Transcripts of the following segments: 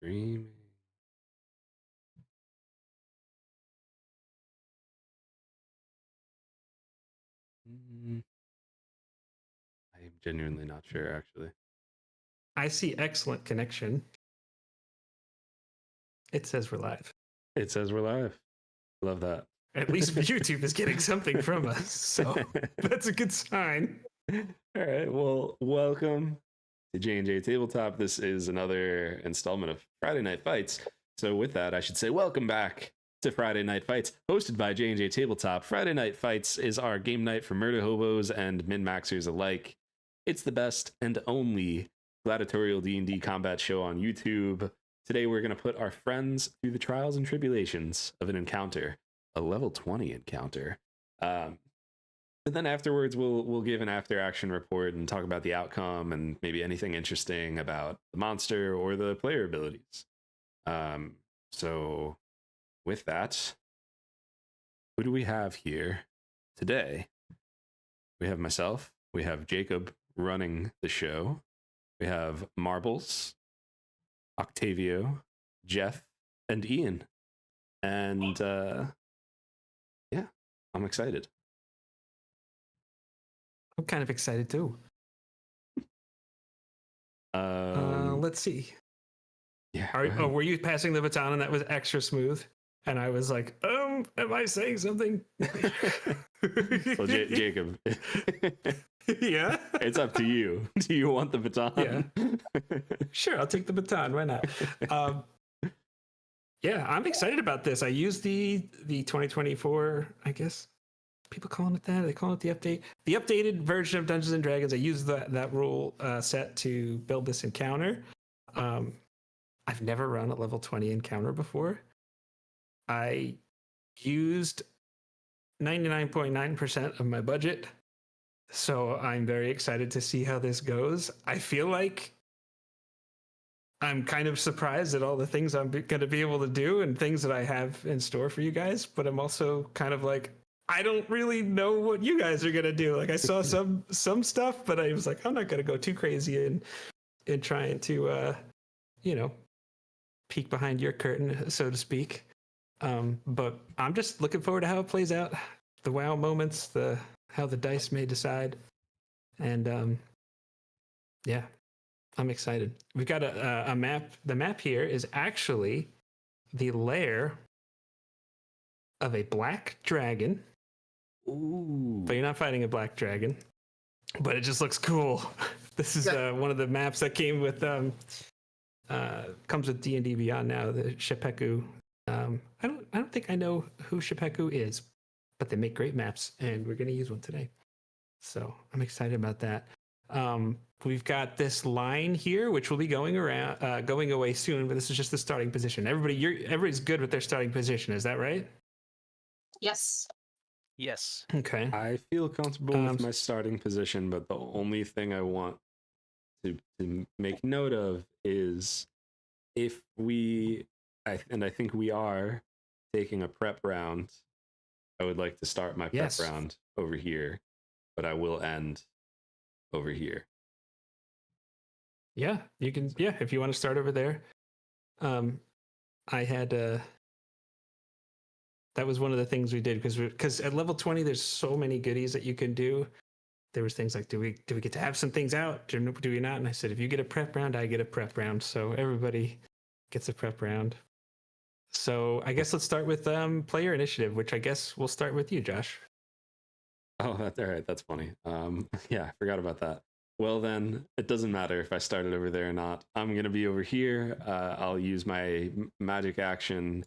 Streaming. I am genuinely not sure, actually. I see excellent connection. It says we're live. It says we're live. Love that. At least YouTube is getting something from us, so that's a good sign. All right. Well, welcome to J&J Tabletop. This is another installment of Friday Night Fights. So with that, I should say welcome back to Friday Night Fights, hosted by J&J Tabletop. Friday Night Fights is our game night for murder hobos and min-maxers alike. It's the best and only gladiatorial D&D combat show on YouTube. Today we're going to put our friends through the trials and tribulations of an encounter, a level 20 encounter. And then afterwards we'll give an after action report and talk about the outcome and maybe anything interesting about the monster or the player abilities. So with that, who do we have here today? We have myself, we have Jacob running the show, we have Marbles, Octavio, Jeff, and Ian. And yeah, I'm excited. I'm kind of excited too. Let's see. Yeah. Were you passing the baton and that was extra smooth? And I was like, am I saying something? Well, Jacob. Yeah. It's up to you. Do you want the baton? Yeah. Sure, I'll take the baton. Why not? Yeah, I'm excited about this. I used the 2024, I guess. People calling it that? They call it the update. The updated version of Dungeons and Dragons. I used that rule set to build this encounter. I've never run a level 20 encounter before. I used 99.9% of my budget, so I'm very excited to see how this goes. I feel like I'm kind of surprised at all the things I'm going to be able to do and things that I have in store for you guys, but I'm also kind of like, I don't really know what you guys are going to do. Like, I saw some stuff, but I was like, I'm not going to go too crazy in trying to, peek behind your curtain, so to speak. But I'm just looking forward to how it plays out. The wow moments, how the dice may decide. And yeah, I'm excited. We've got a map. The map here is actually the lair of a black dragon. Ooh. But you're not fighting a black dragon. But it just looks cool. This is one of the maps that came with comes with D&D Beyond now, the Shepeku. I don't think I know who Shepeku is, but they make great maps, and we're going to use one today. So I'm excited about that. We've got this line here, which will be going away soon, but this is just the starting position. Everybody's good with their starting position. Is that right? Yes. Yes. Okay. I feel comfortable with my starting position, but the only thing I want to make note of is if I think we are taking a prep round, I would like to start my prep round over here, but I will end over here. Yeah, you can. Yeah, if you want to start over there. I had that was one of the things we did because at level 20 there's so many goodies that you can do. There was things like, do we get to have some things out? Do we not? And I said, if you get a prep round, I get a prep round. So everybody gets a prep round. So I guess let's start with player initiative, which I guess we'll start with you, Josh. Oh, that's all right. That's funny. Yeah, I forgot about that. Well, then it doesn't matter if I started over there or not. I'm going to be over here. I'll use my magic action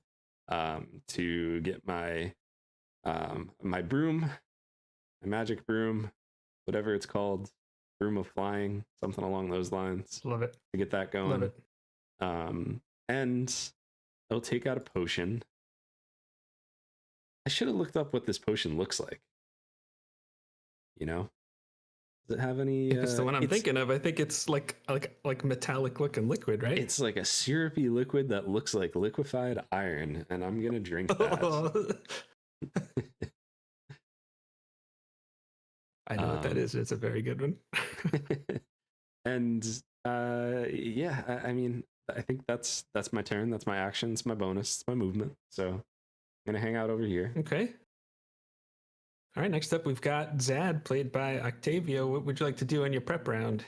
to get my my broom, my magic broom, whatever it's called, broom of flying, something along those lines. Love it. To get that going. Love it. And I'll take out a potion. I should have looked up what this potion looks like. You know? Does it have any? If it's the one I'm thinking of, I think it's like metallic looking liquid, right? It's like a syrupy liquid that looks like liquefied iron, and I'm gonna drink that. I know what that is. It's a very good one. And yeah, I mean, I think that's my turn. That's my action. It's my bonus. It's my movement. So I'm gonna hang out over here. Okay. All right. Next up, we've got Zad, played by Octavio. What would you like to do in your prep round?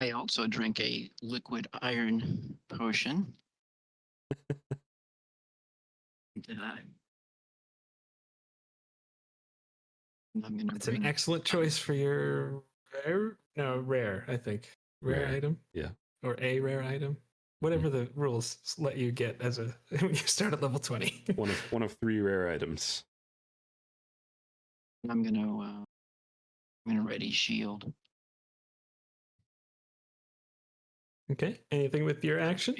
I also drink a liquid iron potion. I'm gonna It's an excellent choice for your rare, I think. Rare item? Yeah. Or a rare item. Whatever the rules let you get as a when you start at level 20. one of 3 rare items. I'm gonna ready shield. Okay. Anything with your action?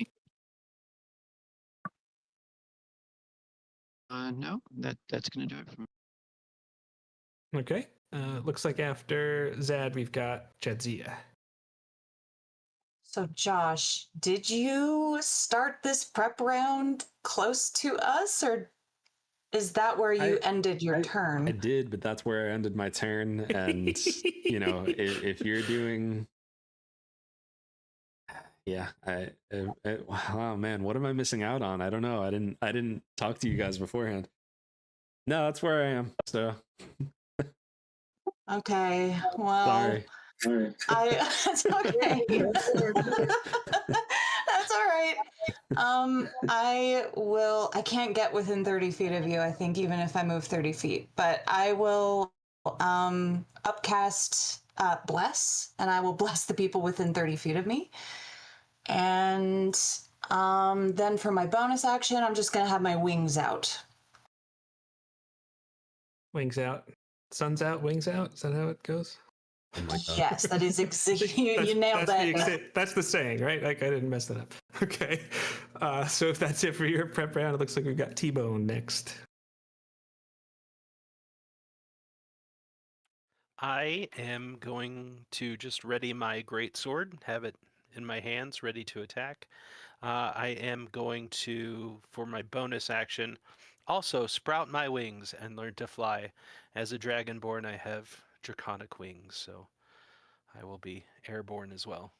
No, that's gonna do it for me. Okay. Looks like after Zad, we've got Jadzia. So, Josh, did you start this prep round close to us, or is that where you ended your turn? I did, but that's where I ended my turn. And you know, if you're doing, yeah, wow, man, what am I missing out on? I don't know. I didn't talk to you guys beforehand. No, that's where I am. So. Okay. Well. Sorry. That's okay. That's all right. I can't get within 30 feet of you, I think, even if I move 30 feet, but I will upcast bless, and I will bless the people within 30 feet of me. And then for my bonus action, I'm just going to have my wings out. Wings out. Sun's out, wings out. Is that how it goes? Oh my God. Yes, that is exactly, you nailed that. That's the saying, right? Like, I didn't mess that up. Okay. So if that's it for your prep round, it looks like we've got T-Bone next. I am going to just ready my greatsword, have it in my hands, ready to attack. I am going to, for my bonus action, also sprout my wings and learn to fly. As a dragonborn, I have draconic wings, so I will be airborne as well.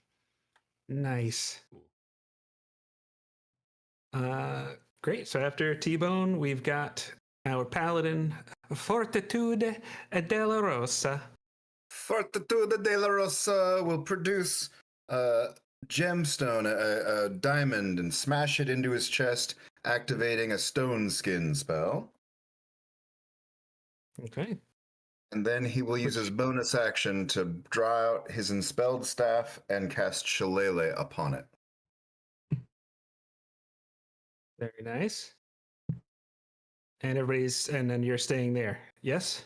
Nice. Great. So after T-Bone, we've got our paladin, Fortitude della Rosa. Fortitude della Rosa will produce a gemstone, a diamond, and smash it into his chest, activating a stone skin spell. Okay. And then he will use his bonus action to draw out his enspelled staff and cast Shillelagh upon it. Very nice. And then you're staying there. Yes?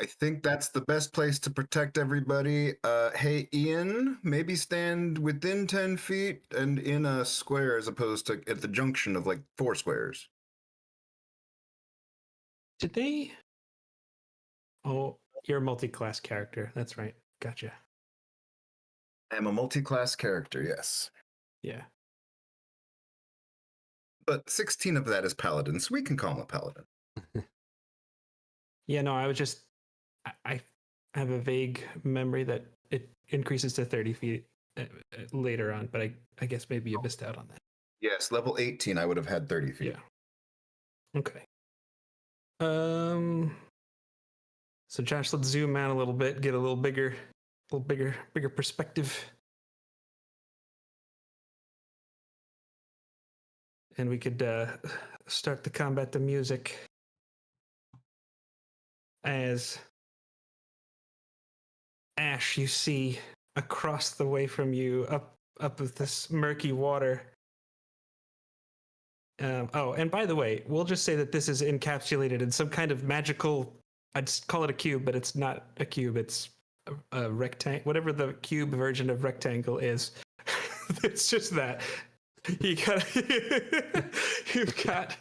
I think that's the best place to protect everybody. Hey, Ian, maybe stand within 10 feet and in a square as opposed to at the junction of like 4 squares. Did they? Oh, you're a multi-class character. That's right. Gotcha. I am a multi-class character, yes. Yeah. But 16 of that is paladin, so we can call him a paladin. Yeah, no, I was just... I have a vague memory that it increases to 30 feet later on, but I guess maybe you missed out on that. Yes, level 18, I would have had 30 feet. Yeah. Okay. So Josh, let's zoom out a little bit, get a little bigger perspective. And we could start the combat to music as Ash, you see across the way from you, up with this murky water. Oh, and by the way, we'll just say that this is encapsulated in some kind of magical, I'd call it a cube, but it's not a cube, it's a rectangle, whatever the cube version of rectangle is. It's just that. You've got,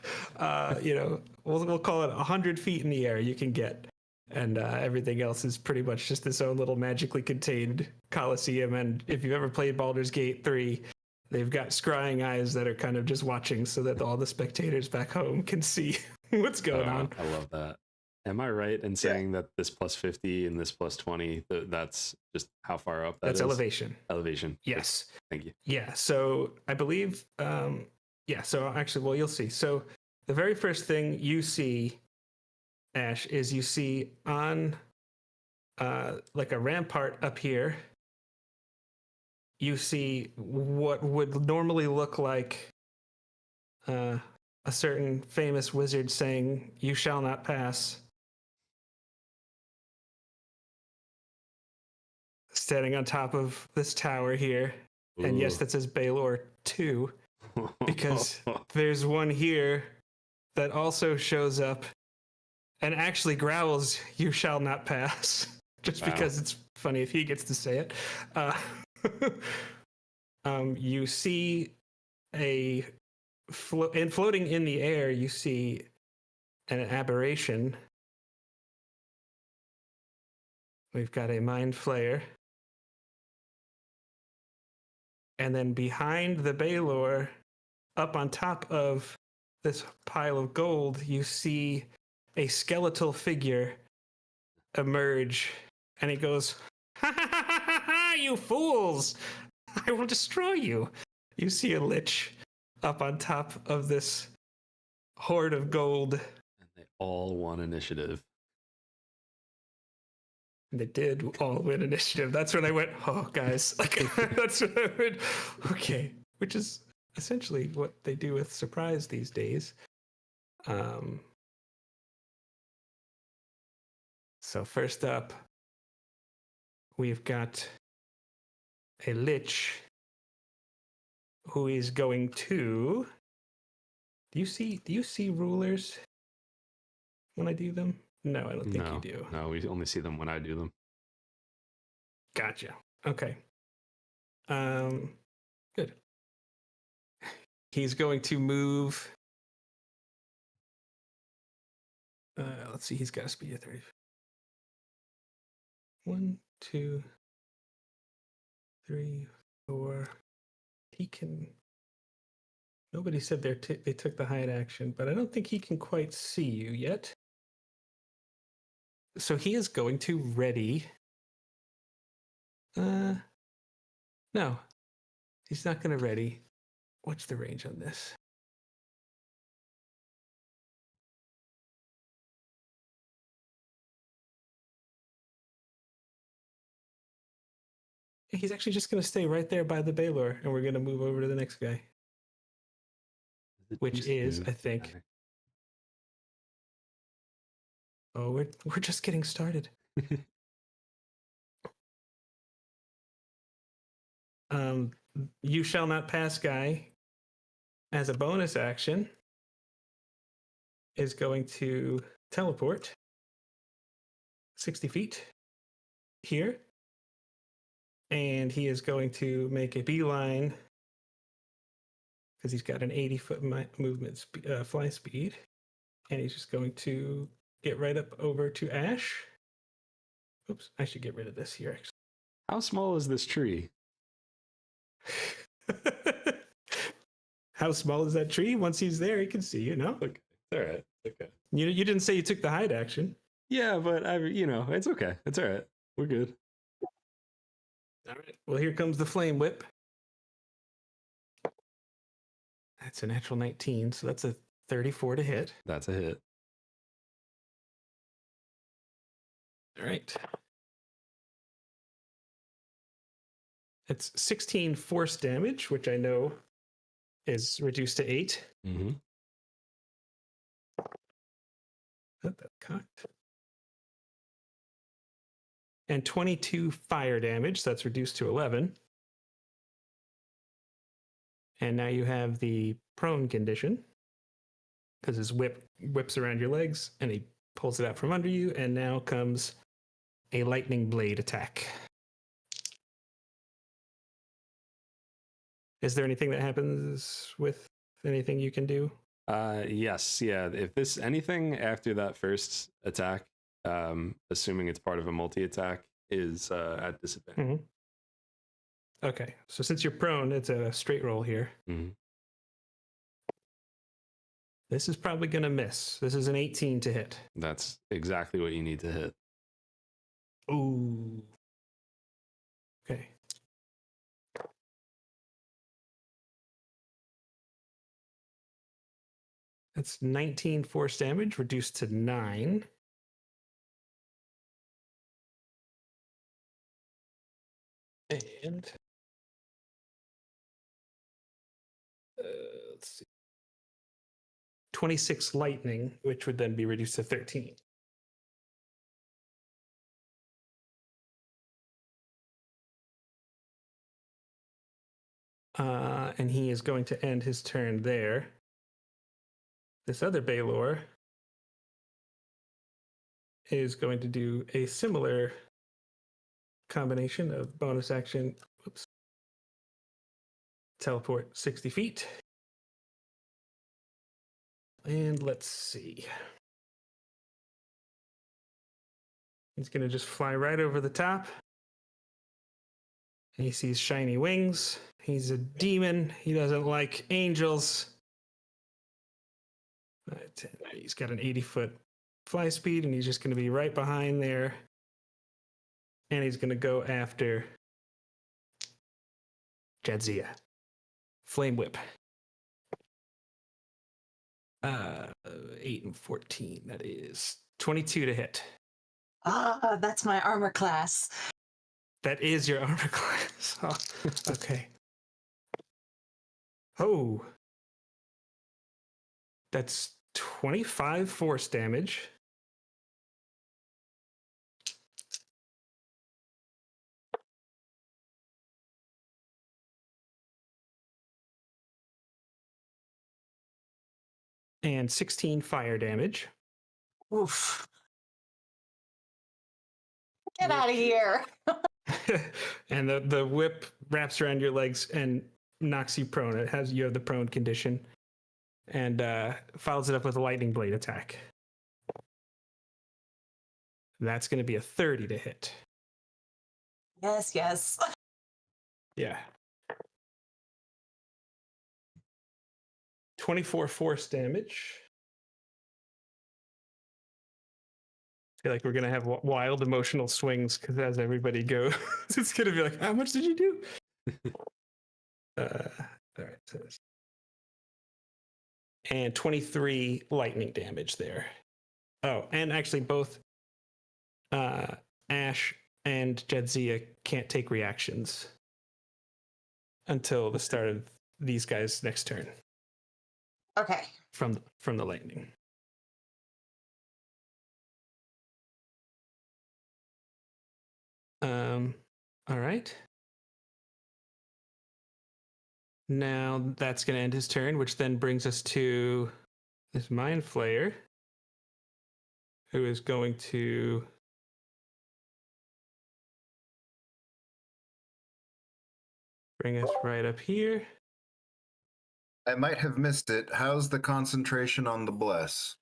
we'll call it 100 feet in the air you can get. And everything else is pretty much just this own little magically contained coliseum. And if you've ever played Baldur's Gate 3, they've got scrying eyes that are kind of just watching so that all the spectators back home can see what's going on. I love that. Am I right in saying that this plus 50 and this plus 20, that's just how far up that That's is? elevation. Elevation. Yes. Thank you. Yeah. So I believe, so actually, well, you'll see. So the very first thing you see, Ash, is you see on like a rampart up here, you see what would normally look like a certain famous wizard saying, "You shall not pass." Standing on top of this tower here. And yes, Ooh. that says Balor 2, because there's one here that also shows up and actually growls, "You shall not pass," just Wow. because it's funny if he gets to say it. You see floating in the air, you see an aberration. We've got a mind flayer. And then behind the Balor, up on top of this pile of gold, you see a skeletal figure emerge, and it goes, "Ha ha ha ha ha! You fools! I will destroy you." You see a Lich up on top of this hoard of gold. And they all won initiative. They did all win initiative. That's when I went, "Oh, guys!" Like that's when I went, "Okay," which is essentially what they do with surprise these days. So first up, we've got a Lich who is going to. Do you see rulers when I do them? No, I don't think you do. No, we only see them when I do them. Gotcha. Okay. Good. He's going to move. Let's see. He's got a speed of 30. 1, 2, 3, 4. He can. Nobody said they took the hide action, but I don't think he can quite see you yet. So he is going to ready. No, he's not going to ready. What's the range on this? He's actually just going to stay right there by the Balor, and we're going to move over to the next guy, which is, I think. Oh, we're just getting started. You shall not pass guy, as a bonus action, is going to teleport 60 feet here. And he is going to make a beeline because he's got an 80-foot movement fly speed. And he's just going to get right up over to Ash. Oops, I should get rid of this here, actually. How small is this tree? How small is that tree? Once he's there, he can see you, no? Okay, all right. Okay. You didn't say you took the hide action. Yeah, but it's okay. It's all right. We're good. All right. Well, here comes the flame whip. That's a natural 19, so that's a 34 to hit. That's a hit. All right. It's 16 force damage, which I know is reduced to 8. Mm-hmm. That cocked. And 22 fire damage, so that's reduced to 11. And now you have the prone condition, because his whips around your legs, and he pulls it out from under you, and now comes a lightning blade attack. Is there anything that happens with anything you can do? Yes, yeah. If this anything after that first attack, assuming it's part of a multi-attack, is at disadvantage. Mm-hmm. Okay, so since you're prone, it's a straight roll here. Mm-hmm. This is probably going to miss. This is an 18 to hit. That's exactly what you need to hit. Ooh. Okay. That's 19 force damage, reduced to 9. And let's see. 26 lightning, which would then be reduced to 13. And he is going to end his turn there. This other Balor is going to do a similar combination of bonus action. Whoops. Teleport 60 feet. And let's see. He's going to just fly right over the top. And he sees shiny wings. He's a demon. He doesn't like angels. But he's got an 80-foot fly speed, and he's just going to be right behind there. And he's going to go after Jadzia. Flame Whip. 8 and 14. That is 22 to hit. Ah, that's my armor class. That is your armor class. Oh, okay. Oh. That's 25 force damage. And 16 fire damage. Oof. Get out of here. And the whip wraps around your legs and knocks you prone. You have the prone condition. And follows it up with a lightning blade attack. That's going to be a 30 to hit. Yes, yes. Yeah. 24 force damage. I feel like we're going to have wild emotional swings because as everybody goes, it's going to be like, how much did you do? All right. And 23 lightning damage there. Oh, and actually both Ash and Jadzia can't take reactions until the start of these guys' next turn. Okay. From the lightning. All right. Now that's going to end his turn, which then brings us to this Mind Flayer, who is going to bring us right up here. I might have missed it. How's the concentration on the bless?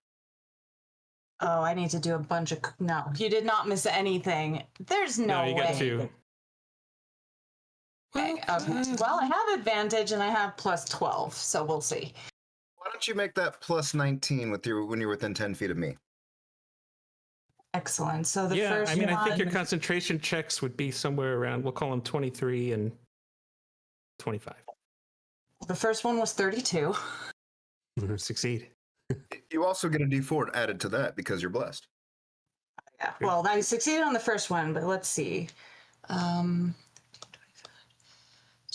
Oh, I need to do a bunch of... No, you did not miss anything. There's no way. You got 2. Okay. Well, I have advantage and I have plus 12, so we'll see. Why don't you make that plus 19 when you're within 10 feet of me? Excellent. So the first I mean, one... I think your concentration checks would be somewhere around, we'll call them 23 and 25. The first one was 32. Succeed. You also get a d4 added to that because you're blessed. Yeah. Well, I succeeded on the first one, but let's see.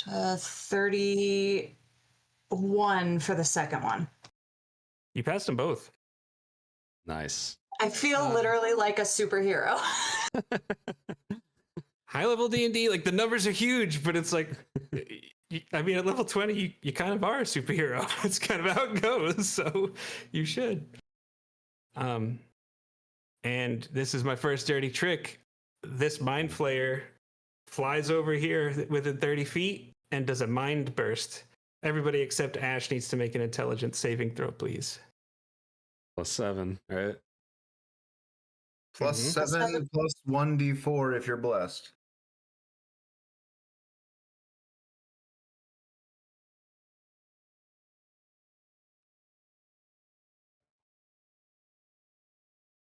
31 for the second one. You passed them both. Nice. I feel literally like a superhero. High level D&D, like the numbers are huge, but it's like, I mean, at level 20, you kind of are a superhero. It's kind of how it goes, so you should. And this is my first dirty trick. This Mind Flayer flies over here within 30 feet and does a mind burst. Everybody except Ash needs to make an intelligence saving throw, please. +7, right? Plus 7 plus 1d4 if you're blessed.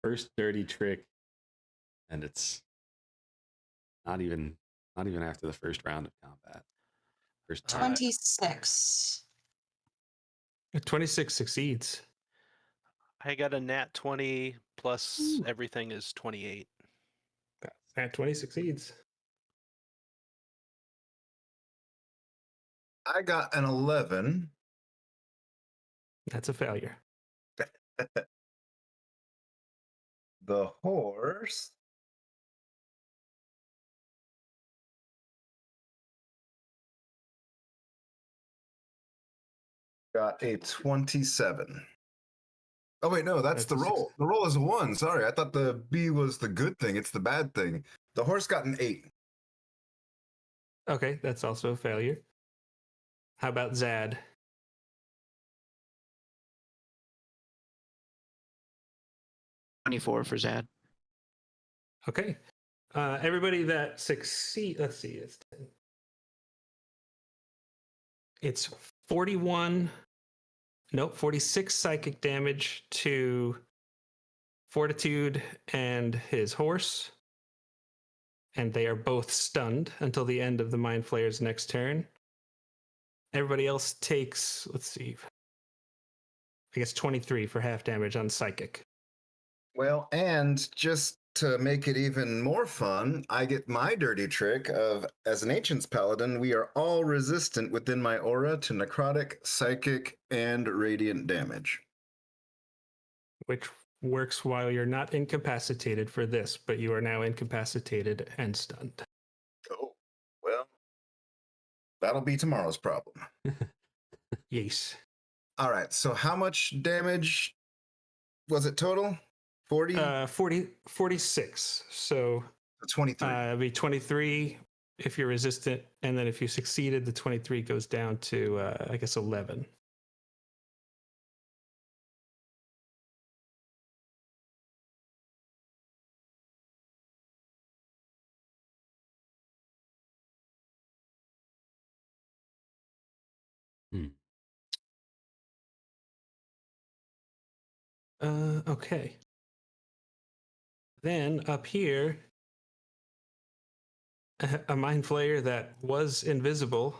first dirty trick, and it's not even after the first round of combat. First turn. 26. 26 succeeds. I got a nat 20 plus everything is 28. Nat 20 succeeds. I got an 11. That's a failure. The horse got a 27. Oh wait, no, that's the roll. The roll is a 1. Sorry, I thought the B was the good thing. It's the bad thing. The horse got an 8. Okay, that's also a failure. How about Zad? $24 for Zad. Okay. Everybody that succeed. Let's see. It's 41. Nope, 46 psychic damage to Fortitude and his horse. And they are both stunned until the end of the Mind Flayer's next turn. Everybody else takes, let's see, I guess 23 for half damage on psychic. Well, and just to make it even more fun, I get my dirty trick of, as an Ancient's Paladin, we are all resistant within my aura to necrotic, psychic, and radiant damage. Which works while you're not incapacitated for this, but you are now incapacitated and stunned. Oh, well, that'll be tomorrow's problem. Yes. All right, so how much damage was it total? 40? 46. So 23. it'd be 23 if you're resistant, and then if you succeeded, the 23 goes down to I guess 11. Okay. Then up here, a Mind Flayer that was invisible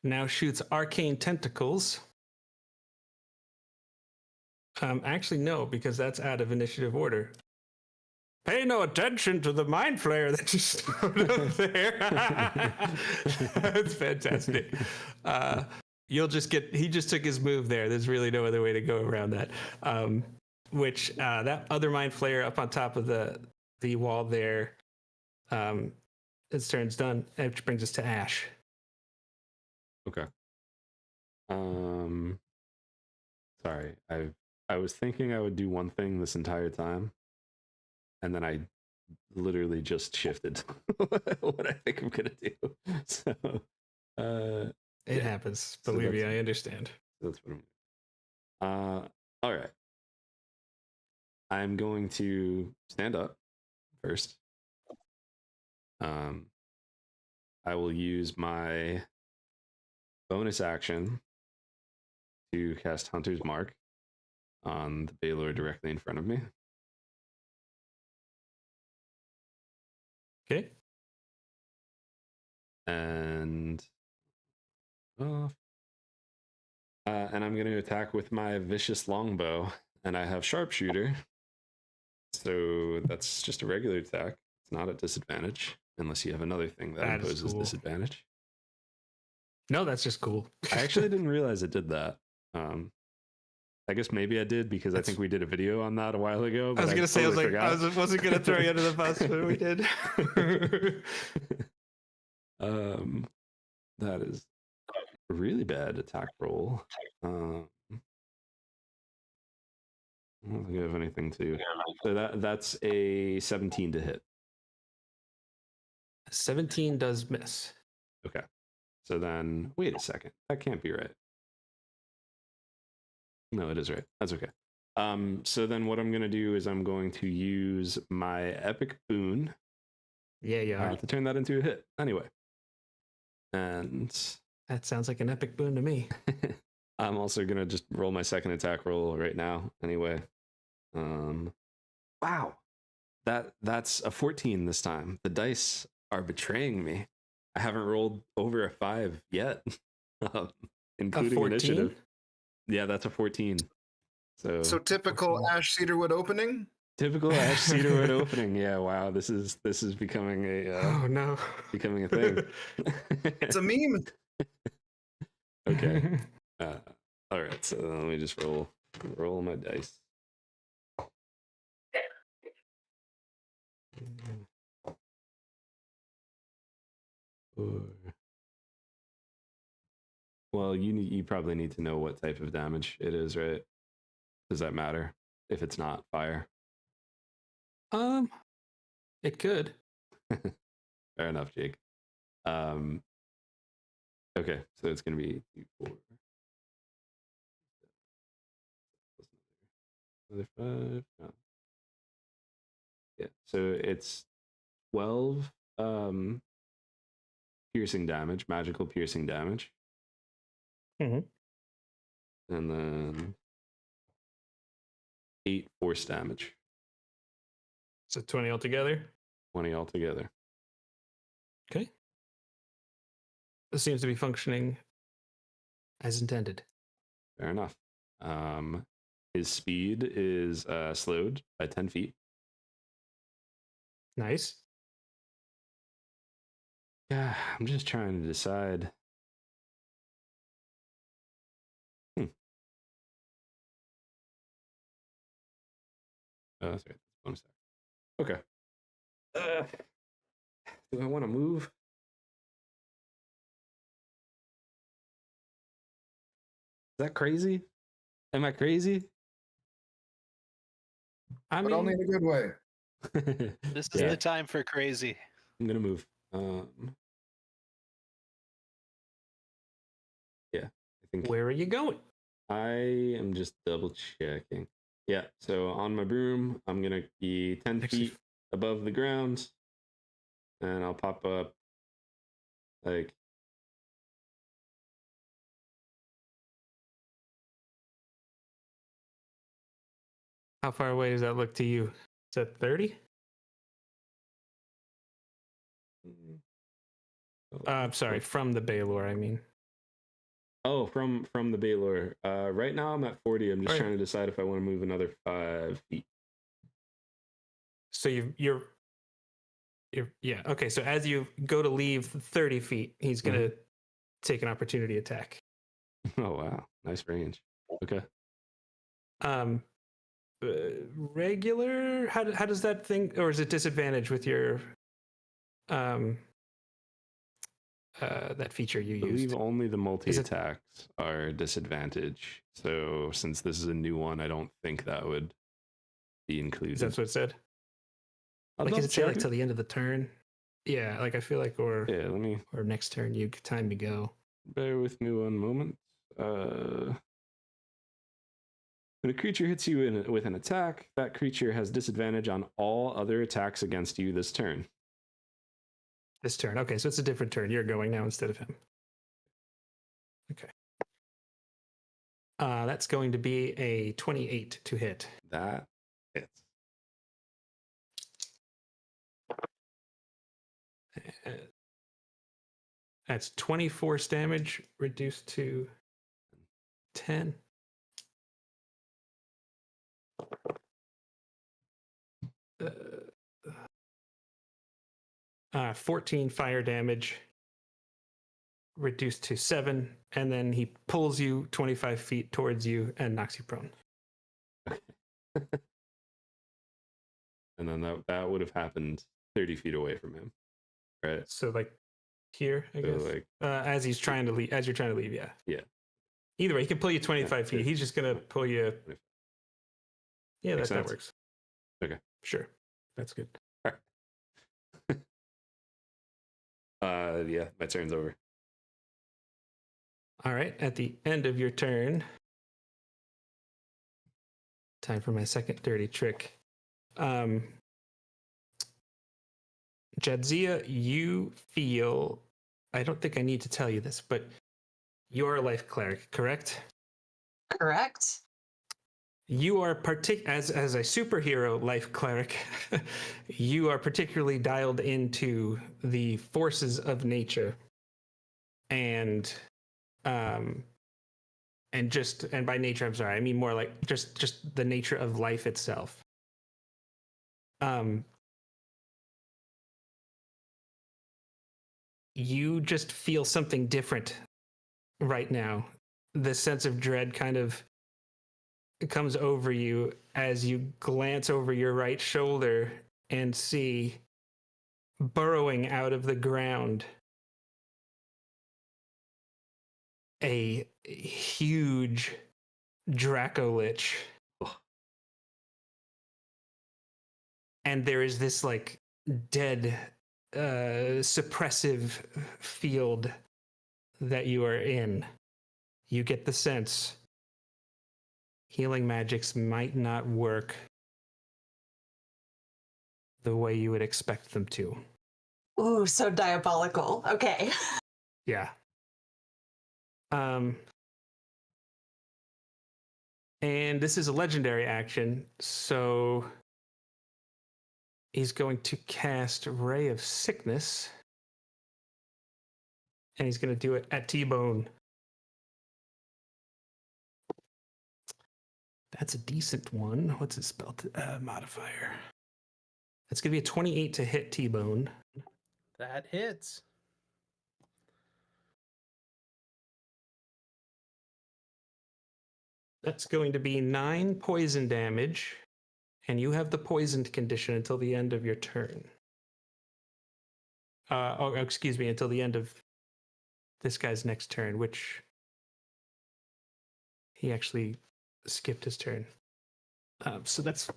now shoots arcane tentacles. Actually, no, because that's out of initiative order. Pay no attention to the Mind Flayer that just showed up there. That's fantastic. He just took his move there. There's really no other way to go around that. That other Mind Flayer up on top of the wall there, its turn's done, which brings us to Ash. Okay. Sorry, I was thinking I would do one thing this entire time, and then I literally just shifted what I think I'm gonna do. So, it happens. Believe me, I understand. That's what I'm. All right. I'm going to stand up first. I will use my bonus action to cast Hunter's Mark on the Balor directly in front of me. Okay. And I'm going to attack with my vicious longbow, and I have sharpshooter, so that's just a regular attack. It's not at disadvantage unless you have another thing that imposes disadvantage. No, that's just cool. I actually didn't realize it did that. I guess maybe I did because I think we did a video on that a while ago. I was gonna say, I wasn't gonna throw you under the bus, but we did. That is a really bad attack roll. I don't think I have anything to. So that's a 17 to hit. 17 does miss. Okay. So then, wait a second. That can't be right. No, it is right. That's okay. So then what I'm going to do is I'm going to use my epic boon. Yeah. To turn that into a hit. Anyway. And that sounds like an epic boon to me. I'm also going to just roll my second attack roll right now. Anyway. Wow. That's a 14 this time. The dice are betraying me. I haven't rolled over a 5 yet, including 14? initiative. Yeah, that's a 14. So typical 14. ash cedarwood opening. Typical ash cedarwood opening. Yeah, wow. This is becoming Oh no. becoming a thing. It's a meme. Okay. All right. So let me just roll my dice. Well, you probably need to know what type of damage it is, right? Does that matter if it's not fire? It could. Fair enough, Jake. Okay, so it's gonna be 4 another 5. No. Yeah, so it's 12 piercing damage, magical piercing damage. Mm-hmm. And then 8 force damage. So 20 altogether. 20 altogether. Okay. This seems to be functioning as intended. Fair enough. His speed is slowed by 10 feet. Nice. Yeah, I'm just trying to decide. Oh, that's right. Bonus action. Okay. Do I want to move? Is that crazy? Am I crazy? I But mean, only in a good way. This is Yeah. the time for crazy. I'm gonna move. Yeah, I think where are you going? I am just double checking. Yeah, so on my broom, I'm gonna be 10 Actually, feet above the ground, and I'll pop up like. How far away does that look to you? Is that 30? I'm sorry, from the Balor, I mean. Oh, from the Balor. Right now I'm at 40. I'm just Right. trying to decide if I want to move another 5 feet. So you're yeah, okay. So as you go to leave 30 feet, he's gonna take an opportunity attack. Oh wow, nice range. Okay. Regular. How does that thing, or is it disadvantage with your that feature you I believe used? only the multi Is it- attacks are disadvantage. So since this is a new one, I don't think that would be included. Is that what it said? I'll Like, does it say double like check till the end of the turn? Yeah, like I feel like, or Yeah, let me next turn, time to go. bear with me one moment. When a creature hits you with an attack, that creature has disadvantage on all other attacks against you this turn. This turn. Okay, so it's a different turn. You're going now instead of him. Okay. That's going to be a 28 to hit. That hits. That's 20 force damage reduced to 10. 14 fire damage reduced to 7, and then he pulls you 25 feet towards you and knocks you prone. And then that would have happened 30 feet away from him, right? So like here, I guess. Like, as he's trying to leave, as you're trying to leave, yeah. Yeah. Either way, he can pull you 25 feet. He's just gonna pull you. Yeah, Makes that sense. works. Okay. Sure, that's good. Yeah, my turn's over. All right, at the end of your turn, time for my second dirty trick. Jadzia, you feel, I don't think I need to tell you this, but you're a life cleric, correct? Correct. You are as a superhero life cleric, you are particularly dialed into the forces of nature, and by nature, I'm sorry, I mean more like just the nature of life itself. You just feel something different right now. The sense of dread kind of comes over you as you glance over your right shoulder and see burrowing out of the ground a huge Dracolich. And there is this like dead suppressive field that you are in. You get the sense healing magics might not work the way you would expect them to. Ooh, so diabolical. Okay. Yeah. And this is a legendary action, so he's going to cast Ray of Sickness, and he's going to do it at T-Bone. That's a decent one. What's his spell modifier? That's going to be a 28 to hit T-Bone. That hits. That's going to be 9 poison damage, and you have the poisoned condition until the end of your turn. Excuse me, until the end of this guy's next turn, which he actually skipped his turn. So that's,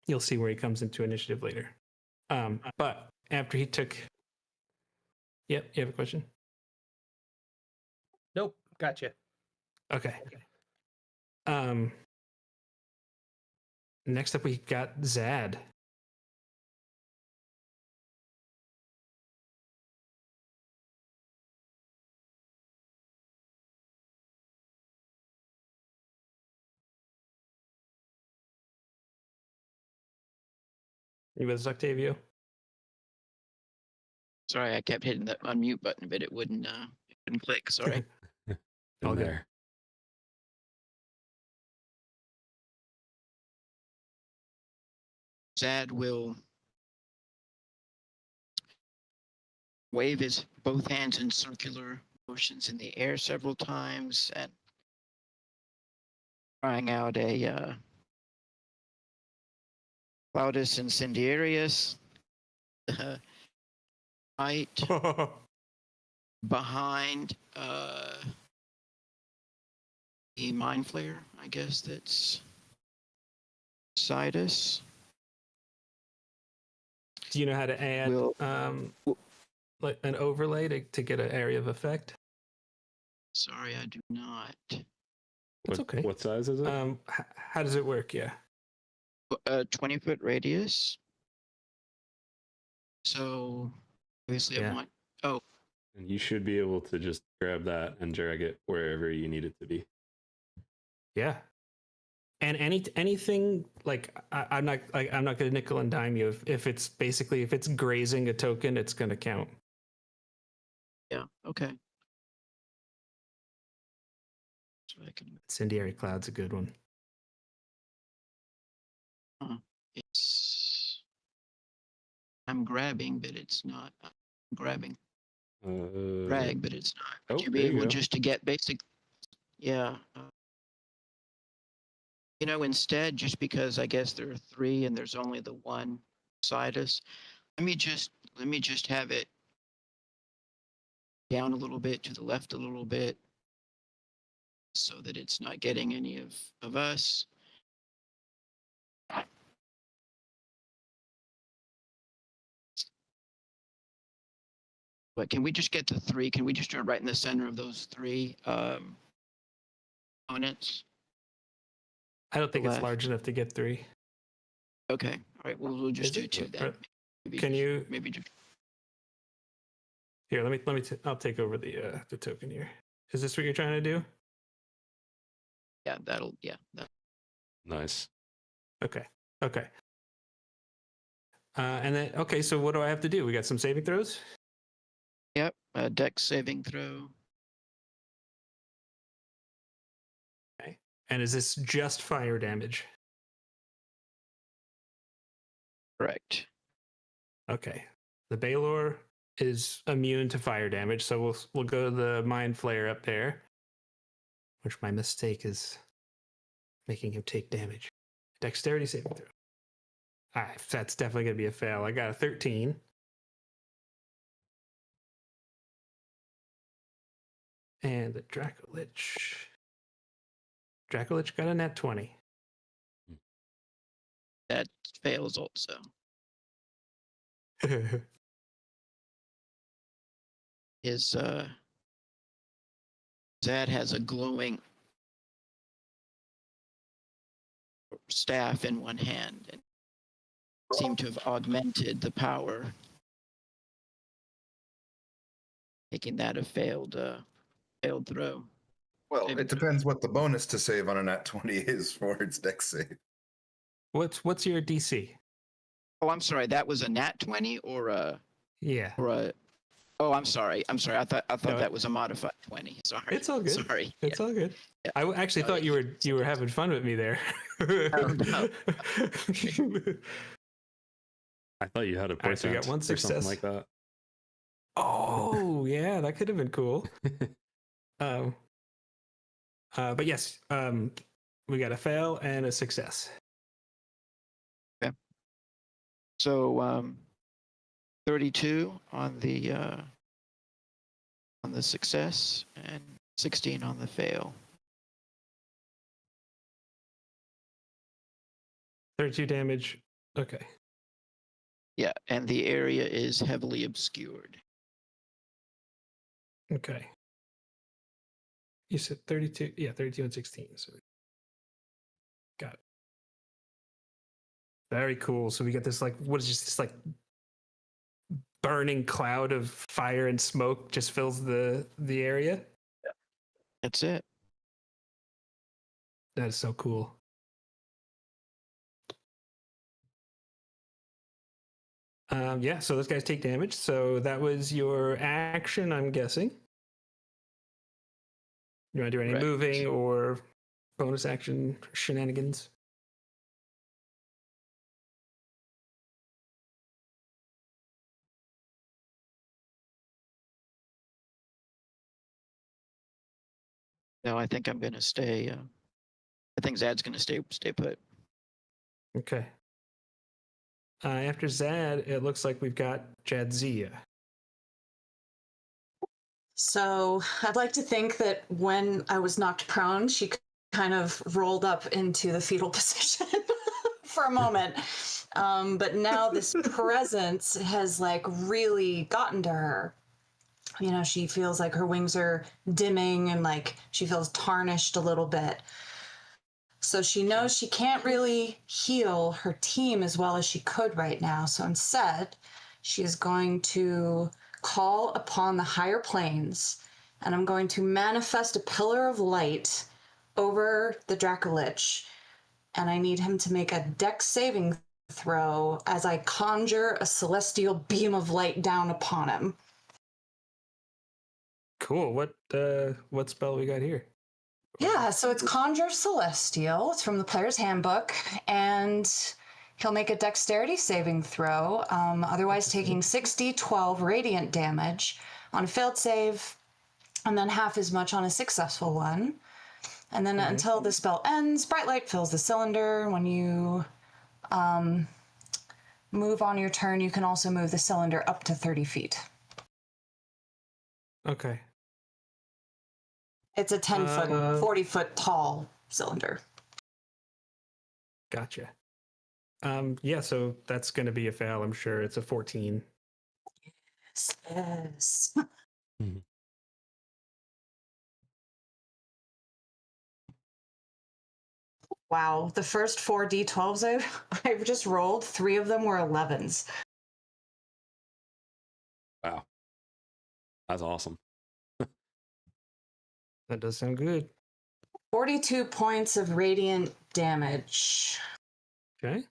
you'll see where he comes into initiative later. But after he took, yep, you have a question? Nope, gotcha. Okay. Next up we got Zad. You with us, Octavio? Sorry, I kept hitting the unmute button, but it wouldn't click. Sorry. All good. There. Zad will wave his both hands in circular motions in the air several times and trying out a Cloudus Incendiarius. Right behind the Mind Flayer, I guess that's beside us. Do you know how to add like an overlay to get an area of effect? Sorry, I do not. That's okay. What size is it? How does it work? Yeah. 20-foot radius. So obviously Yeah. I want. Oh, And you should be able to just grab that and drag it wherever you need it to be. Yeah. And anything like I'm not going to nickel and dime you if it's basically if it's grazing a token, it's going to count. yeah. Okay. So I can. Incendiary Cloud's a good one. It's. I'm grabbing, but it's not. I'm grabbing. Drag, but it's not. Would Oh, you be there you able go. just to get basic? Yeah. You know, instead, just because I guess there are 3 and there's only the one beside us, let me just have it down a little bit, to the left a little bit, so that it's not getting any of us. But can we just get the 3? Can we just do it right in the center of those 3 opponents? I don't think it's Left. large enough to get 3. Okay. All right. Well, we'll just Is do it? 2 then. Can you maybe just here? I'll take over the token here. Is this what you're trying to do? yeah? That'll. Nice. Okay. Okay. And then, okay, so what do I have to do? We got some saving throws? Yep, a dex saving throw. Okay. And is this just fire damage? Correct. Okay. The Balor is immune to fire damage, so we'll go to the Mind Flayer up there. Which my mistake is making him take damage. Dexterity saving throw. That's definitely going to be a fail. I got a 13. And the Dracolich. Dracolich got a nat 20. That fails also. His Zad has a glowing staff in one hand and seemed to have augmented the power, making that a failed throw. Well, Saving it depends what the bonus to save on a nat 20 is for its dex save. What's your DC? Oh, I'm sorry. That was a nat 20 or a. Yeah. Oh, I'm sorry. I thought No, that was a modified 20. Sorry. It's all good. Sorry. It's all good. Yeah. I actually thought you were having fun with me there. No. I thought you had a All right, so we portent got one or something success. like that. Oh, yeah, that could have been cool. But yes, we got a fail and a success. So 32 on the success and 16 on the fail. 32 damage. Okay. Yeah, and the area is heavily obscured. Okay. You said 32. Yeah, 32 and 16. So got it. Very cool. So we got this what is this burning cloud of fire and smoke just fills the area. That's it. That is so cool. Yeah, so those guys take damage. So that was your action, I'm guessing. You want to do any Correct. moving or bonus action shenanigans? No, I think I'm going to stay. I think Zad's going to stay put. Okay. After Zad, it looks like we've got Jadzia. So I'd like to think that when I was knocked prone, she kind of rolled up into the fetal position for a moment. But now this presence has really gotten to her. You know, she feels like her wings are dimming and she feels tarnished a little bit. So she knows she can't really heal her team as well as she could right now. So instead, she is going to call upon the higher planes, and I'm going to manifest a pillar of light over the Dracolich, and I need him to make a dex saving throw as I conjure a celestial beam of light down upon him. Cool. What spell we got here? Yeah, so it's Conjure Celestial. It's from the player's handbook, and he'll make a dexterity saving throw, otherwise taking 6d12 radiant damage on a failed save, and then half as much on a successful one. And then until the spell ends, bright light fills the cylinder. When you move on your turn, you can also move the cylinder up to 30 feet. Okay. It's a 10-foot, 40-foot tall cylinder. Gotcha. Yeah, so that's going to be a fail, I'm sure. It's a 14. Yes. Wow, the first 4 d12s I've just rolled, 3 of them were 11s. Wow. That's awesome. That does sound good. 42 points of radiant damage. Okay.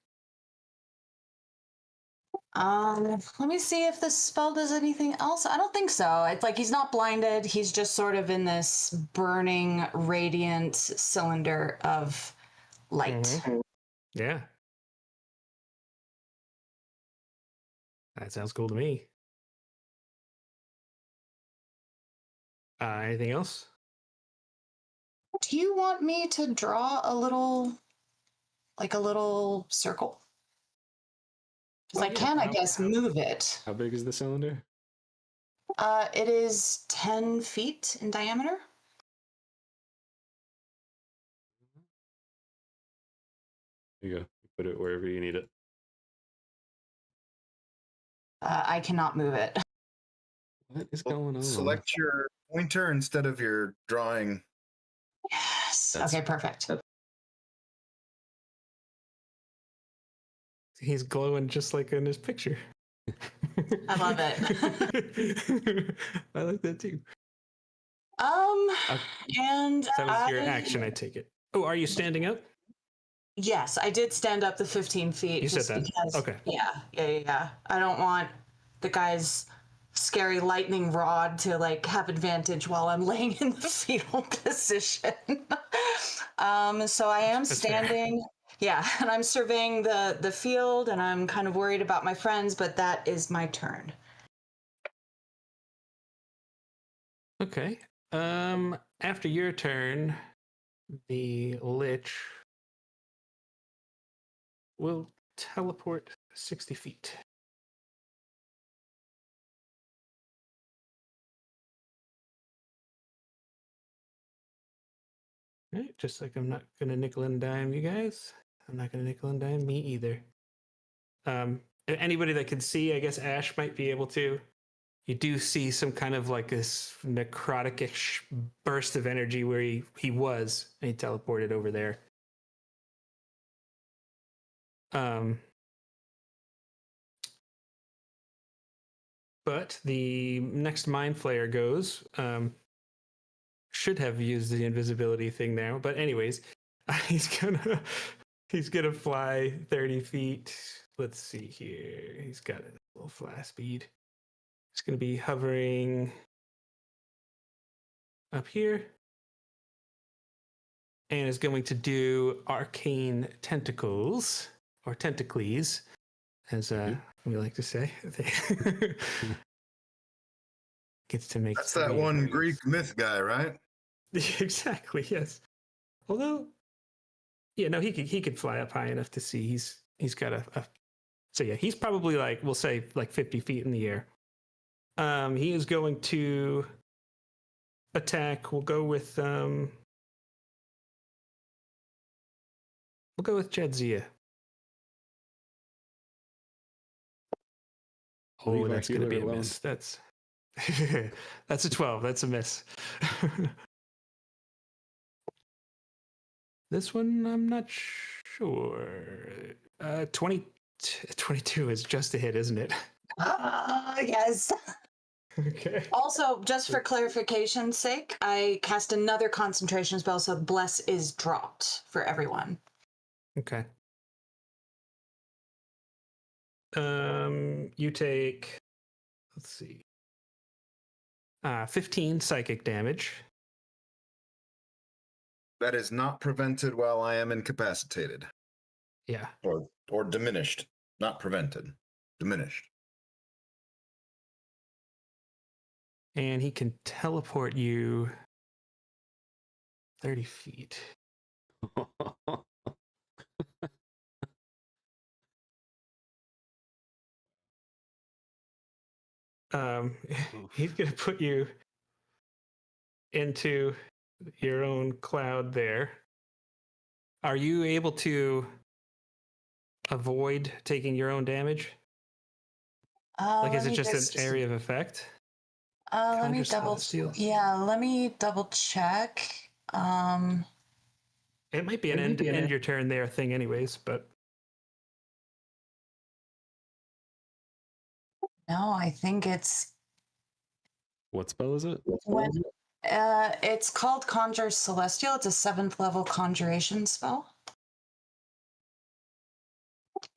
Let me see if this spell does anything else. I don't think so. It's like he's not blinded. He's just sort of in this burning, radiant cylinder of light. Mhm. Yeah. That sounds cool to me. Anything else? Do you want me to draw a little circle? Because I can, I guess, move it. How big is the cylinder? It is 10 feet in diameter. There you go. Put it wherever you need it. I cannot move it. What is going on? Select your pointer instead of your drawing. Yes. That's- Okay, perfect. He's glowing just like in his picture. I love it. I like that too. And So that was your action, I take it. Oh, are you standing up? Yes, I did stand up the 15 feet. You said just that. Because, Okay. Yeah. I don't want the guy's scary lightning rod to like have advantage while I'm laying in the fetal position. So I am That's fair. standing. Yeah, and I'm surveying the field, and I'm kind of worried about my friends, but that is my turn. Okay. After your turn, the Lich will teleport 60 feet. All right, just like I'm not gonna nickel and dime you guys. I'm not gonna nickel and dime me either. Anybody that can see, I guess Ash might be able to. You do see some kind of like this necrotic-ish burst of energy where he was, and he teleported over there. But the next Mind Flayer goes. Should have used the invisibility thing now, but anyways, he's gonna fly 30 feet. Let's see here. He's got a little fly speed. He's gonna be hovering up here, and is going to do arcane tentacles or tentacles, as we like to say. Gets to make That's that one moves. Greek myth guy, right? Exactly, yes. Although, yeah, no, he could fly up high enough to see. He's got a so yeah, he's probably like, we'll say like 50 feet in the air. He is going to attack. We'll go with Jadzia. Oh, that's going to be a miss. That's that's a 12. That's a miss. This one, I'm not sure. 22 is just a hit, isn't it? Yes. Okay. Also, just for clarification's sake, I cast another concentration spell, so Bless is dropped for everyone. Okay. You take, let's see, 15 psychic damage. That is not prevented while I am incapacitated. Yeah. Or diminished. Not prevented. Diminished. And he can teleport you 30 feet. He's going to put you into your own cloud there. Are you able to avoid taking your own damage? Like, is it just an area of effect? Let me double. Yeah, let me double check. It might be an end your turn there thing, anyways. But no, I think it's. What spell is it? When, it's called Conjure Celestial. It's a 7th level conjuration spell.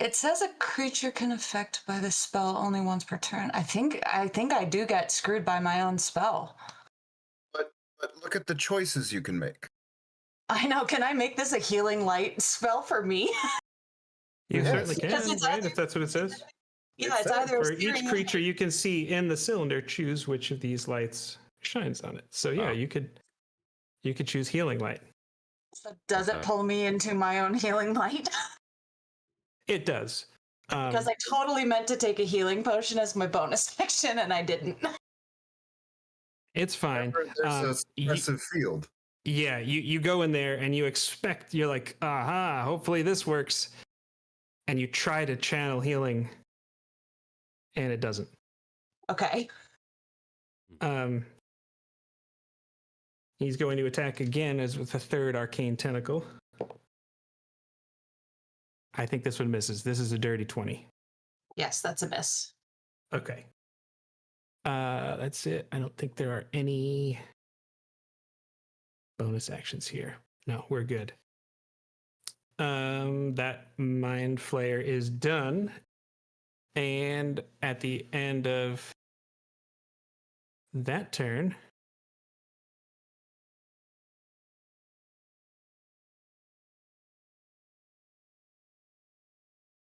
It says a creature can affect by the spell only once per turn. I think I do get screwed by my own spell. But look at the choices you can make. I know. Can I make this a healing light spell for me? You Yes. certainly Because can, it's right? either- If that's what it says. Yeah, it's either For each searing- creature you can see in the cylinder, choose which of these lights shines on it. So yeah, Oh. you could choose healing light. So does it Okay. pull me into my own healing light? It does. Because I totally meant to take a healing potion as my bonus action, and I didn't. It's fine. Remember, there's a suppressive field. Yeah, you go in there and you're like, aha, hopefully this works. And you try to channel healing and it doesn't. Okay. He's going to attack again as with a third arcane tentacle. I think this one misses. This is a dirty 20. Yes, that's a miss. Okay. That's it. I don't think there are any bonus actions here. No, we're good. That Mind Flayer is done. And at the end of that turn,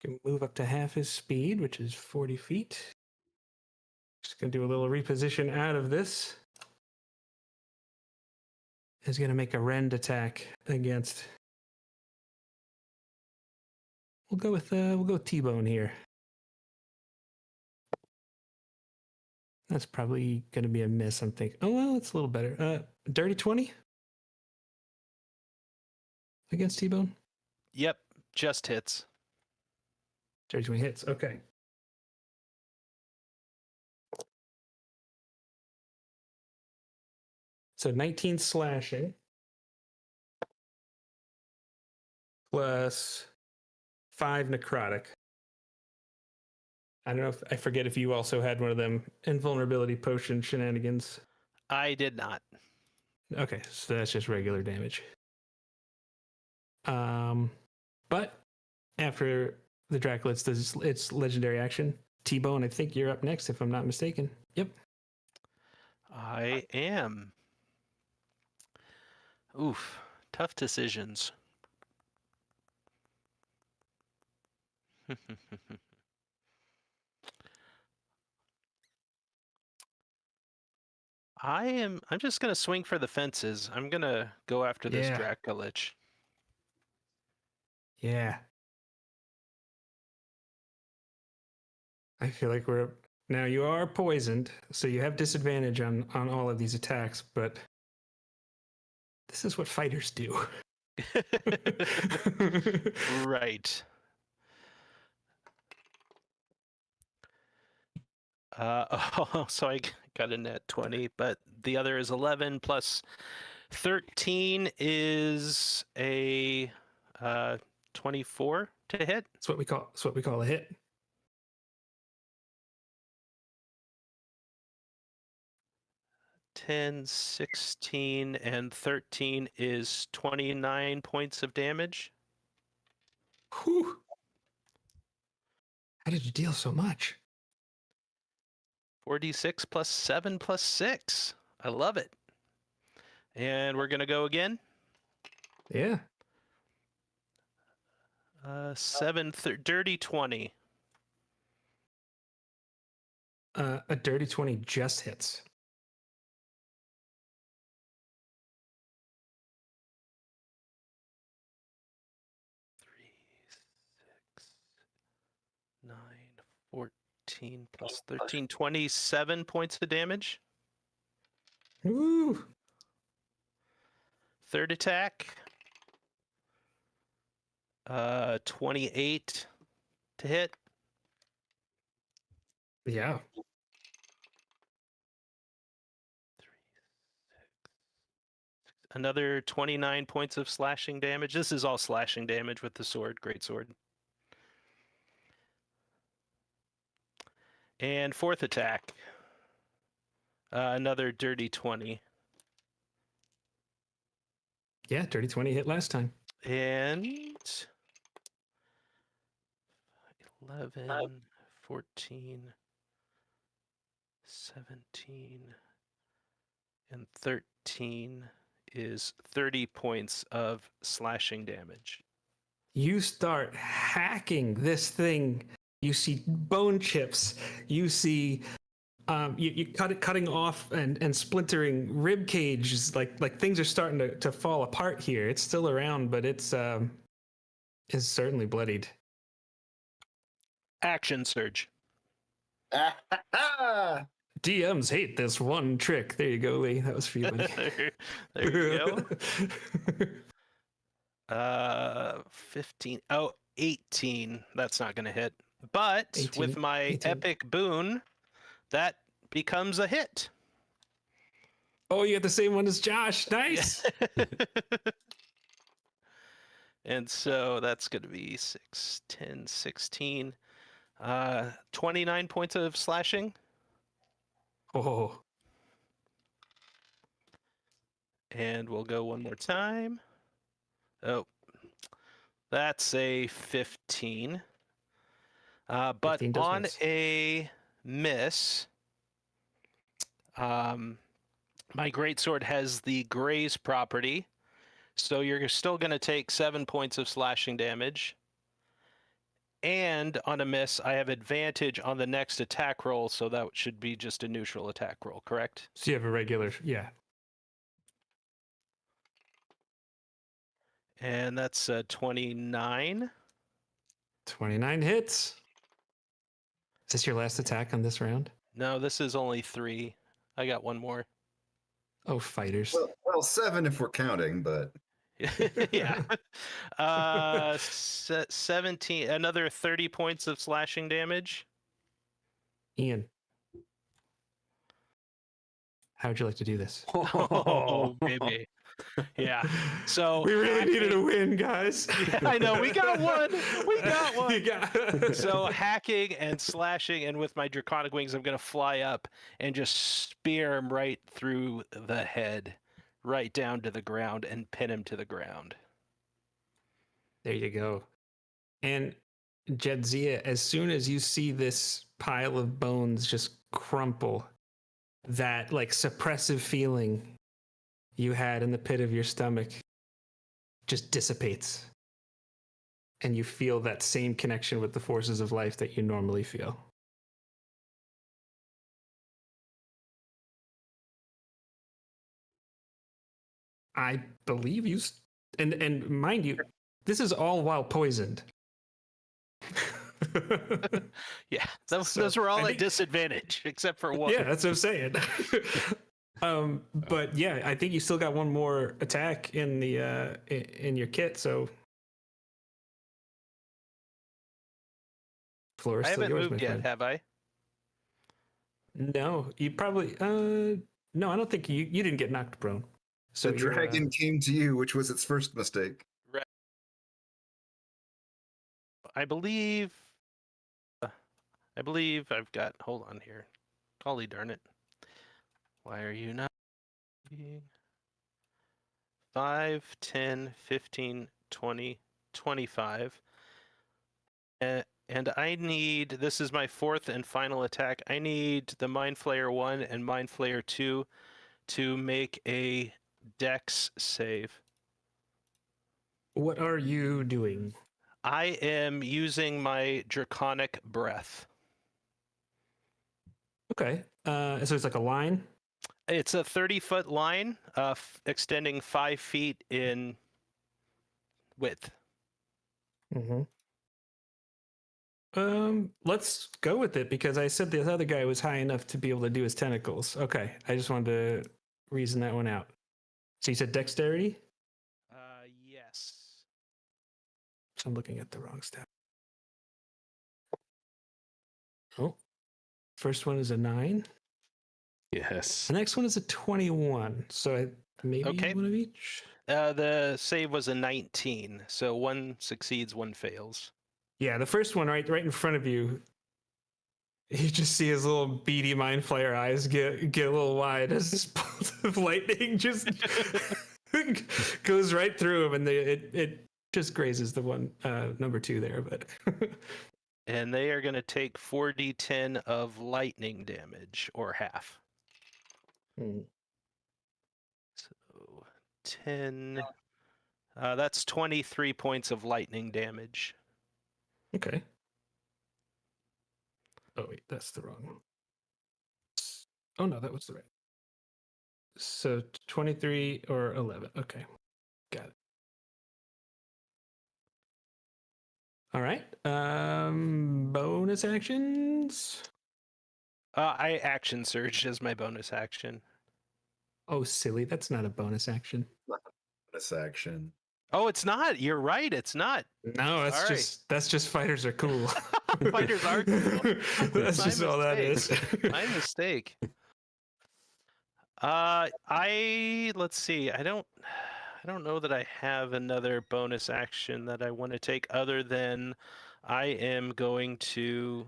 can move up to half his speed, which is 40 feet. Just gonna do a little reposition out of this. Is gonna make a rend attack against. We'll go with T-Bone here. That's probably gonna be a miss. I'm thinking. Oh well, it's a little better. Dirty 20 against T-Bone. Yep, just hits. Dirty 20 hits. Okay. So 19 slashing plus 5 necrotic. I don't know if I forget if you also had one of them invulnerability potion shenanigans. I did not. Okay, so that's just regular damage. But after the Dracolich does its legendary action, T-Bone, I think you're up next, if I'm not mistaken. Yep. I am. Oof, tough decisions. I'm just gonna swing for the fences. I'm gonna go after this Yeah. Dracolich. Yeah. I feel like we're now you are poisoned, so you have disadvantage on all of these attacks, but this is what fighters do. Right. So I got a net 20, but the other is 11 plus 13 is a 24 to hit. That's what we call a hit. Ten, 16, and 13 is 29 points of damage. Whew. How did you deal so much? 4d6 plus 7 plus 6. I love it. And we're going to go again. Yeah. dirty 20. A dirty 20 just hits. Three, 6, 9, 14 plus 13, 27 points of damage. Woo! Third attack. 28 to hit. Yeah. 3, 6. Another 29 points of slashing damage. This is all slashing damage with the sword, great sword. And fourth attack. Another dirty 20. Yeah, dirty 20 hit last time. And 11, 14, 17, and 13 is 30 points of slashing damage. You start hacking this thing. You see bone chips. You see you cutting off and splintering rib cages. Like things are starting to fall apart here. It's still around, but it's certainly bloodied. Action surge. DMs hate this one trick. There you go, Lee. That was for you, buddy. there you go. 15. Oh, 18. That's not going to hit. But 18, with my 18. epic boon, that becomes a hit. Oh, you got the same one as Josh. Nice. And so that's going to be 6, 10, 16, 29 points of slashing. Oh. And we'll go one more time. Oh, that's a 15. But 15 does on miss. a miss, my greatsword has the graze property, so you're still going to take 7 points of slashing damage. And on a miss, I have advantage on the next attack roll, so that should be just a neutral attack roll, correct? So you have a regular, yeah. And that's 29. 29 hits. Is this your last attack on this round? No, this is only 3. I got one more. Oh, fighters. Well, 7 if we're counting, but Yeah. 17, another 30 points of slashing damage. Ian, how would you like to do this? Oh, baby. Yeah. So we really needed a win, guys. Yeah, I know. We got one. We got one. You got- So hacking and slashing, and with my draconic wings, I'm going to fly up and just spear him right through the head, right down to the ground, and pin him to the ground. There you go. And Jadzia, as soon as you see this pile of bones just crumple, that like suppressive feeling you had in the pit of your stomach just dissipates. And you feel that same connection with the forces of life that you normally feel. I believe you, and mind you, this is all while poisoned. Yeah, those So, were all I at think- disadvantage, except for one. Yeah, that's what I'm saying. But yeah, I think you still got one more attack in the in your kit. So, floor is I still haven't yours, moved my yet, friend. have I? No, you probably no, I don't think you didn't get knocked prone. So the you're, dragon came to you, which was its first mistake. I believe I've got, hold on here. Golly darn it. Why are you not? 5, 10, 15, 20, 25. And I need, this is my 4th and final attack. I need the Mind Flayer 1 and Mind Flayer 2 to make a Dex save. what are you doing? I am using my Draconic Breath. Okay, so it's like a line. It's a 30-foot line, extending 5 feet in width. Mm-hmm. Let's go with it because I said the other guy was high enough to be able to do his tentacles. Okay, I just wanted to reason that one out. So you said dexterity? Yes. So I'm looking at the wrong stat. Oh, first one is a 9. Yes. The next one is a 21. So maybe Okay. one of each. The save was a 19, so one succeeds, one fails. Yeah, the first one right in front of you. You just see his little beady mind flayer eyes get a little wide as this bolt of lightning just goes right through him, and it just grazes the one number 2 there. But and they are going to take 4d10 of lightning damage, or half. Hmm. So 10. That's 23 points of lightning damage. Okay. Oh wait, that's the wrong one. Oh no, that was the right. So 23 or 11. Okay, got it. All right. Bonus actions. I action surged as my bonus action. Oh, silly. That's not a bonus action. Bonus action. Oh, it's not. You're right. It's not. No, Sorry. that's just fighters are cool. Fighters are cool. That's My just all that is. My mistake. Let's see. I don't know that I have another bonus action that I want to take other than I am going to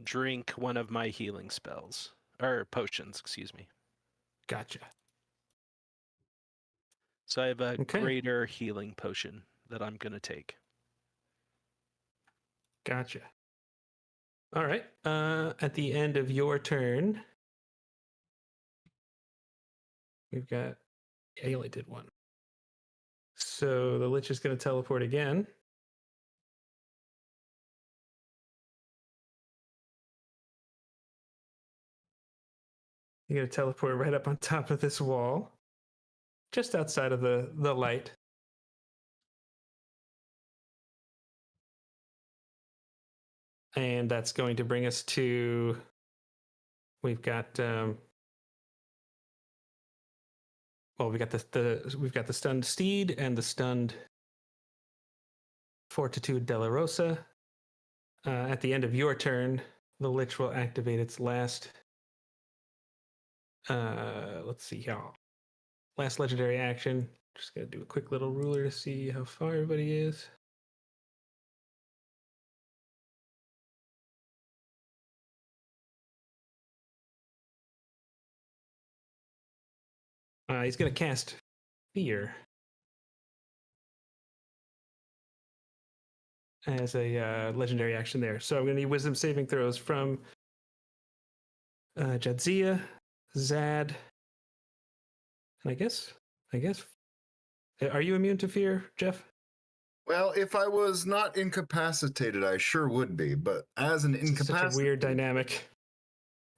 drink one of my healing spells or potions, excuse me. Gotcha. So I have a Okay. greater healing potion that I'm going to take. Gotcha. All right. At the end of your turn, we've got. Yeah, you only did one. So the Lich is going to teleport again. You're going to teleport right up on top of this wall, just outside of the light. And that's going to bring us to. We've got. Well, we got we've got the stunned steed and the stunned Fortitude Della Rosa. At the end of your turn, the Lich will activate its last. Let's see here. Last legendary action. Just gonna do a quick little ruler to see how far everybody is. He's gonna cast Fear as a legendary action there. So I'm gonna need Wisdom saving throws from Jadzia, Zad, and I guess. Are you immune to fear, Jeff? Well, if I was not incapacitated, I sure would be. But as an It's incapacitated, such a weird dynamic.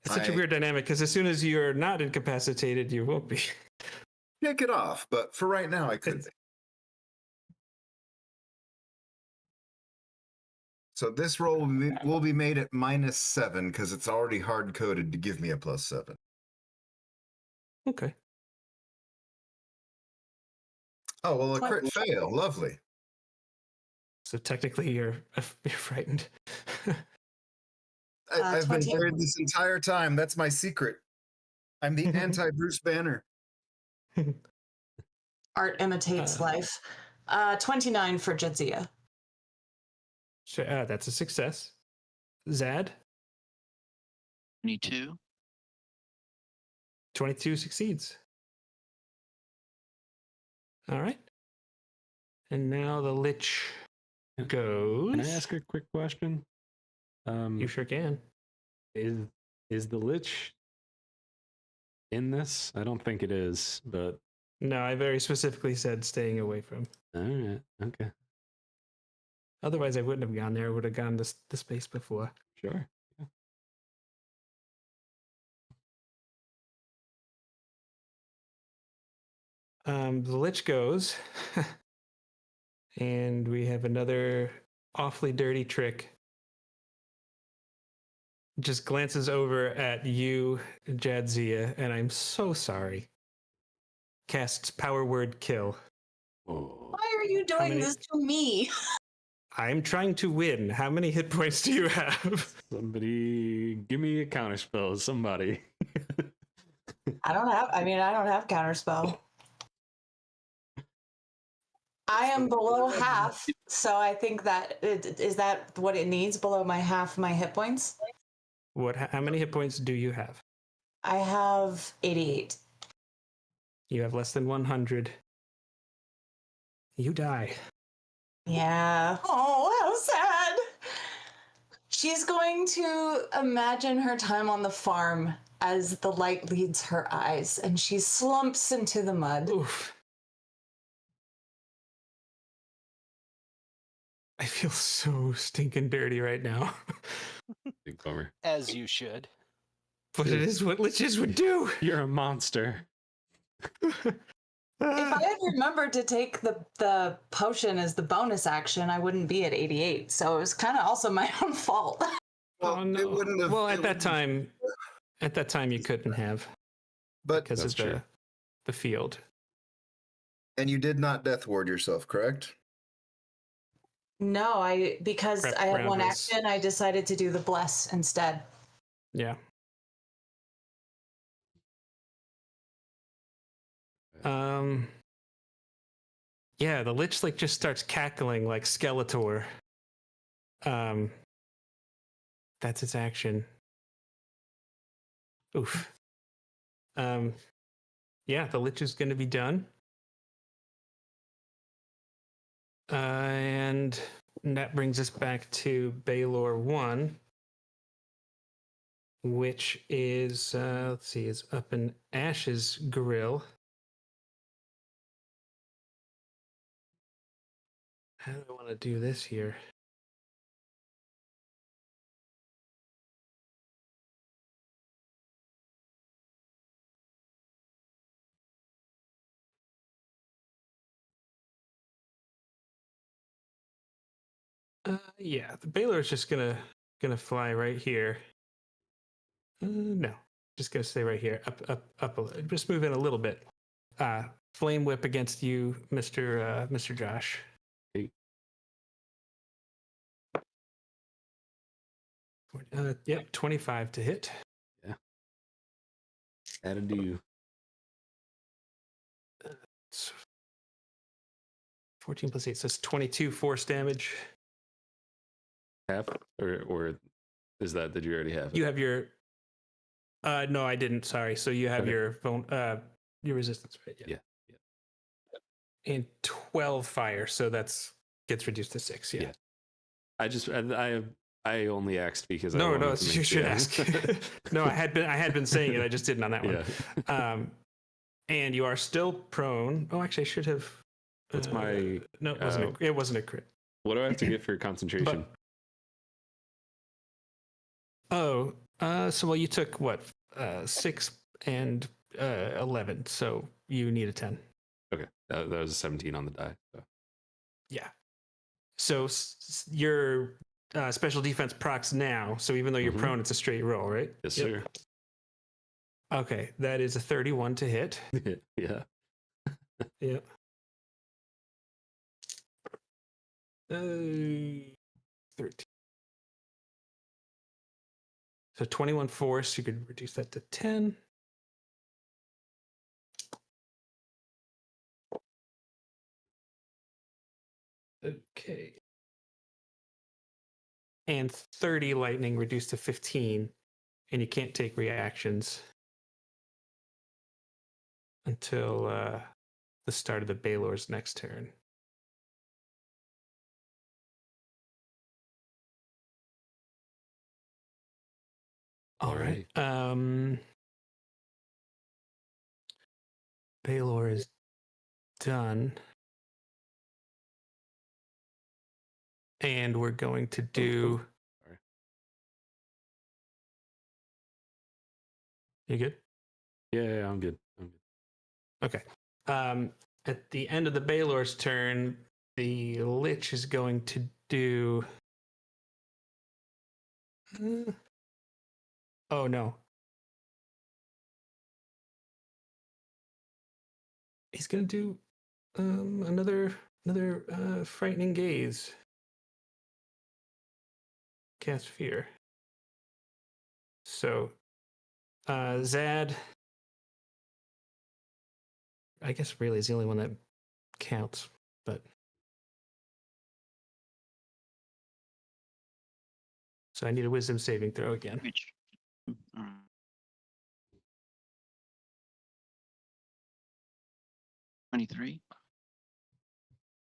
It's such a weird dynamic because as soon as you're not incapacitated, you won't be. Take it off. But for right now, I could. So this roll will be made at -7 because it's already hard coded to give me a +7. Okay. Oh well, a crit fail. Lovely. So technically, you're frightened. I've been 20. worried this entire time. That's my secret. I'm the anti-Bruce Banner. Art imitates life. 29 for Jadzia. Sure, that's a success. Zad, 22. 22 succeeds. All right. And now the Lich goes. Can I ask a quick question? You sure can. Is the Lich in this? I don't think it is, but No, I very specifically said staying away from. all right, okay, Otherwise, I wouldn't have gone there. I would have gone the space before. sure. The Lich goes, and we have another awfully dirty trick. Just glances over at you, Jadzia, and I'm so sorry. Casts Power Word Kill. Oh, Why are you doing many- this to me? I'm trying to win. How many hit points do you have? somebody, give me a counter spell. Somebody. I don't have counterspell. I am below half, so I think that is that what it needs, below my half my hit points? How many hit points do you have? I have 88. You have less than 100. You die. Yeah. Oh, how sad. She's going to imagine her time on the farm as the light leads her eyes, and she slumps into the mud. Oof. I feel so stinking dirty right now. Big bummer. As you should. But it is what liches would do. You're a monster. If I had remembered to take the potion as the bonus action, I wouldn't be at 88. So it was kind of also my own fault. Oh no. It wouldn't have. Well, it at that wouldn't- time, you couldn't have But because That's of true. the field. and you did not death ward yourself, correct? No, because Prep I had round one was- action, I decided to do the bless instead. Yeah. Yeah, the Lich like just starts cackling like Skeletor. That's its action. Oof. Yeah, the Lich is going to be done. And that brings us back to Balor 1, which is, let's see, is up in Ash's grill. How do I want to do this here? Yeah, the Balor is just gonna fly right here. No, just gonna stay right here. Up. Just move in a little bit. Flame whip against you, Mr. Josh. Hey. Yep, 25 to hit. That'll do. It's 14 plus 8, so it's 22 force damage. Half? Or is that, did you already have it? You have your. No, I didn't. Sorry. So you have Okay. your resistance, right? Yeah. And 12 fire, so gets reduced to 6. Yeah. Yeah. I only asked because I No, wanted to you make should sure. ask. No, I had been saying it. I just didn't on that one. Yeah. And you are still prone. Oh, actually, I should have. What's my? No, it wasn't a crit. What do I have to get for concentration? So well, you took what? 6 and 11, so you need a 10. Okay, that was a 17 on the die. So. Yeah. So your special defense procs now. So even though you're Mhm. prone, it's a straight roll, right? Yes, Yep. sir. Okay, that is a 31 to hit. Yeah. Yeah. 13. So 21 force, you could reduce that to 10. Okay. And 30 lightning reduced to 15. And you can't take reactions until the start of the Balor's next turn. All right. Balor is done. And we're going to do. Sorry. You good? Yeah, I'm good. Okay. At the end of the Balor's turn, the Lich is going to do. Oh no. He's gonna do another frightening gaze. Cast fear. So Zad, I guess really is the only one that counts, but so I need a wisdom saving throw again. Which, 23.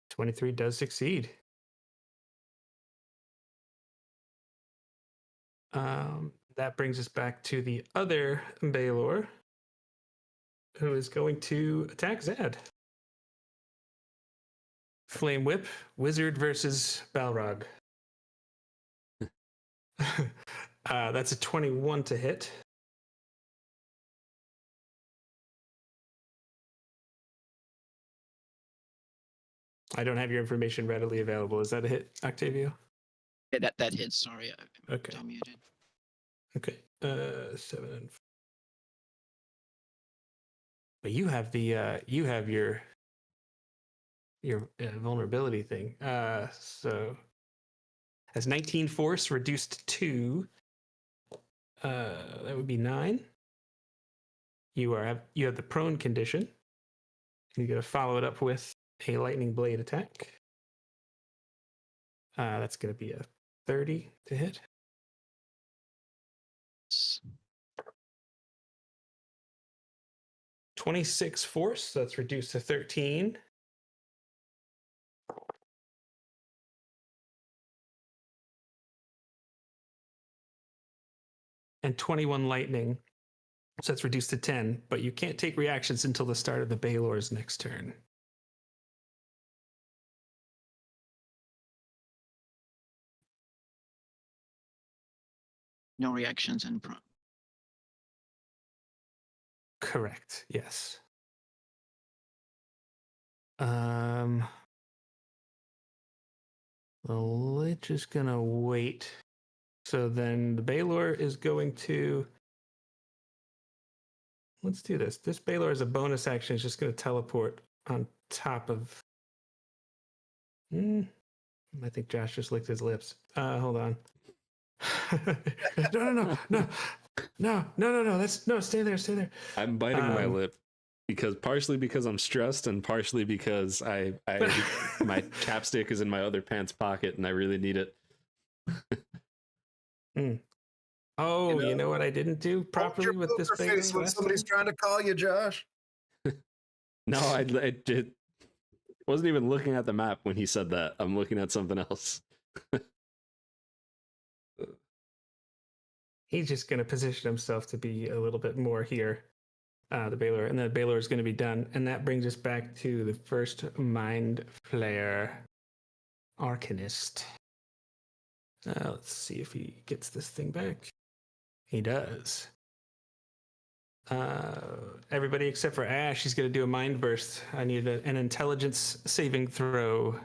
23 does succeed. That brings us back to the other Balor, who is going to attack Zad. Flame Whip, Wizard versus Balrog. That's a 21 to hit. I don't have your information readily available. Is that a hit, Octavio? Yeah, that hits. Sorry, I Okay. muted. Okay. 7 and 4. But you have the you have your vulnerability thing. So as 19 force reduced to that would be 9. You have the prone condition. You're gonna follow it up with a lightning blade attack. That's gonna be a 30 to hit. 26 force, so that's reduced to 13. And 21 lightning, so that's reduced to 10, but you can't take reactions until the start of the Balor's next turn. No reactions and prone. Correct, yes. The Lich is gonna wait. So then the Balor is going to... Let's do this. This Balor is a bonus action. It's just going to teleport on top of... I think Josh just licked his lips. Hold on. No. Stay there. I'm biting my lip partially because I'm stressed and partially because I my chapstick is in my other pants pocket and I really need it. Oh, you know what I didn't do properly with this face when somebody's trying to call you, Josh. No, I wasn't even looking at the map when he said that. I'm looking at something else. He's just going to position himself to be a little bit more here, the Balor, and then the Balor is going to be done. And that brings us back to the first Mind Flayer, Arcanist. Let's see if he gets this thing back. He does. Everybody except for Ash, he's going to do a Mind Burst. I need an intelligence saving throw.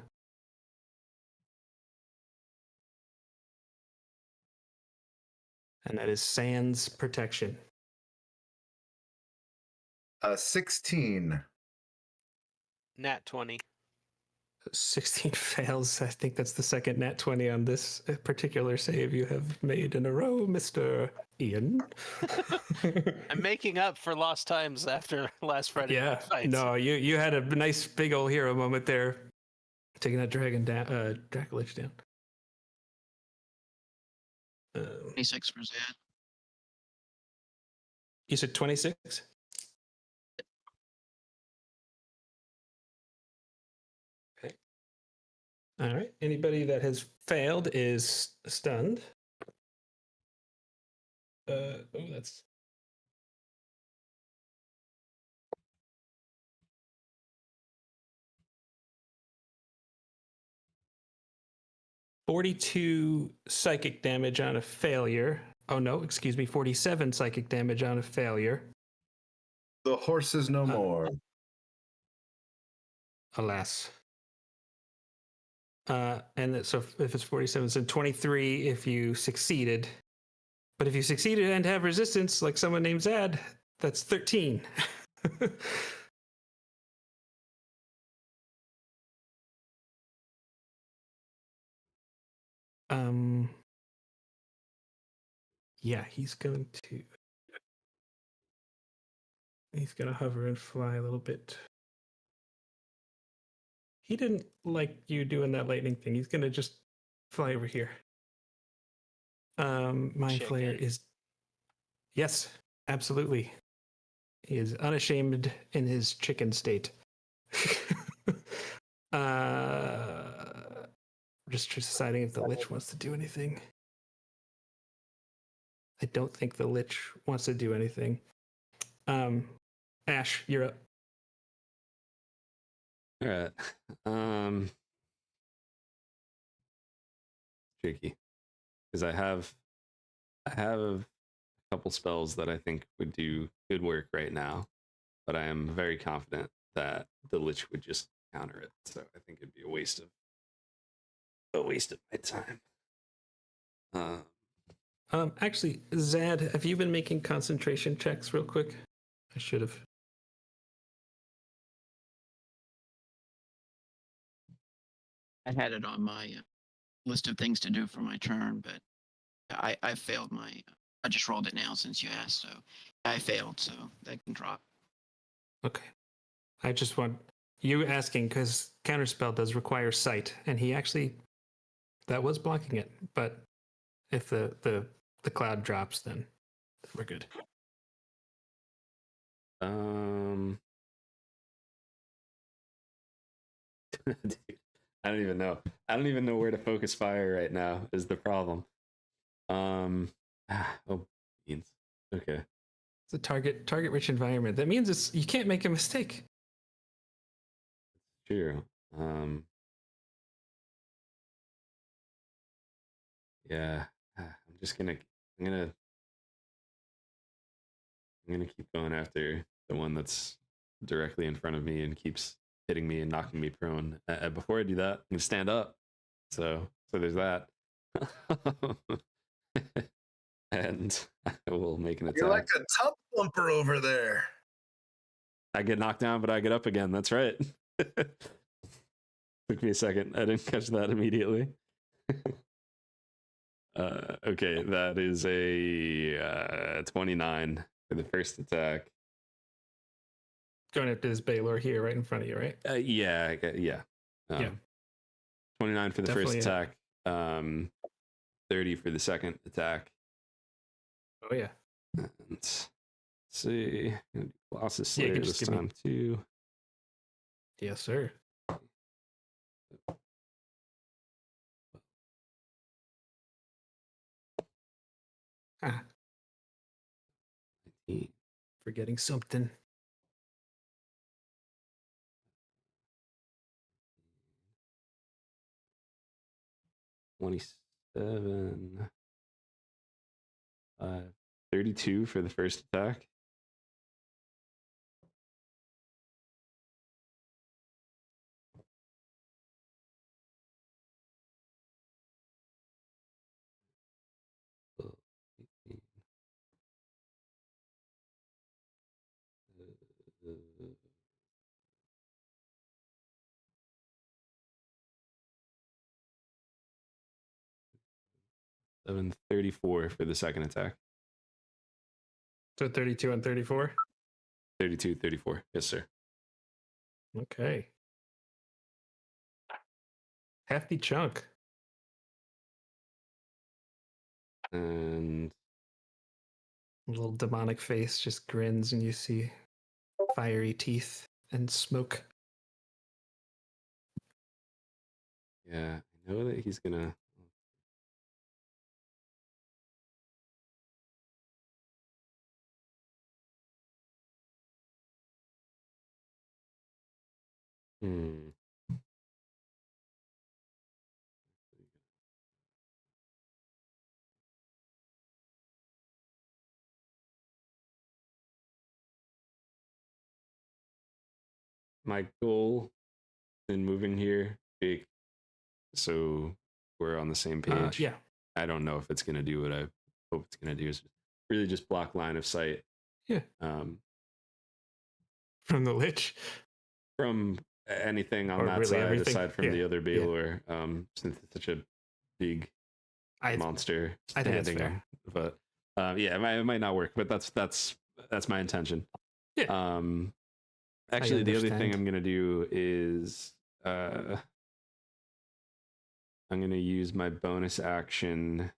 And that is Sans Protection. 16. Nat 20. 16 fails. I think that's the second nat 20 on this particular save you have made in a row, Mr. Ian. I'm making up for lost times after last Friday. Yeah, fights. no, you had a nice big old hero moment there, taking that dragon down, Dracolich down. 26 for Zad. You said 26? Okay. All right. Anybody that has failed is stunned. That's... $42 psychic damage on a failure. Oh no, excuse me, 47 psychic damage on a failure. The horse is no more. Alas. And so if it's 47, so 23 if you succeeded. But if you succeeded and have resistance, like someone named Zad, that's 13. Yeah, he's going to hover and fly a little bit. He didn't like you doing that lightning thing. He's gonna just fly over here. My Flayer is... Yes, absolutely. He is unashamed in his chicken state. Just deciding if the Lich wants to do anything. I don't think the Lich wants to do anything. Ash, you're up. All right. Tricky because I have a couple spells that I think would do good work right now, but I am very confident that the Lich would just counter it. So I think it'd be a waste of my time. Actually, Zad, have you been making concentration checks real quick? I should have. I had it on my list of things to do for my turn, but I failed my. I just rolled it now since you asked, so I failed, so that can drop. Okay. I just want you asking because counterspell does require sight, and he actually that was blocking it. But if the cloud drops, then we're good. Dude, I don't even know. I don't even know where to focus fire right now. Is the problem? Oh, beans. Okay. It's a target rich environment. That means you can't make a mistake. True. Yeah. I'm gonna keep going after the one that's directly in front of me and keeps hitting me and knocking me prone. Before I do that, I'm gonna stand up. So there's that. And I will make an attack. You're like a top bumper over there. I get knocked down, but I get up again. That's right. Took me a second. I didn't catch that immediately. Okay, that is a 29 for the first attack. Going after this Balor here, right in front of you, right? Yeah. 29 for the Definitely first attack. 30 for the second attack. Oh yeah. And let's see. Colossus Yeah, you Slayer can this just give me- time too. Yes, sir. Ah, 19. forgetting something. $27. 32 for the first attack. $734 for the second attack. So 32 and 34. 32, 34. Yes, sir. Okay. Hefty chunk. And A little demonic face just grins, and you see fiery teeth and smoke. yeah, I know that he's gonna. Hmm. My goal in moving here, big, so we're on the same page. Yeah. I don't know if it's gonna do what I hope it's gonna do. Is really just block line of sight. Yeah. From the Lich. From anything on Or that really side, everything. aside from Yeah, the other yeah. Balor, since it's such a big monster I think that's standing. fair. But yeah, it might not work, but that's my intention. Yeah. Actually, the other understand. thing I'm gonna do is I'm gonna use my bonus action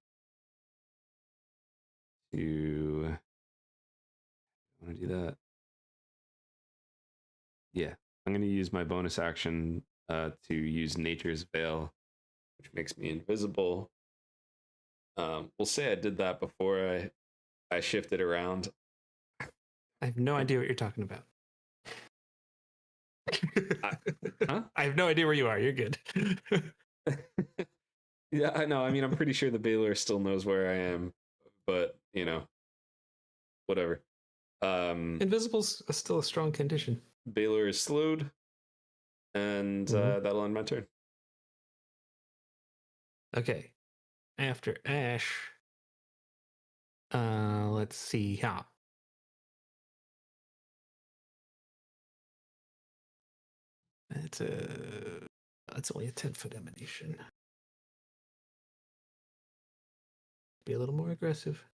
to. I want to do that. Yeah, I'm gonna use my bonus action to use Nature's Veil, which makes me invisible. We'll say I did that before I I shift it around. I have no idea what you're talking about. Huh? I have no idea where you are. You're good. Yeah, I know. I mean, I'm pretty sure the Balor still knows where I am, but you know, whatever. Invisible's still a strong condition. Balor is slowed, and that'll end my turn. Okay. After Ash, let's see how. That's only a 10-foot emanation. Be a little more aggressive.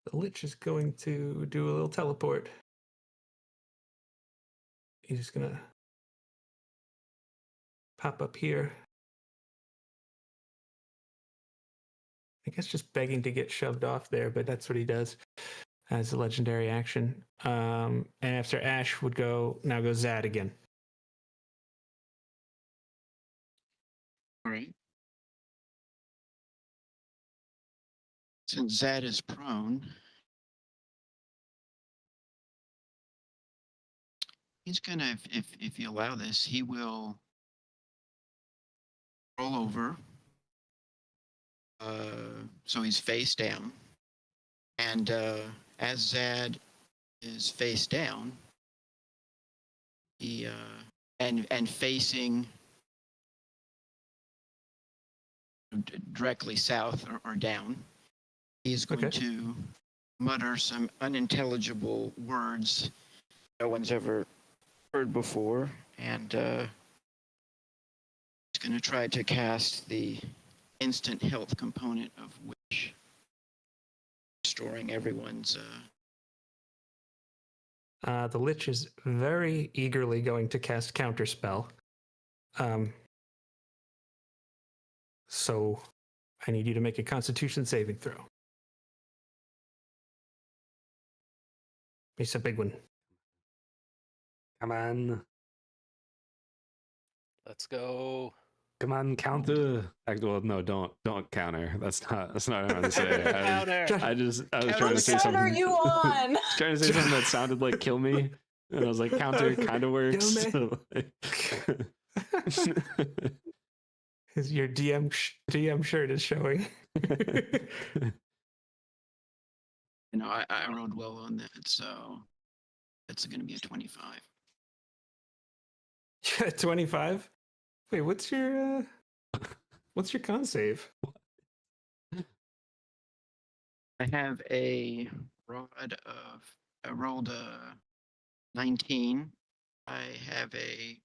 The Lich is going to do a little teleport. He's just gonna pop up here. I guess just begging to get shoved off there, but that's what he does as a legendary action. And after Ash would go, now goes Zad again. All right. Since Zad is prone, he's gonna, if you allow this, he will roll over. So he's face down, and as Zad is face down, he and facing directly south or down, he's going to mutter some unintelligible words no one's ever heard before, and he's going to try to cast the instant health component of Wish, restoring everyone's. The Lich is very eagerly going to cast Counterspell. So I need you to make a Constitution saving throw. It's a big one. Come on. Let's go. Come on, counter. Well, no, don't counter. That's not what I want to say. Counter. I was What trying to say side something. are you on? Trying to say something that sounded like kill me, and I was like, counter kind of works. So, Your DM shirt is showing. You know, I rolled well on that, so that's going to be a 25. 25? Wait, what's your con save? I have a rod of. I rolled a 19. I have a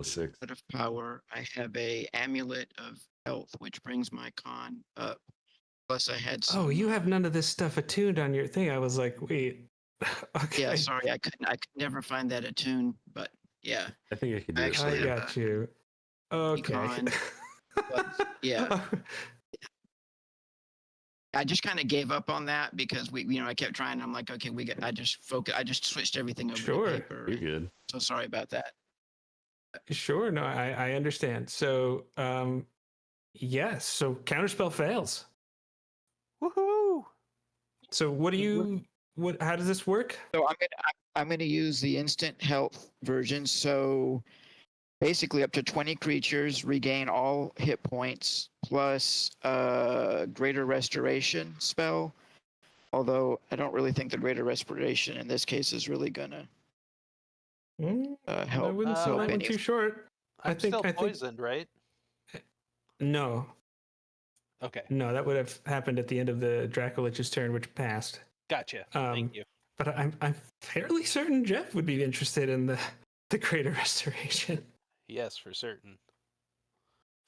+6. rod of power. I have a amulet of health, which brings my con up. Plus, I had some. Oh, you have none of this stuff attuned on your thing. I was like, wait. Okay. Yeah, sorry, I could never find that attune, but yeah, I think I could do Actually, it. I got you. Okay. Econ, yeah. I just kind of gave up on that because I kept trying. I'm like, okay, I just switched everything over Sure. to paper. You're good. So sorry about that. Sure. No, I understand. So, yes. So Counterspell fails. Woohoo! So how does this work? So I'm gonna use the instant health version. So basically, up to 20 creatures regain all hit points plus greater restoration spell. Although I don't really think the greater restoration in this case is really gonna help. I wouldn't sell that one too short. I'm I think poisoned, right? No. Okay. No, that would have happened at the end of the Dracolich's turn, which passed. Gotcha. Thank you. But I'm fairly certain Jeff would be interested in the greater restoration. Yes, for certain.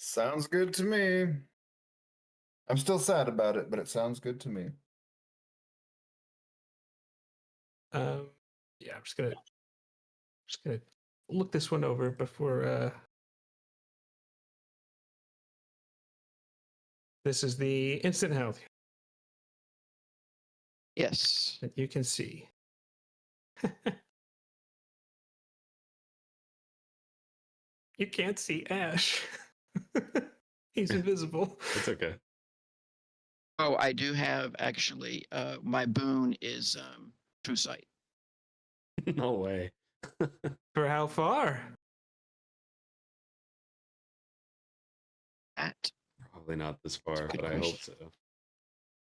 Sounds good to me. I'm still sad about it, but it sounds good to me. Yeah, I'm just gonna look this one over before. This is the instant health Yes. that you can see. You can't see Ash. He's invisible. It's okay. Oh, I do have actually. My boon is true sight. No way. For how far? At Probably not this far, That's a good but I hope so.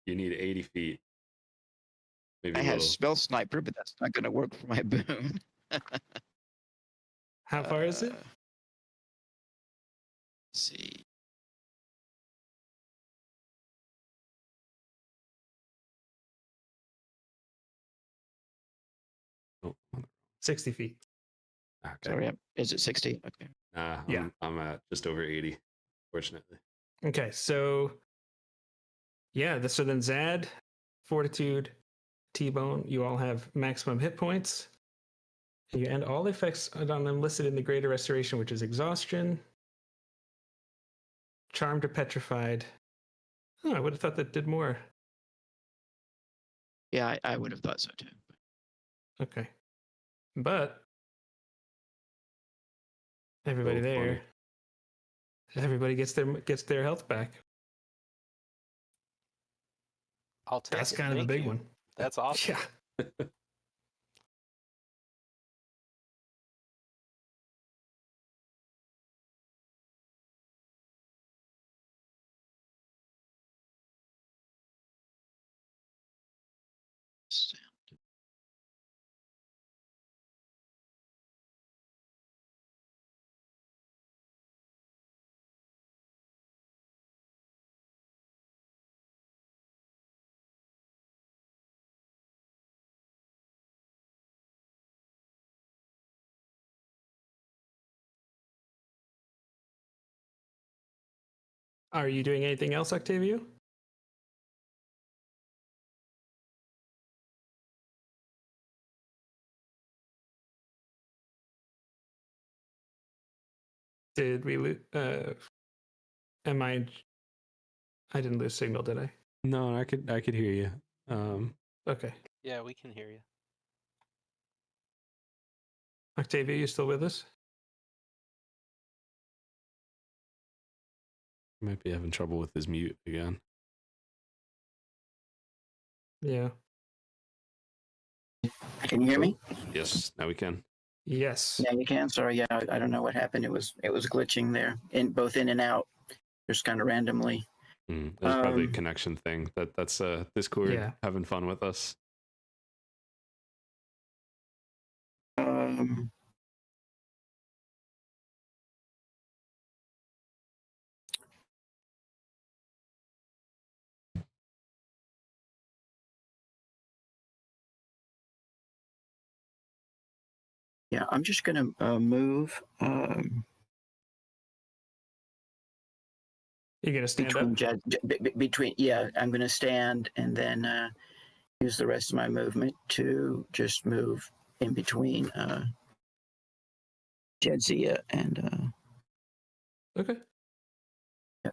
You need 80 feet. Maybe I a have little. spell sniper, but that's not going to work for my boon. How far is it? Let's see. Oh, 60 feet. okay. Sorry, is it 60? Okay. Nah, Yeah. I'm at just over 80, fortunately. Okay, so yeah, so then Zad, Fortitude, T-Bone, you all have maximum hit points. You end all effects on them listed in the Greater Restoration, which is Exhaustion, Charmed or Petrified. Oh, I would have thought that did more. Yeah, I would have thought so too. Okay. But everybody Little there, everybody gets their health back. I'll take That's it. kind of the Thank big you. one. That's awesome. Yeah. Are you doing anything else, Octavio? Did we lose? Am I didn't lose signal, did I? No, I could hear you. Okay. Yeah, we can hear you. Octavio, you still with us? Might be having trouble with his mute again. Yeah. Can you hear me? Yes, now we can. Yes. Yeah, you can. Sorry, yeah, I don't know what happened. It was glitching there, both in and out, just kind of randomly. There's probably a connection thing. That's Discord Yeah. having fun with us. Yeah, I'm just gonna move You're gonna stand between up. between. Yeah, I'm gonna stand and then use the rest of my movement to just move in between Jadzia and. Okay. Yeah.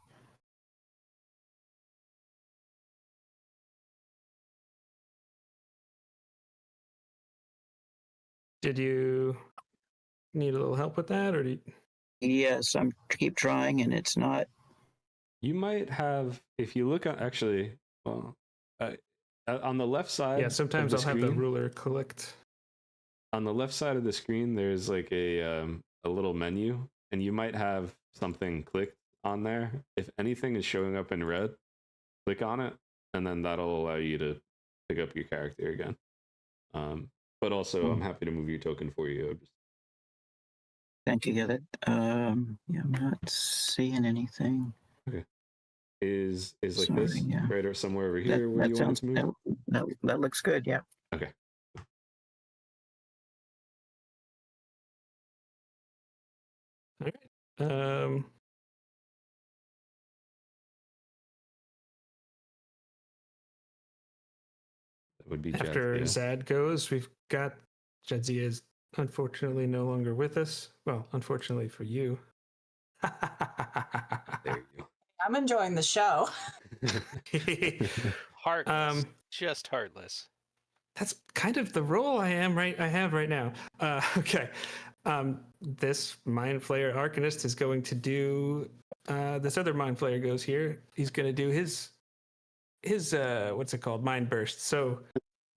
Did you need a little help with that, or do you... Yes, I'm keep trying, and it's not. You might have, if you look at actually, well, on the left side. Yeah, sometimes of I'll the have the screen, ruler clicked. on the left side of the screen. There's like a little menu, and you might have something clicked on there. If anything is showing up in red, click on it, and then that'll allow you to pick up your character again. But also, I'm happy to move your token for you. Thank you. Yeah, that. Yeah, I'm not seeing anything. Okay. Is like Sorry, this yeah. right or somewhere over here where That you sounds. want to move? That looks good. Yeah. Okay. All right. That would be After Jadzia. Zad goes, we've got Jadzia is unfortunately no longer with us. Well, unfortunately for you. There you I'm enjoying the show. go. Heartless. Just heartless. That's kind of the role I have right now. Okay. This Mind Flayer Arcanist is going to do this other mind flayer goes here. He's going to do his what's it called? Mind burst. So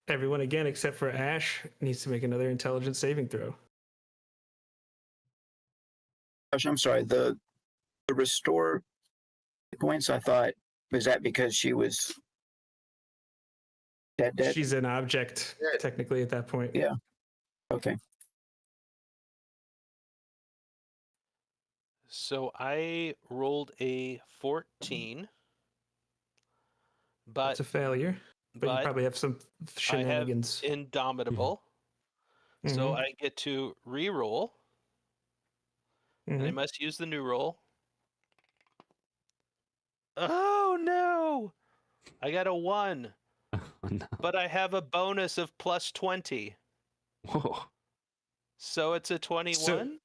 everyone again except for Ash needs to make another intelligence saving throw. Gosh, I'm sorry. The restore points, I thought, was that because she was dead? She's an object technically at that point. Yeah. Okay. So I rolled a 14, but It's a failure, but you probably have some shenanigans. I have Indomitable, so I get to re-roll, and I must use the new roll. Oh no! I got a 1, Oh, no. but I have a bonus of plus 20, Whoa. so it's a 21.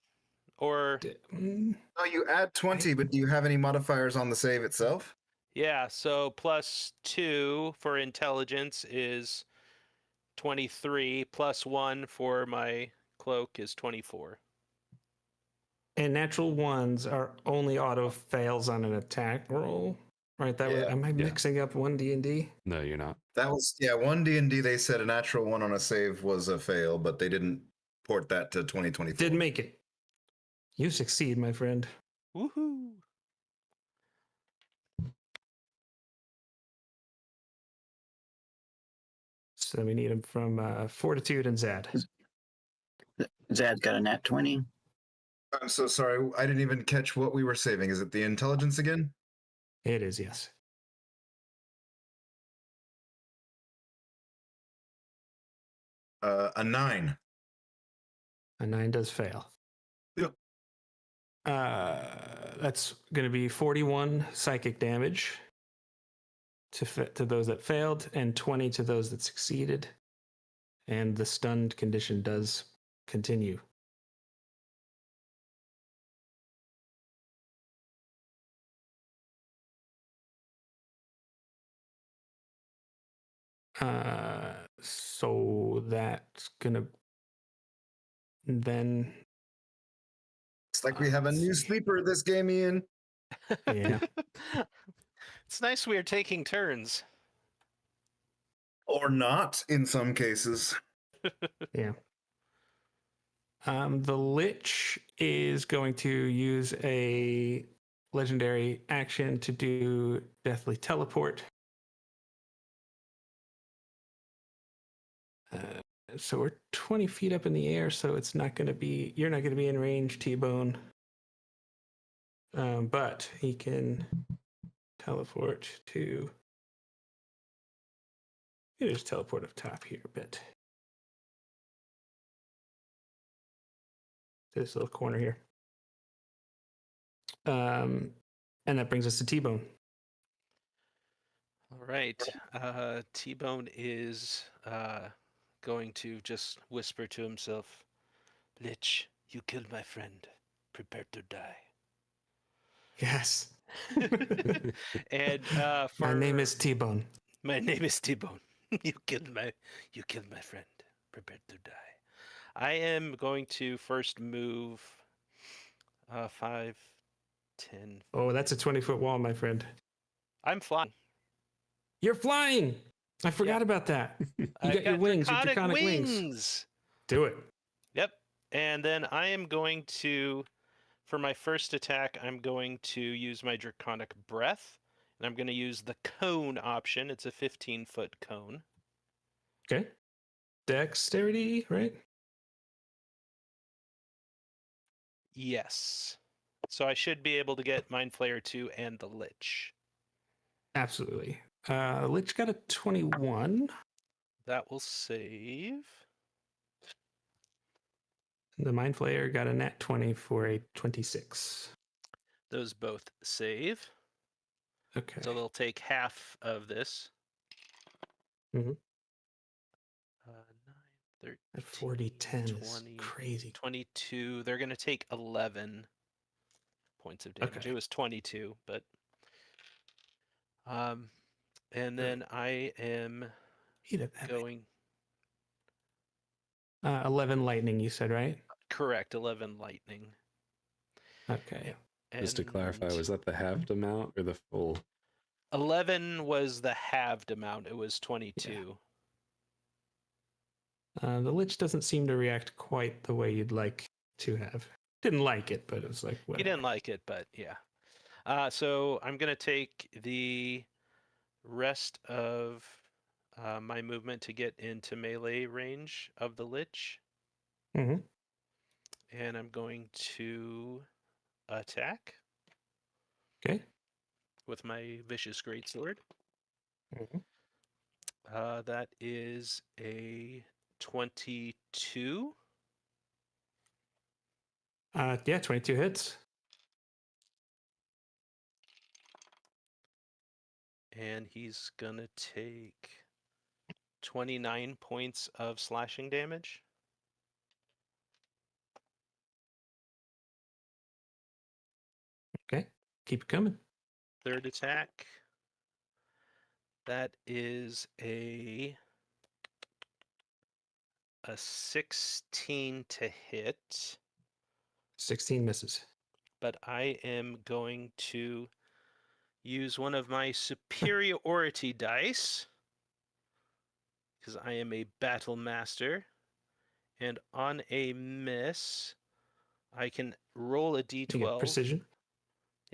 Or Oh, you add 20, but do you have any modifiers on the save itself? yeah, so plus 2 for intelligence is 23, plus 1 for my cloak is 24. And natural ones are only auto fails on an attack roll, right? That was, am I mixing up 1D&D? No, you're not. That was 1D&D. They said a natural one on a save was a fail, but they didn't port that to 2024. Did make it. You succeed, my friend. Woohoo! So we need him from Fortitude and Zad. Zad's got a nat 20. I'm so sorry. I didn't even catch what we were saving. Is it the intelligence again? It is, yes. A 9. A 9 does fail. Yep. That's going to be 41 psychic damage to those that failed, and 20 to those that succeeded. And the stunned condition does continue. So that's gonna then. It's like we have a new sleeper this game, Ian. Yeah. It's nice we are taking turns. Or not, in some cases. Yeah. The Lich is going to use a legendary action to do Deathly Teleport. So we're 20 feet up in the air, so it's not going to be, you're not going to be in range, T-Bone. But he can teleport to, you just teleport up top here a bit. To this little corner here. And that brings us to T-Bone. All right. T-Bone is going to just whisper to himself, Lich, you killed my friend. Prepare to die. Yes. And my name is T-Bone. My name is T-Bone. You killed my friend. Prepare to die. I am going to first move 5, 10. Oh, that's a 20-foot wall, my friend. I'm flying. You're flying. I forgot about that. You got your wings, your draconic wings. Do it. Yep. And then I am going to, for my first attack, I'm going to use my draconic breath. And I'm going to use the cone option. It's a 15-foot cone. Okay. Dexterity, right? Yes. So I should be able to get Mind Flayer 2 and the Lich. Absolutely. Lich got a 21. That will save. The Mind Flayer got a nat 20 for a 26. Those both save. Okay. So they'll take half of this. Mm-hmm. 9, 13, At 40, 10 20, is crazy. 22. They're going to take 11 points of damage. Okay. It was 22, but... and then I am going... 11 lightning, you said, right? Correct, 11 lightning. Okay. Just to clarify, And was that the halved amount or the full? 11 was the halved amount. It was 22. The Lich doesn't seem to react quite the way you'd like to have. Didn't like it, but it was like, He whatever. didn't like it, but yeah. So I'm going to take the rest of my movement to get into melee range of the Lich. Mm-hmm. And I'm going to attack Okay. with my Vicious Greatsword. Mm-hmm. That is a 22. Yeah, 22 hits. And he's going to take 29 points of slashing damage. Okay. Keep it coming. Third attack. That is a 16 to hit, 16 misses. but I am going to use one of my superiority dice because I am a battle master, and on a miss, I can roll a You get d12. precision.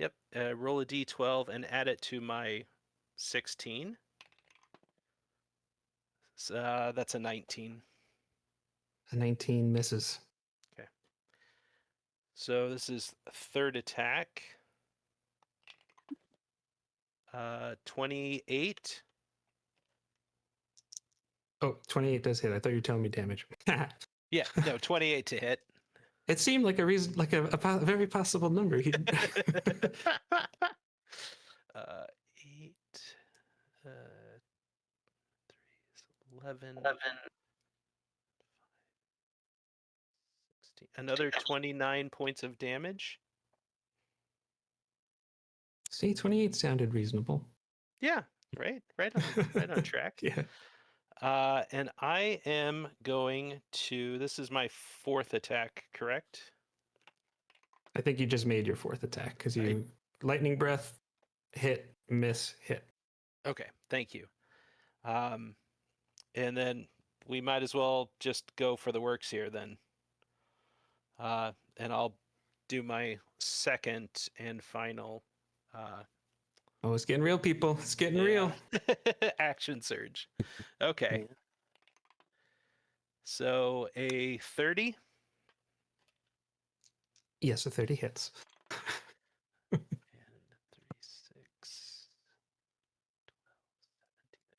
Yep, roll a d12 and add it to my 16. So, that's a 19. A 19 misses. Okay. So this is third attack. 28. Oh, 28 does hit. I thought you were telling me damage. Yeah, no, 28 to hit. It seemed like a reason, like a very possible number. 8, 3 is 11, 16. Another 29 points of damage. See, 28 sounded reasonable. Yeah, right on track. Yeah. And I am going to. This is my fourth attack, correct? I think you just made your fourth attack because you lightning breath, hit, miss, hit. Okay, thank you. And then we might as well just go for the works here then. And I'll do my second and final. Oh, it's getting real, people. It's getting real. Action surge. Okay. So a 30. Yes, a 30 hits. And 3, 6,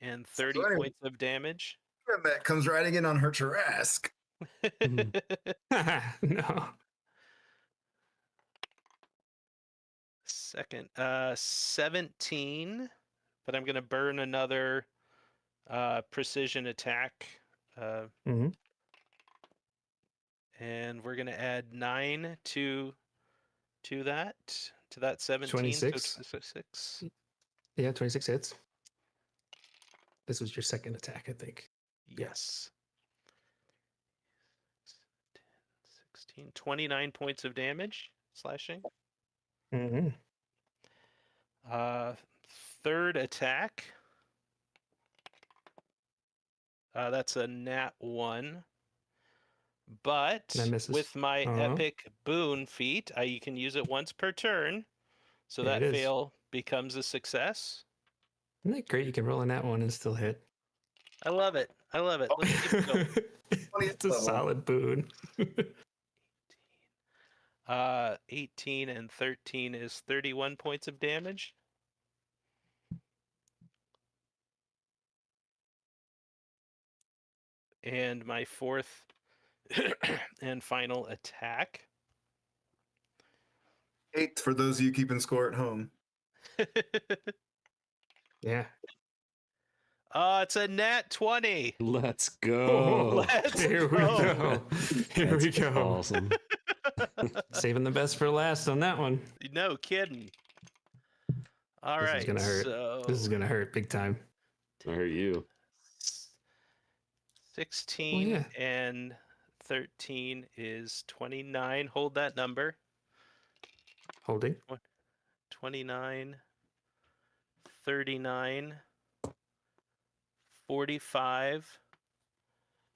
12, 17, and 30 So anyway- points of damage. That comes riding in on her Tarrasque. No. Second, 17, but I'm going to burn another precision attack. Mm-hmm. And we're going to add 9 to that 17. 26. So 26. Yeah, 26 hits. This was your second attack, I think. Yes. 10, 16, 29 points of damage, slashing. Mm-hmm. Third attack. That's a nat 1. But That misses. with my Uh-huh. epic boon feat, you can use it once per turn. So There that it is. fail becomes a success. Isn't that great? You can roll on that one and still hit. I love it. I love it. Let's keep it going. It's a level. solid boon. 18 and 13 is 31 points of damage. And my fourth and final attack. 8 for those of you keeping score at home. Yeah. It's a nat 20. Let's go. Let's Here we go. go. Here we That's go. Awesome. Saving the best for last on that one. No kidding. All This right. is gonna hurt. So This is gonna hurt big time. I heard you. 16 yeah. and 13 is 29. Hold that number. Holding. 29, 39, 45,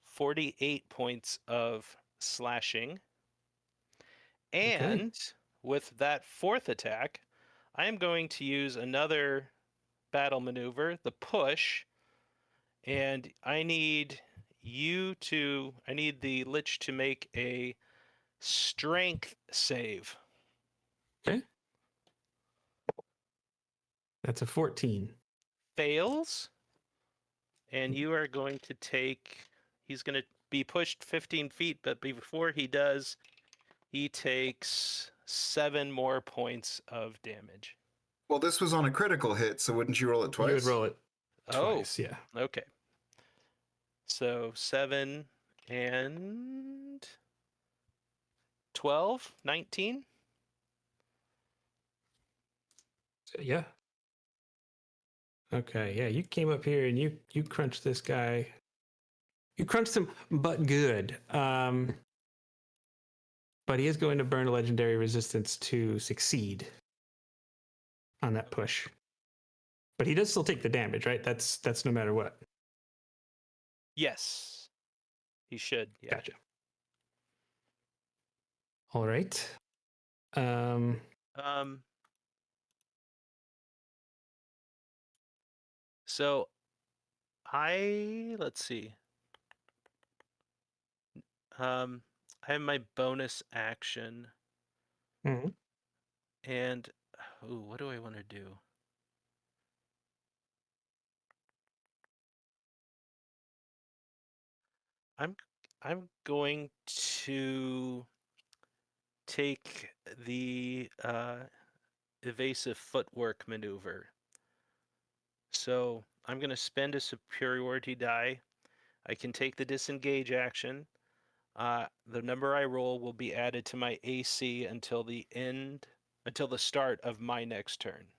48 points of slashing. And with that fourth attack, I am going to use another battle maneuver, the push, and I need the Lich to make a strength save. Okay. That's a 14. Fails, and you are going to he's going to be pushed 15 feet, but before he does, he takes 7 more points of damage. Well, this was on a critical hit, so wouldn't you roll it twice? You would roll it twice, yeah. Okay. So 7 and 12, 19. Yeah. Okay, yeah, you came up here and you crunched this guy. You crunched him, but good. But he is going to burn a legendary resistance to succeed on that push. But he does still take the damage, right? That's no matter what. Yes. He should. Yeah. Gotcha. All right. So let's see. I have my bonus action. Mhm. And what do I want to do? I'm going to take the evasive footwork maneuver. So I'm going to spend a superiority die. I can take the disengage action. The number I roll will be added to my AC until the start of my next turn.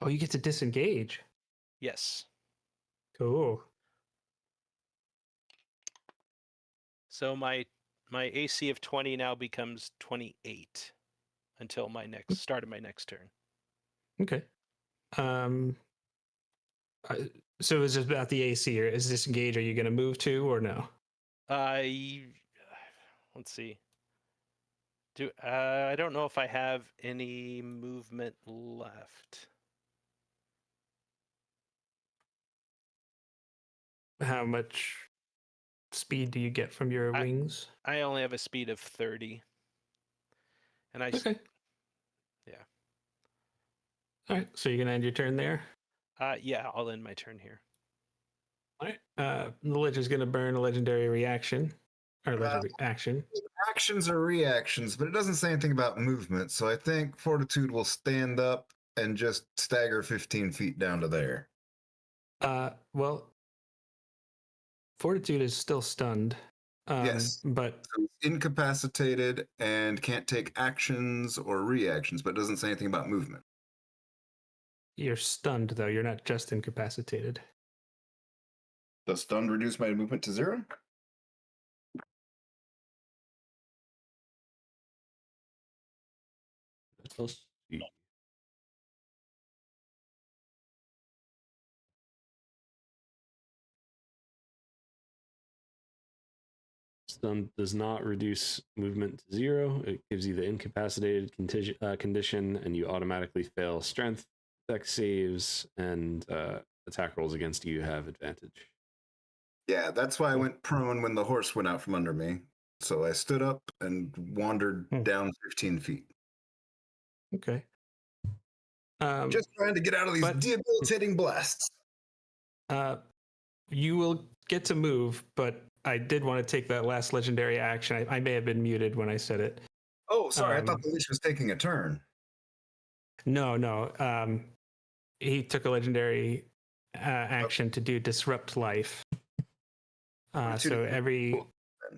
Oh, you get to disengage. Yes. Cool. So my AC of 20 now becomes 28 until my start of my next turn. Okay. So is it about the AC, or is disengage? Are you going to move to or no? Let's see. I don't know if I have any movement left. How much speed do you get from your wings? I only have a speed of 30. And Okay. Yeah. All right. So you're going to end your turn there? Yeah, I'll end my turn here. All right. The Lich is going to burn a legendary reaction. Or legendary action. Actions are reactions, but it doesn't say anything about movement, so I think Fortitude will stand up and just stagger 15 feet down to there. Well, Fortitude is still stunned. Yes. But So he's incapacitated and can't take actions or reactions, but it doesn't say anything about movement. you're stunned, though. You're not just incapacitated. Does stun reduce my movement to 0? Let's see. Stun does not reduce movement to 0. It gives you the incapacitated condition, and you automatically fail strength, dex saves, and attack rolls against you have advantage. Yeah, that's why I went prone when the horse went out from under me. So I stood up and wandered down 15 feet. Okay. Just trying to get out of these debilitating blasts. You will get to move, but I did want to take that last legendary action. I may have been muted when I said it. Oh, sorry. I thought the Lich was taking a turn. No. He took a legendary action to do Disrupt Life. So every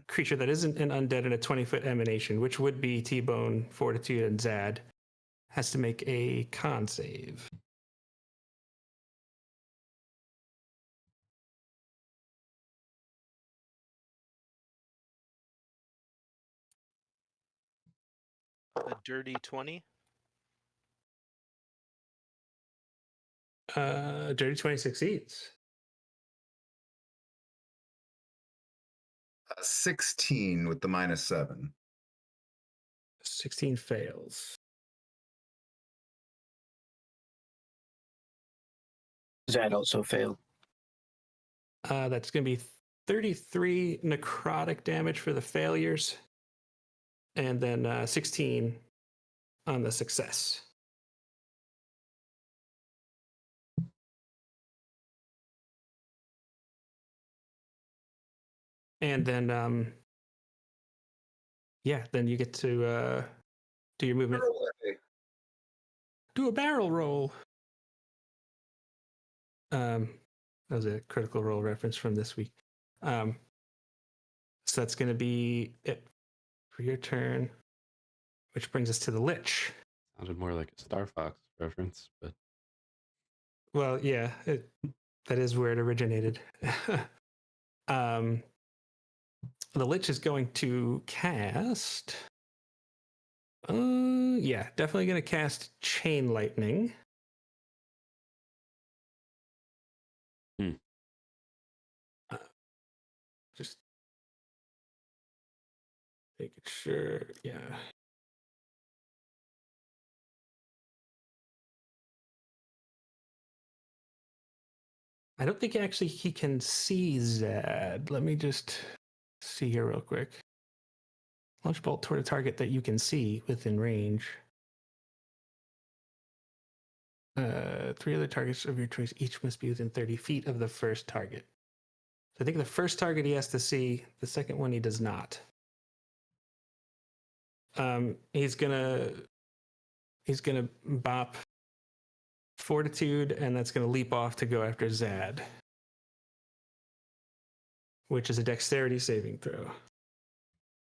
creature that isn't an undead in a 20-foot emanation, which would be T-Bone, Fortitude, and Zad, has to make a con save. dirty 20. Dirty 20 succeeds. 16 with the -7. 16 fails. That also failed. That's going to be 33 necrotic damage for the failures, and then 16 on the success. And then, yeah, then you get to do your movement. Do a barrel roll. That was a Critical Role reference from this week. So that's going to be it for your turn, which brings us to the Lich. Sounded more like a Star Fox reference, but Well, yeah, that is where it originated. The Lich is going to cast. Yeah, definitely going to cast Chain Lightning. Just making sure, yeah. I don't think actually he can see Zed. Let me just see here real quick. Launch bolt toward a target that you can see within range. 3 other targets of your choice each must be within 30 feet of the first target. So I think the first target he has to see, the second one he does not. He's gonna bop Fortitude, and that's gonna leap off to go after Zad, which is a dexterity saving throw.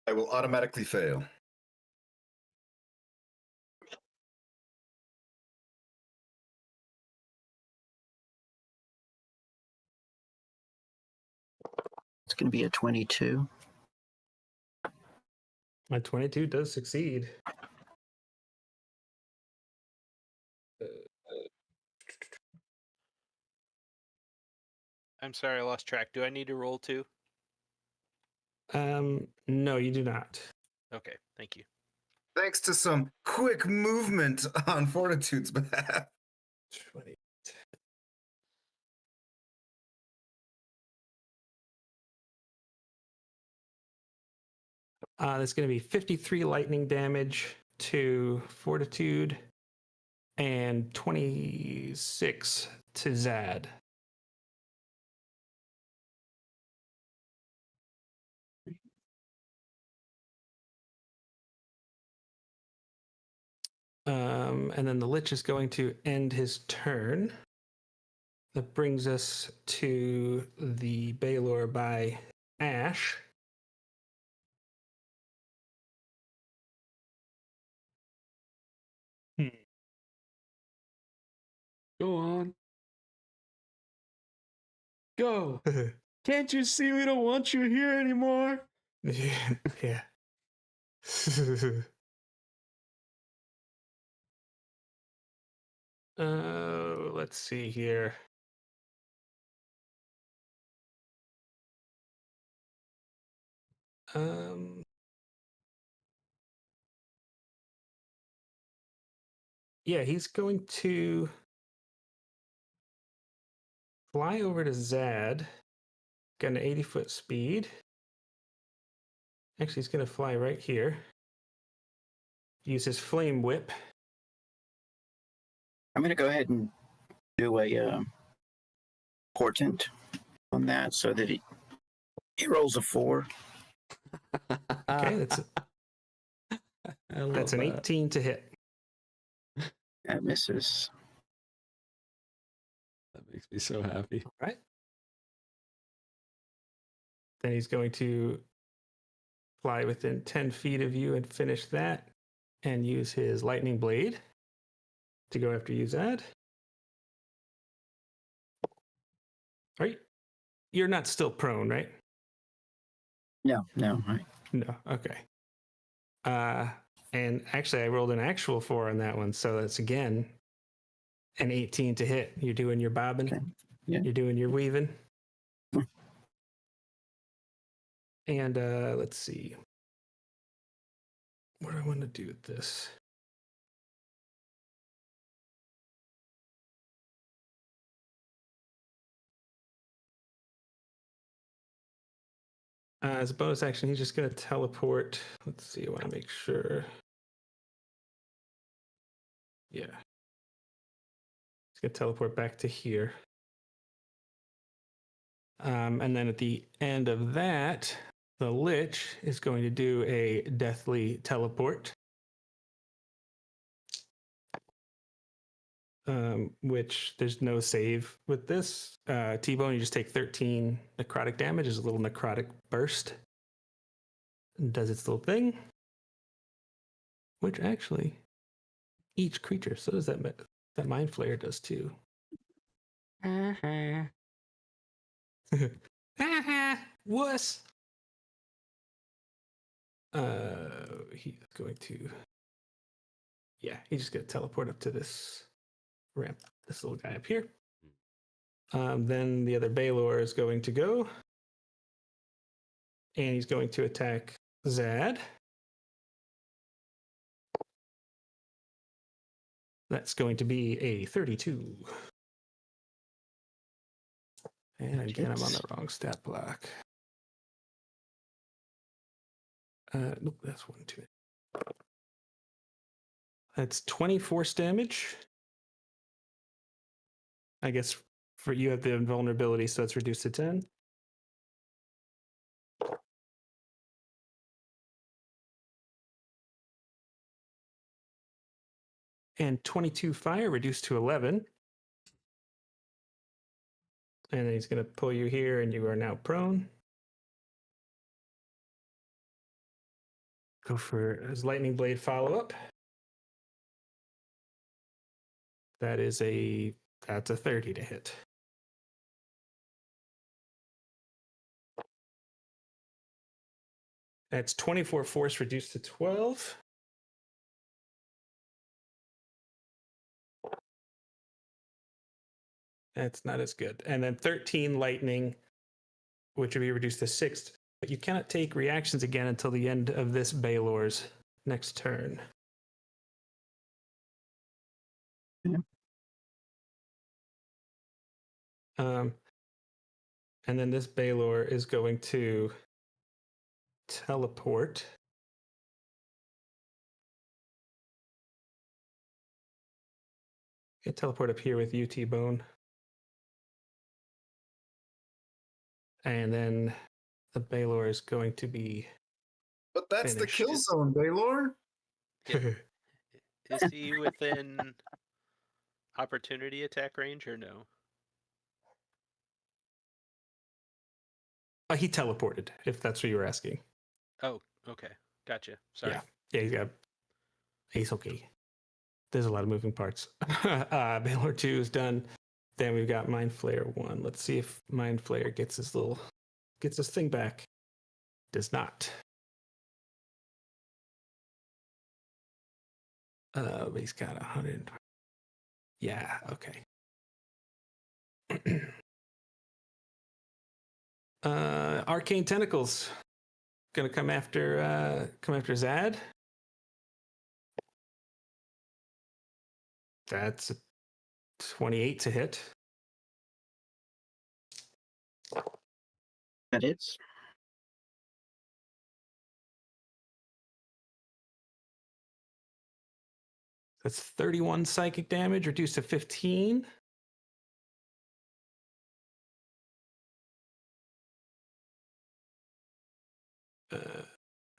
I will automatically fail. It's going to be a 22. My 22 does succeed. I'm sorry, I lost track. Do I need to roll too? No, you do not. Okay, thank you. Thanks to some quick movement on Fortitude's behalf. 20. That's going to be 53 lightning damage to Fortitude and 26 to Zad. And then the Lich is going to end his turn. That brings us to the Balor by Ash. go on. Go. Can't you see we don't want you here anymore? Yeah. Let's see here. Yeah, he's going to fly over to Zad. Got an 80-foot speed. Actually, he's going to fly right here. Use his flame whip. I'm going to go ahead and do a portent on that so that he rolls a 4. Okay, that's an 18 to hit. That misses. That makes me so happy. All right. Then he's going to fly within 10 feet of you and finish that, and use his lightning blade to go after you, Zad. Right? You're not still prone, right? No. Right. No. Okay. And actually, I rolled an actual 4 on that one. So that's again an 18 to hit. You're doing your bobbing. Okay. Yeah. You're doing your weaving. And let's see. What do I want to do with this? As a bonus action, he's just going to teleport. Let's see. I want to make sure. Yeah. He's going to teleport back to here. And then at the end of that, the Lich is going to do a deathly teleport. Which there's no save with this. T-Bone, you just take 13 necrotic damage as a little necrotic burst. It does its little thing. Which actually, each creature, so does that Mind Flayer does too. Wuss! He's going to... Yeah, he's just going to teleport up to this ramp, this little guy up here. Then the other Balor is going to go. And he's going to attack Zad. That's going to be a 32. And again, I'm on the wrong stat block. Nope, that's 1, 2. That's 20 force damage. I guess for you have the invulnerability, so it's reduced to 10. And 22 fire reduced to 11. And then he's going to pull you here, and you are now prone. Go for his lightning blade follow-up. That's a 30 to hit. That's 24 force reduced to 12. That's not as good. And then 13 lightning, which would be reduced to 6. But you cannot take reactions again until the end of this Balor's next turn. Yeah. And then this Balor is going to teleport. You can teleport up here with you, T-Bone. And then the Balor is going to be... But that's finished. the kill zone, Balor. Yeah. Is he within opportunity attack range or no? He teleported, if that's what you were asking. Oh, okay. Gotcha. Sorry. Yeah, he's okay. There's a lot of moving parts. Balor 2 is done. Then we've got Mind Flayer 1. Let's see if Mind Flayer gets his thing back. Does not. But he's got 100. Yeah, okay. Arcane Tentacles. Gonna come after Zad. That's a 28 to hit. That is. That's 31 psychic damage, reduced to 15.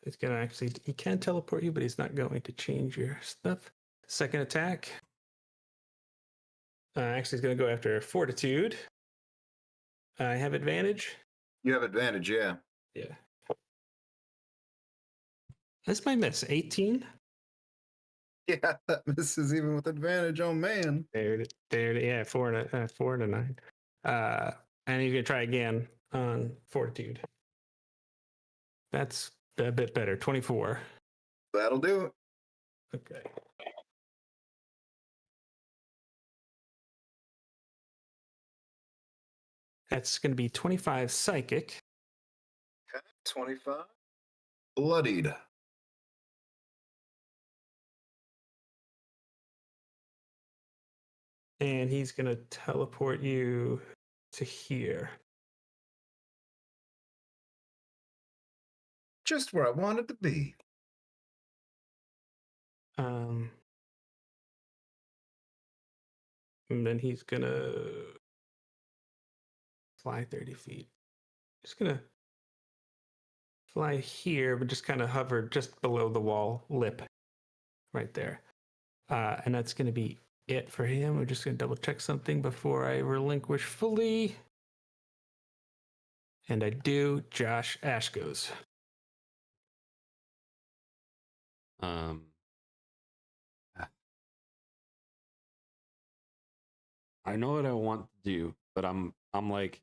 It's gonna actually, he can teleport you, but he's not going to change your stuff. Second attack. Actually, he's gonna go after Fortitude. I have advantage. You have advantage, yeah. Yeah. That's my miss. 18. Yeah, that misses even with advantage. Oh man. There, yeah, 4 and a 9. And you're gonna try again on Fortitude. That's a bit better. 24. That'll do it. Okay. That's going to be 25 psychic. Okay, 25. Bloodied. And he's going to teleport you to here. Just where I wanted to be. And then he's going to fly 30 feet. Just going to fly here, but just kind of hover just below the wall lip right there. And that's going to be it for him. We're just going to double check something before I relinquish fully. And I do. Josh, Ash goes. I know what I want to do, but I'm like,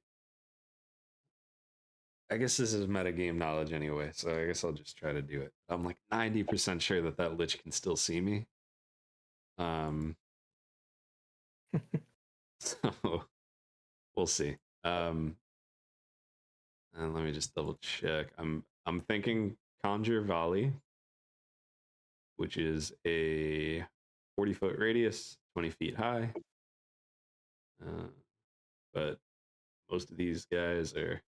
I guess this is metagame knowledge anyway, so I guess I'll just try to do it. I'm like 90% sure that Lich can still see me. So we'll see. And let me just double check. I'm thinking Conjure Volley, which is a 40-foot radius, 20 feet high. But most of these guys are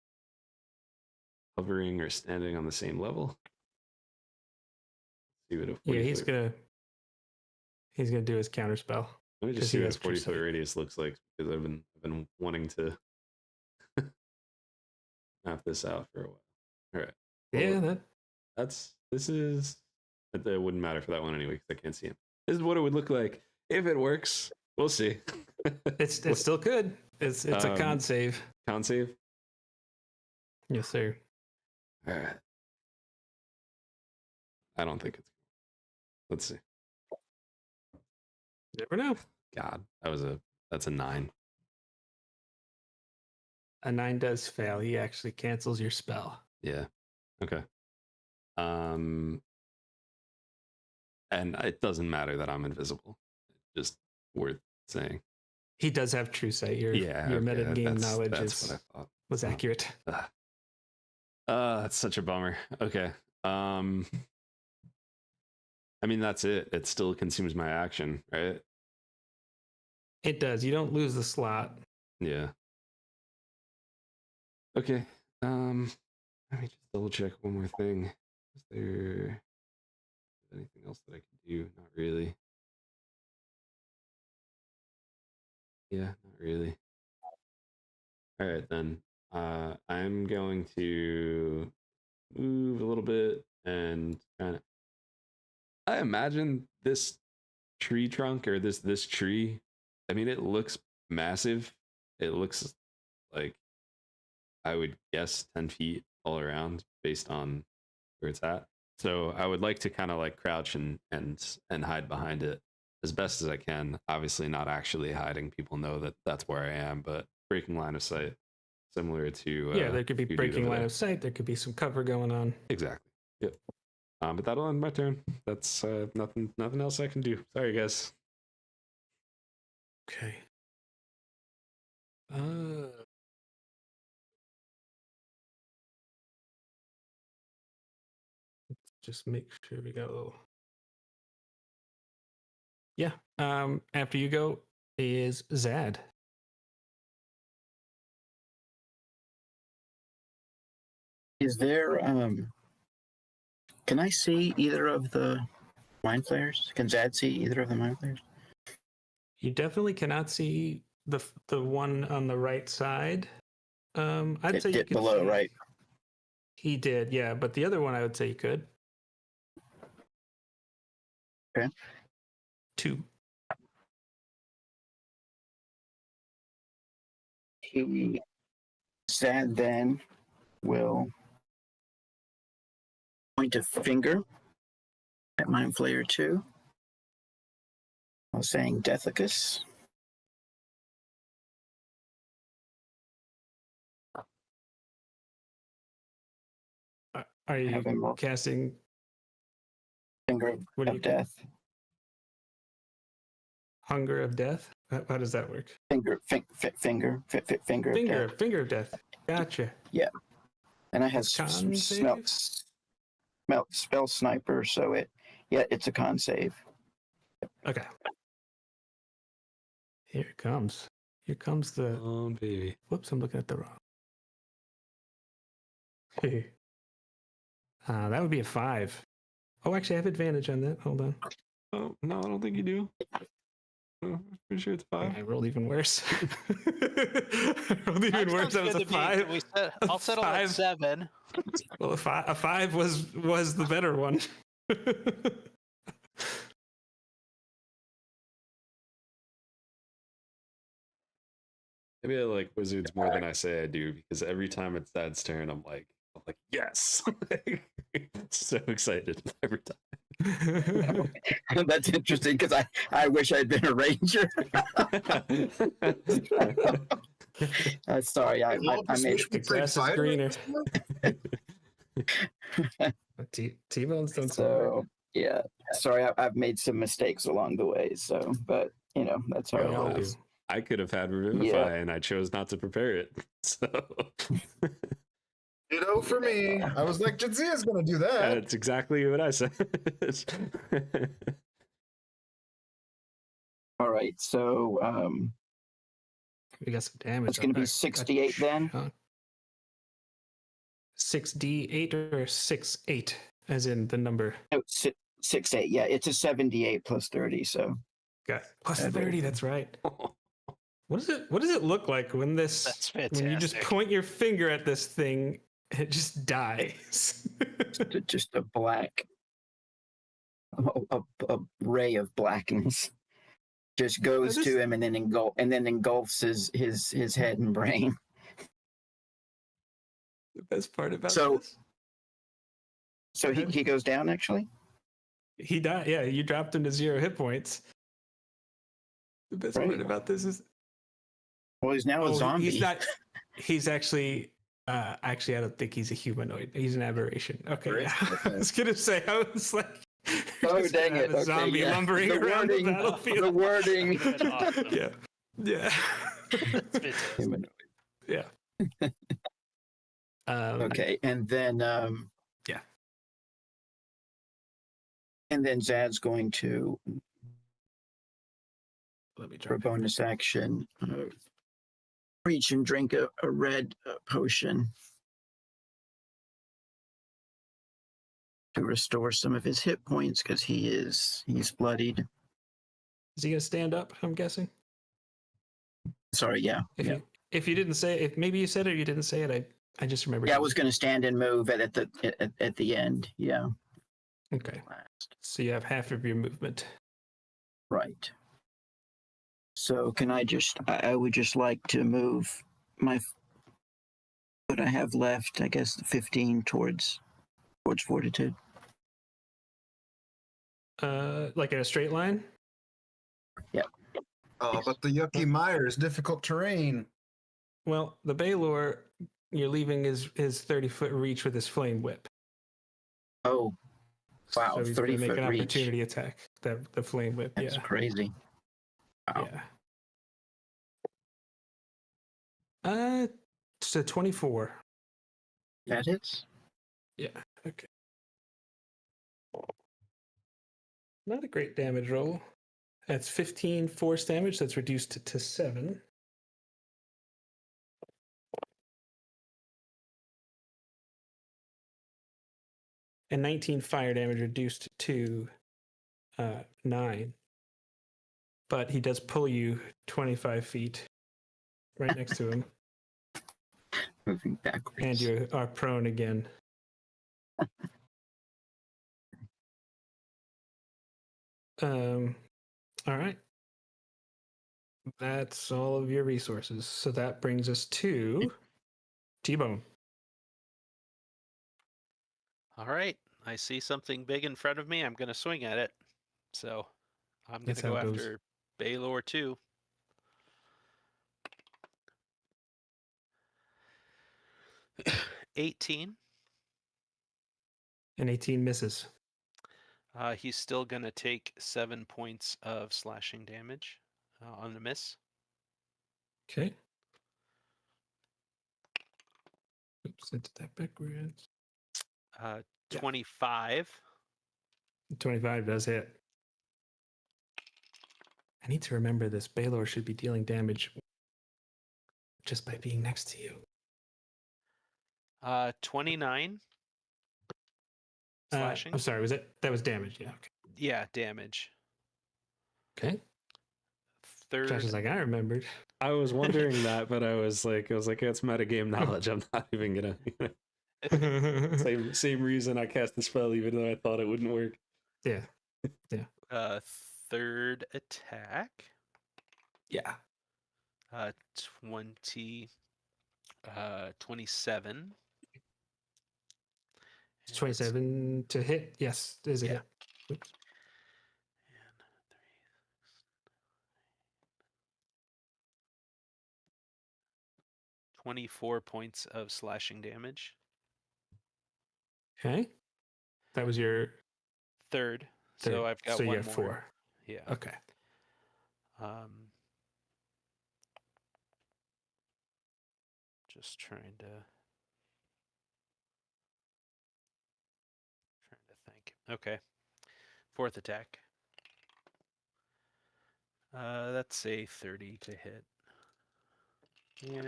hovering or standing on the same level. See what a 40 he's gonna do his counter spell. Let me just see what a 40-foot radius looks like, because I've been wanting to map this out for a while. All right. Yeah, It wouldn't matter for that one anyway, because I can't see him. This is what it would look like if it works. We'll see. It's still good. It's a con save. Con save? Yes, sir. All right. I don't think it's. Let's see. Never know. God, that's a 9. A 9 does fail. He actually cancels your spell. Yeah. Okay. And it doesn't matter that I'm invisible. Just worth saying. He does have true sight. Your metagame knowledge was accurate. That's such a bummer. Okay. I mean, that's it. It still consumes my action, right? It does. You don't lose the slot. Yeah. Okay. Let me just double check one more thing. Is there anything else that I can do? Not really. Yeah, not really. All right, then. I'm going to move a little bit and kind of. I imagine this tree trunk or this tree. I mean, it looks massive. It looks like, I would guess, 10 feet all around based on where it's at. So I would like to kind of like crouch and hide behind it as best as I can. Obviously, not actually hiding. People know that that's where I am, but breaking line of sight, similar to there could be breaking line of sight. There could be some cover going on. Exactly. Yep. But that'll end my turn. That's nothing else I can do. Sorry, guys. Okay. Let's just make sure we go. Yeah. After you go is Zad. Is there can I see either of the mind flayers? Can Zad see either of the mind flayers? You definitely cannot see the one on the right side. I'd say you could below, see, right? He did, yeah, but the other one I would say you could. Okay. 2. Zad then will point a finger at Mind Flayer 2 while saying Deathicus. Are you casting finger of death? Hunger of death. How does that work? Finger of death. Finger of death. Gotcha. Yeah. And I have It's con save? spell sniper, so it's a con save. Okay. Here it comes. Here comes the. Oh, baby. Whoops! I'm looking at the wrong. That would be a 5. Oh, actually, I have advantage on that. Hold on. Oh, no, I don't think you do. I'm pretty sure it's 5. I rolled even worse. I rolled even worse. That was a 5. I'll settle at 7. Well, a 5 was the better one. Maybe I like wizards more than I say I do, because every time it's Dad's turn, I'm like yes. So excited every time. That's interesting because I wish I'd been a ranger. Sorry, I made The grass is greener. T-Bone's done so yeah. Sorry, I've made some mistakes along the way. So, but that's how We all it do. goes. I could have had Revivify, and I chose not to prepare it. So Ditto for me. I was like, Jadzia's gonna do that. that's exactly what I said. All right, so We got some damage. it's going to be 68 then. 6d8 or 6-8, as in the number. No, 6-8. Yeah, it's a 78 plus 30. So Got plus 30. That's right. What does it look like when That's fantastic. when you just point your finger at this thing, it just dies? just a black, a ray of blackness just goes to him and then engulfs his head and brain. The best part about this. So ahead. he goes down actually. He died. Yeah, you dropped him to 0 hit points. The best part about this is, well, he's now a zombie. He's not. He's actually. Actually, I don't think he's a humanoid. He's an aberration. Okay, yeah. I was gonna say. I was like. Oh dang it! A zombie lumbering around the battlefield. The wording. Awesome. Yeah. Yeah. That's fantastic. Yeah. Okay, and then yeah. And then Zad's going to, Let me for a drop it. bonus action, reach and drink a red potion to restore some of his hit points because he's bloodied. Is he gonna stand up? I'm guessing. Sorry, yeah. If you didn't say, if maybe you said it or you didn't say it, I just remember. Yeah, I was going to stand and move at the end. Yeah. Okay. So you have half of your movement. Right. So can I would just like to move what I have left, I guess 15 towards fortitude. Like in a straight line? Yeah. Oh, but the Yucky Mire is difficult terrain. Well, the Balor, you're leaving his 30-foot reach with his flame whip. Oh, wow, So he's 30 gonna make foot an reach. opportunity attack. The flame whip. That's yeah. crazy. Wow. Yeah. So 24. That hits. Yeah. Okay. Not a great damage roll. That's 15 force damage. That's reduced to 7. And 19 fire damage reduced to 9. But he does pull you 25 feet right next to him. Moving backwards. And you are prone again. All right. That's all of your resources. So that brings us to T-Bone. All right. I see something big in front of me. I'm going to swing at it. So I'm going That's to go how it goes. after Balor too. $18. And 18 misses. He's still gonna take 7 points of slashing damage on the miss. Okay. Oops, I did that backwards. 25. 25 does hit. I need to remember this. Balor should be dealing damage just by being next to you. 29 slashing. I'm sorry, that was damage? Yeah. Okay. Yeah, damage. Okay. Third. Josh is like, I remembered. I was wondering that, but I was like, it's metagame knowledge. I'm not even gonna. Same reason I cast the spell, even though I thought it wouldn't work. Yeah. Third attack. Yeah. 27. It's 27 to hit. Yes, is a Yeah. hit. Oops. And 24 points of slashing damage. Okay. That was your Third. third. So I've got so you one have more. 4. Yeah. Okay. Just trying to think. Okay. Fourth attack. That's a 30 to hit.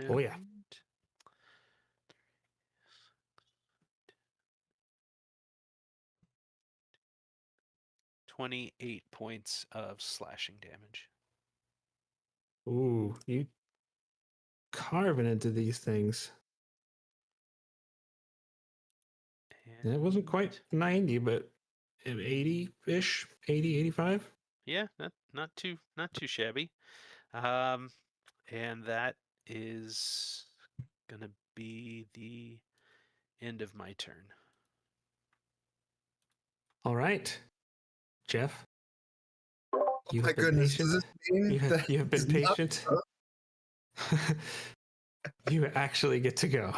Oh, yeah. And 28 points of slashing damage. Ooh, you carving into these things. And it wasn't quite 90, but 80-ish, 80, 85. Yeah, not too shabby. And that is gonna be the end of my turn. All right, Jeff. You My have been goodness, patient. does this mean You have been that is not- patient. You actually get to go.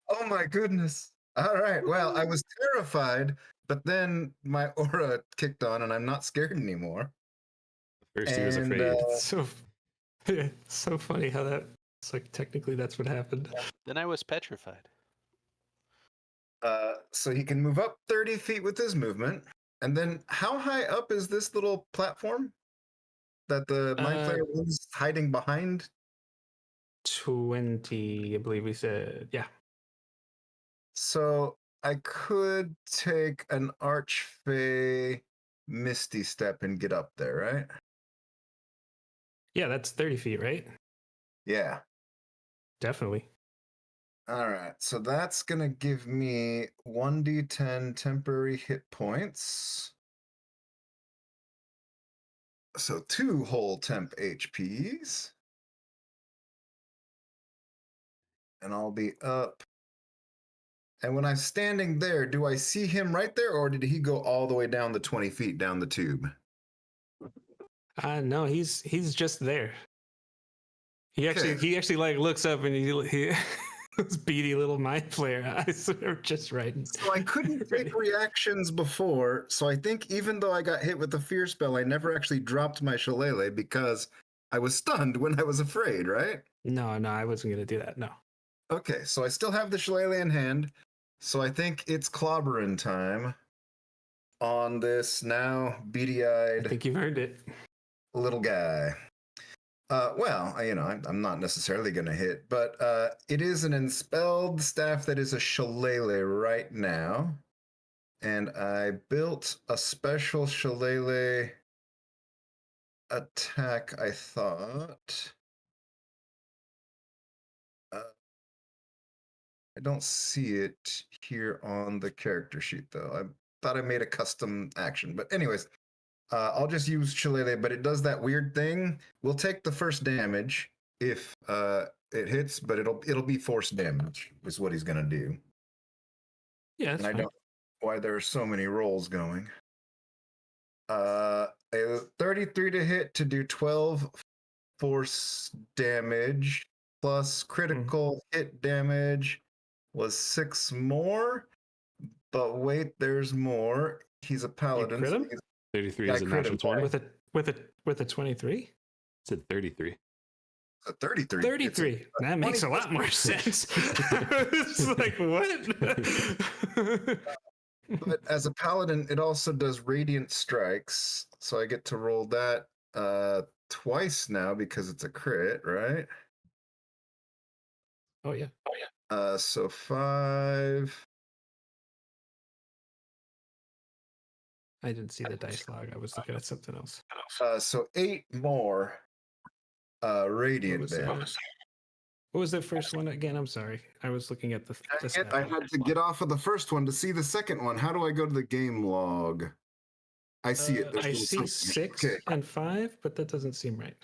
Oh my goodness. All right. Well, I was terrified, but then my aura kicked on and I'm not scared anymore. First, he was And, afraid. It's so funny how it's like technically that's what happened. Then I was petrified. So he can move up 30 feet with his movement. And then how high up is this little platform that the Mind Flayer was hiding behind? 20, I believe we said. Yeah. So I could take an Archfey Misty Step and get up there, right? Yeah, that's 30 feet, right? Yeah. Definitely. All right. So that's going to give me 1d10 temporary hit points. So 2 whole temp HPs. And I'll be up. And when I'm standing there, do I see him right there, or did he go all the way down the 20 feet down the tube? No, he's just there. He Okay. actually like looks up and he those beady little Mind Flayer eyes are just right. So I couldn't take reactions before, so I think even though I got hit with the fear spell, I never actually dropped my shillelagh because I was stunned when I was afraid, right? No, I wasn't gonna do that. No. Okay, so I still have the shillelagh in hand, so I think it's clobbering time on this now I beady-eyed think you've earned it. little guy. Well, I'm not necessarily going to hit, but it is an enspelled staff that is a shillelagh right now. And I built a special shillelagh attack, I thought. I don't see it here on the character sheet, though. I thought I made a custom action. But anyways, I'll just use shillelagh, but it does that weird thing. We'll take the first damage if it hits, but it'll be force damage is what he's gonna do. Yeah, that's and I fine. don't know why there are so many rolls going. A 33 to hit to do 12 force damage plus critical hit damage was 6 more. But wait, there's more. He's a paladin. crit so him? he's- 33 Yeah, is a I crit him. natural 20. With a 23? Said 33. It's a 33. 33. That makes a lot more sense. It's like, what? But as a paladin, it also does radiant strikes. So I get to roll that twice now because it's a crit, right? Oh, yeah. So 5. I didn't see the dice log. I was looking at something else. So 8 more What radiant was, damage. what was the first one again? I'm sorry. I was looking at the snap. I had to get off of the first one to see the second one. How do I go to the game log? I see it. There's I a little see something. 6 Okay. and 5, but that doesn't seem right.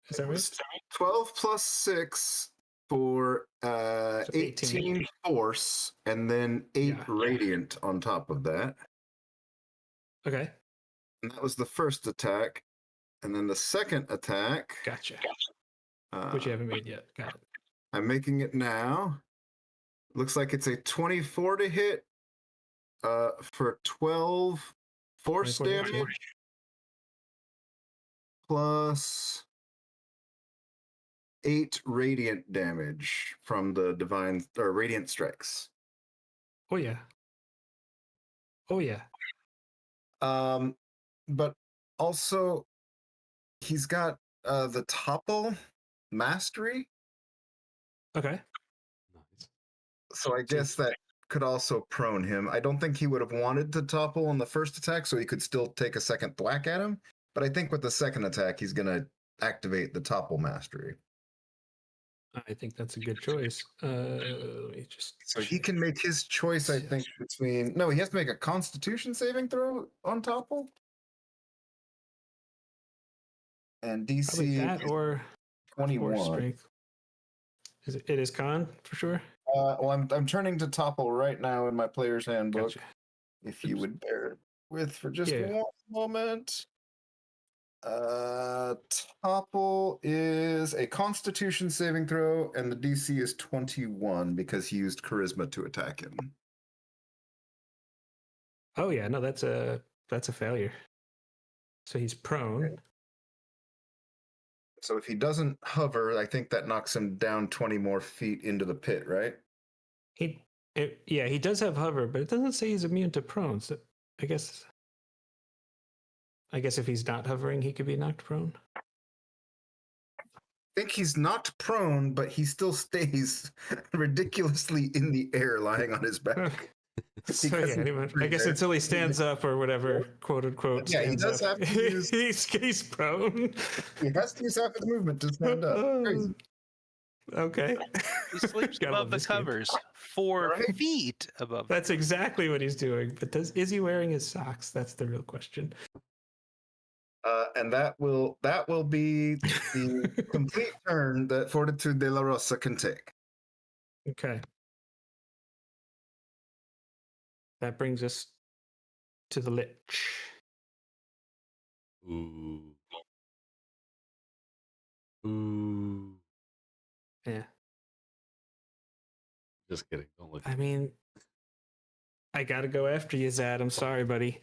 Is that right? 12 plus 6 for 18 force, and then 8 Yeah. radiant on top of that. Okay. And that was the first attack. And then the second attack. Gotcha. Which you haven't made yet. Got it. I'm making it now. Looks like it's a 24 to hit for 12 force 24 damage damage. plus 8 radiant damage from the divine or radiant strikes. Oh, yeah. Oh, yeah. But also he's got the topple mastery. Okay. Nice. So I guess that could also prone him. I don't think he would have wanted to topple on the first attack, so he could still take a second thwack at him. But I think with the second attack, he's going to activate the topple mastery. I think that's a good choice. Let me just. So he can make his choice, I think, between... No, he has to make a constitution saving throw on topple. And DC Probably that or 21. force strength. It is con for sure. Well, I'm turning to topple right now in my player's handbook. Gotcha. If you would bear with for just Yeah. one moment. Topple is a constitution saving throw, and the DC is 21 because he used charisma to attack him. Oh yeah, no, that's a failure. So he's prone. So if he doesn't hover, I think that knocks him down 20 more feet into the pit, right? He does have hover, but it doesn't say he's immune to prone. So I guess if he's not hovering, he could be knocked prone. I think he's knocked prone, but he still stays ridiculously in the air, lying on his back. So Because yeah, he's anyway, I free guess there. until he stands up or whatever, quote unquote. Yeah, he stands does up. have to use- he's prone. He has to use half his movement to stand up. Crazy. Okay. He sleeps Gotta love above the this game. covers, 4 Right. feet above. That's exactly what he's doing. But is he wearing his socks? That's the real question. And that will be the complete turn that Fortitude de la Rosa can take. Okay. That brings us to the Lich. Ooh. Ooh. Yeah. Just kidding. Don't look. I mean, I gotta go after you, Zad. I'm sorry, buddy.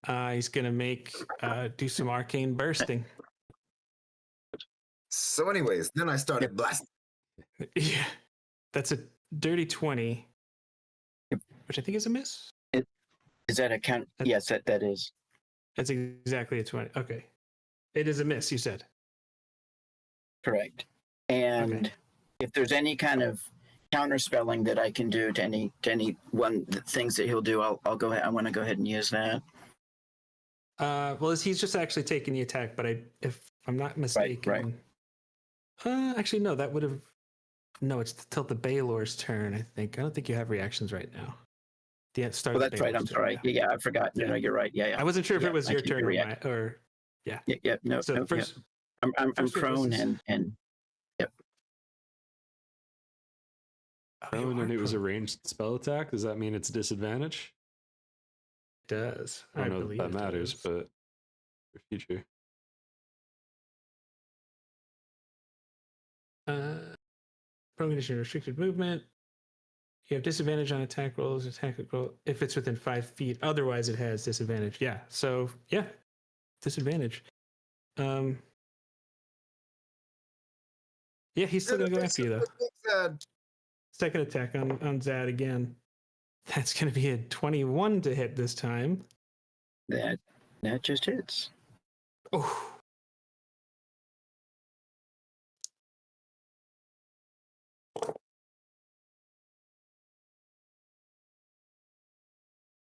He's gonna do some arcane bursting. So, anyways, then I started blasting. Yeah. That's a dirty 20. Which I think is a miss. Is that a count? Yes, that is. That's exactly a 20. Okay. It is a miss, you said. Correct. And Okay. if there's any kind of counter spelling that I can do to any one things that he'll do, I'll go ahead. I want to go ahead and use that. Well, he's just actually taking the attack, but if I'm not mistaken. Actually, no, that would have. No, it's till the Balors' turn, I think. I don't think you have reactions right now. The start Well, of the that's right. Balors' I'm turn, sorry. yeah. Yeah, I forgot. Yeah. No, you're right. Yeah. I wasn't sure if it was I your keep turn reacting. or yeah. Yeah. No. So no, first, yeah. I'm first prone this is- and yep. Oh, you Oh, and are it was a prone. ranged spell attack. Does that mean it's disadvantage? It does. I don't know if believe that it matters, does. but for future. Prone condition restricted movement. You have disadvantage on attack rolls, if it's within 5 feet. Otherwise, it has disadvantage. Yeah. So yeah, disadvantage. Yeah, he's still gonna go after you though. Second attack on Zad again. That's gonna be a 21 to hit this time. That just hits. Oh.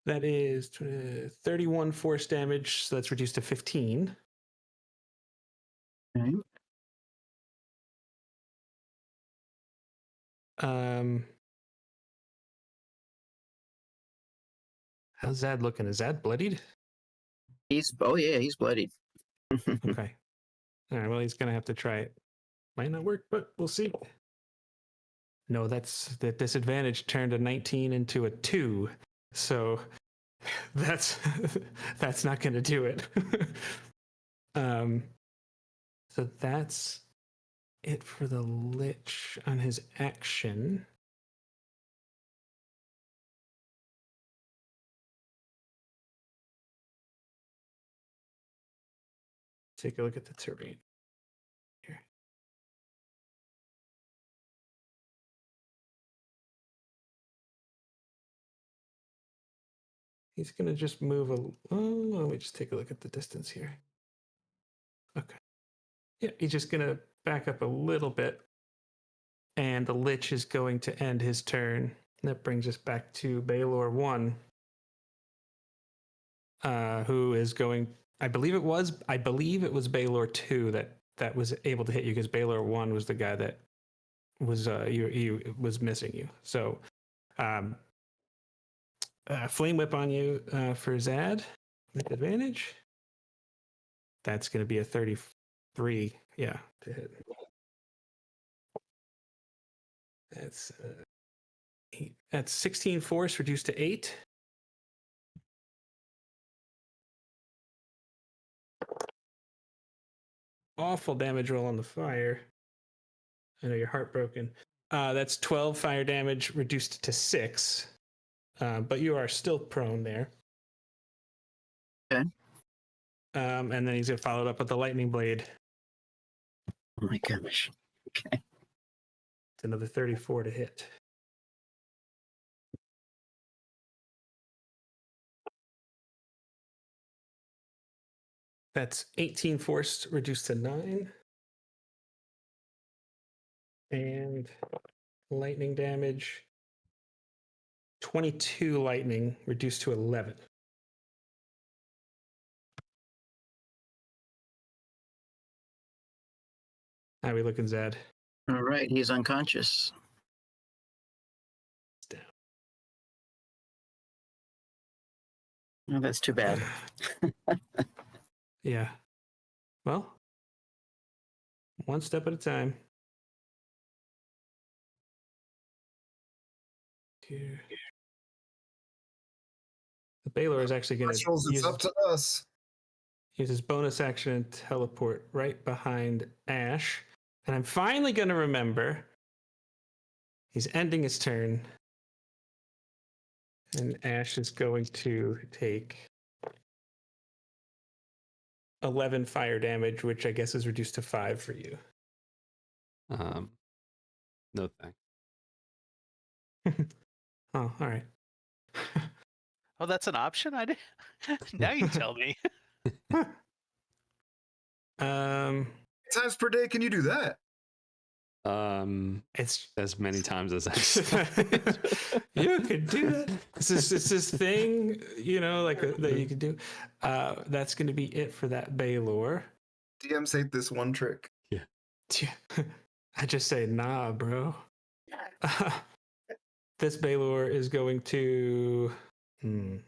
That is 31 force damage, so that's reduced to 15. Okay. How's Zad looking? Is Zad bloodied? He's bloodied. Okay. All right, well, he's going to have to try it. Might not work, but we'll see. No, that's the disadvantage turned a 19 into a 2. So that's that's not going to do it. So that's it for the Lich on his action. Take a look at the terrain here. He's going to just move let me just take a look at the distance here. Okay. Yeah, he's just going to back up a little bit. And the Lich is going to end his turn. That brings us back to Balor 1. Who is going... I believe it was Balor 2 that was able to hit you, because Balor 1 was the guy that was he was missing you. So Flame Whip on you for Zad with advantage. That's going to be a 33, yeah, to hit. That's 8. That's 16 force reduced to 8. Awful damage roll on the fire. I know you're heartbroken. That's 12 fire damage reduced to 6. But you are still prone there. Okay. And then he's going to follow it up with the lightning blade. Oh my gosh. Okay. It's another 34 to hit. That's 18 force reduced to 9. And lightning damage, 22 lightning reduced to 11. How are we looking, Zad? All right, he's unconscious. It's down. Oh, that's too bad. Yeah. Well, one step at a time. Here. The Balor is actually going to It's up to us. use his bonus action and teleport right behind Ash. And I'm finally going to remember he's ending his turn. And Ash is going to take 11 fire damage, which I guess is reduced to 5 for you. No thanks. Oh, all right. Oh, that's an option? I didn't. Now you tell me. Times per day can you do that? It's As many times as I you could do that. It's this thing, that you could do. That's going to be it for that Balor. DMs hate this one trick. I just say, nah, bro. This Balor is going to. Trying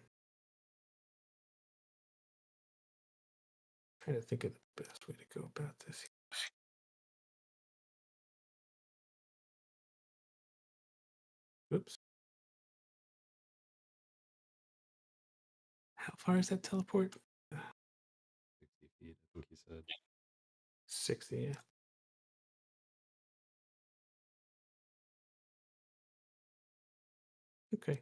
to think of the best way to go about this. Oops. How far is that teleport? 60 feet, I think he said. 60, yeah. Okay.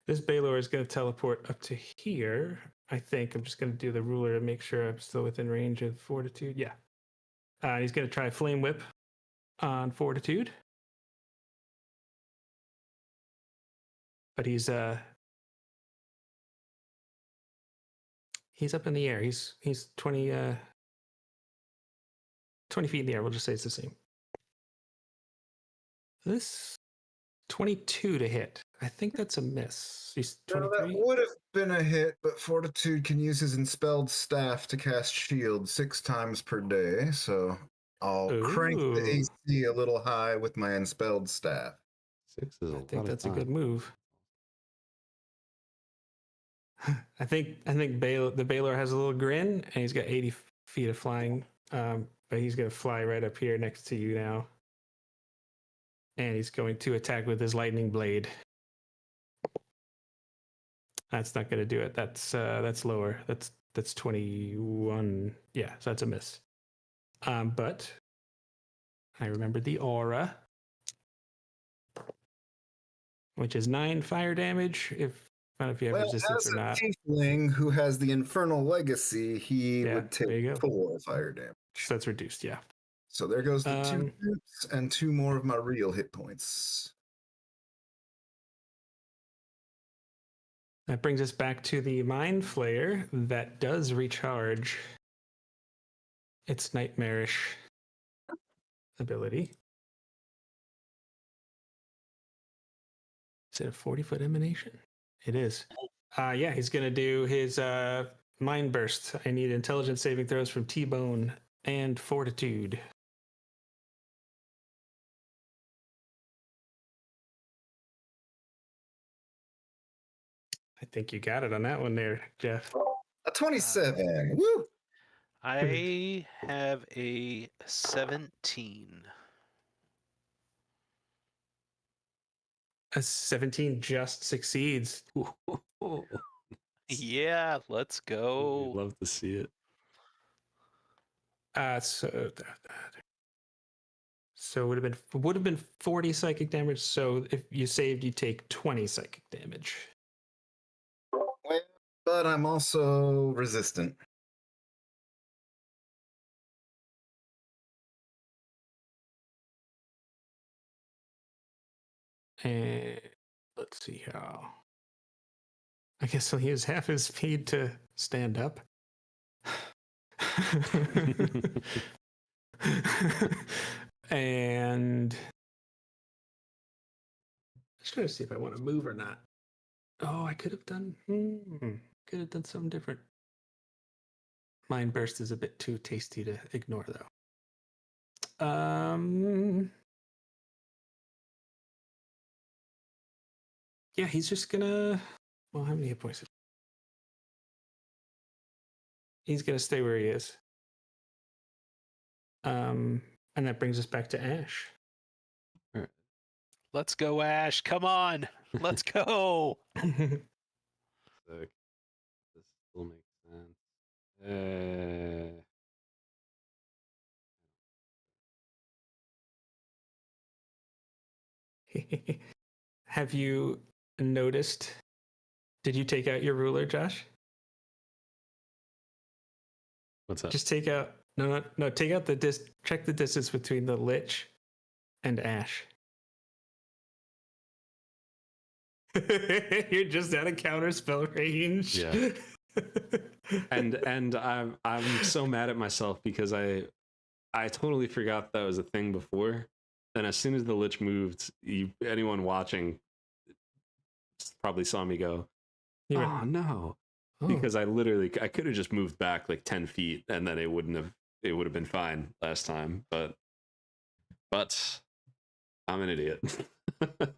This Balor is going to teleport up to here. I think I'm just going to do the ruler to make sure I'm still within range of Fortitude. Yeah. He's going to try Flame Whip on Fortitude. But he's up in the air. He's 20 feet in the air. We'll just say it's the same. This 22 to hit. I think that's a miss. He's No, 23. that would have been a hit, but Fortitude can use his Enspelled Staff to cast Shield 6 times per day, so I'll crank the Ooh. AC a little high with my Enspelled Staff. 6 is a I lot think of that's a time. good move. I think the Balor has a little grin, and he's got 80 feet of flying. But he's going to fly right up here next to you now, and he's going to attack with his lightning blade. That's not going to do it. That's lower. That's 21. Yeah, so that's a miss. But I remembered the aura, which is 9 fire damage. I don't know if you have resistance as or a not. tiefling who has the Infernal Legacy, he Yeah, would there you take go. 4 fire damage. So that's reduced. Yeah. So there goes the 2 tips and 2 more of my real hit points. That brings us back to the Mind Flayer that does recharge its nightmarish ability. Is it a 40-foot emanation? It is. Yeah, he's going to do his Mind Burst. I need intelligence saving throws from T-Bone and Fortitude. I think you got it on that one there, Jeff. A 27. Woo! I have a 17. A 17 just succeeds. Yeah, let's go. We'd love to see it. So would have been 40 psychic damage. So if you saved, you take 20 psychic damage. But I'm also resistant. And let's see how. I guess he'll use half his speed to stand up. And just trying to see if I want to move or not. Oh, I could have done something different. Mind Burst is a bit too tasty to ignore, though. Yeah, he's just gonna. Well, how many hit points? He's gonna stay where he is. And that brings us back to Ash. Let's go, Ash. Come on. Let's go. Sick. This still makes sense. Have you noticed? Did you take out your ruler, Josh? What's that? Just take out. No. Take out the check the distance between the Lich and Ash. You're just out of counter spell range. Yeah. and I'm so mad at myself because I totally forgot that was a thing before. And as soon as the Lich moved, anyone watching probably saw me go, "Oh no!" Oh. Because I could have just moved back like 10 feet, and then it would have been fine last time. But I'm an idiot.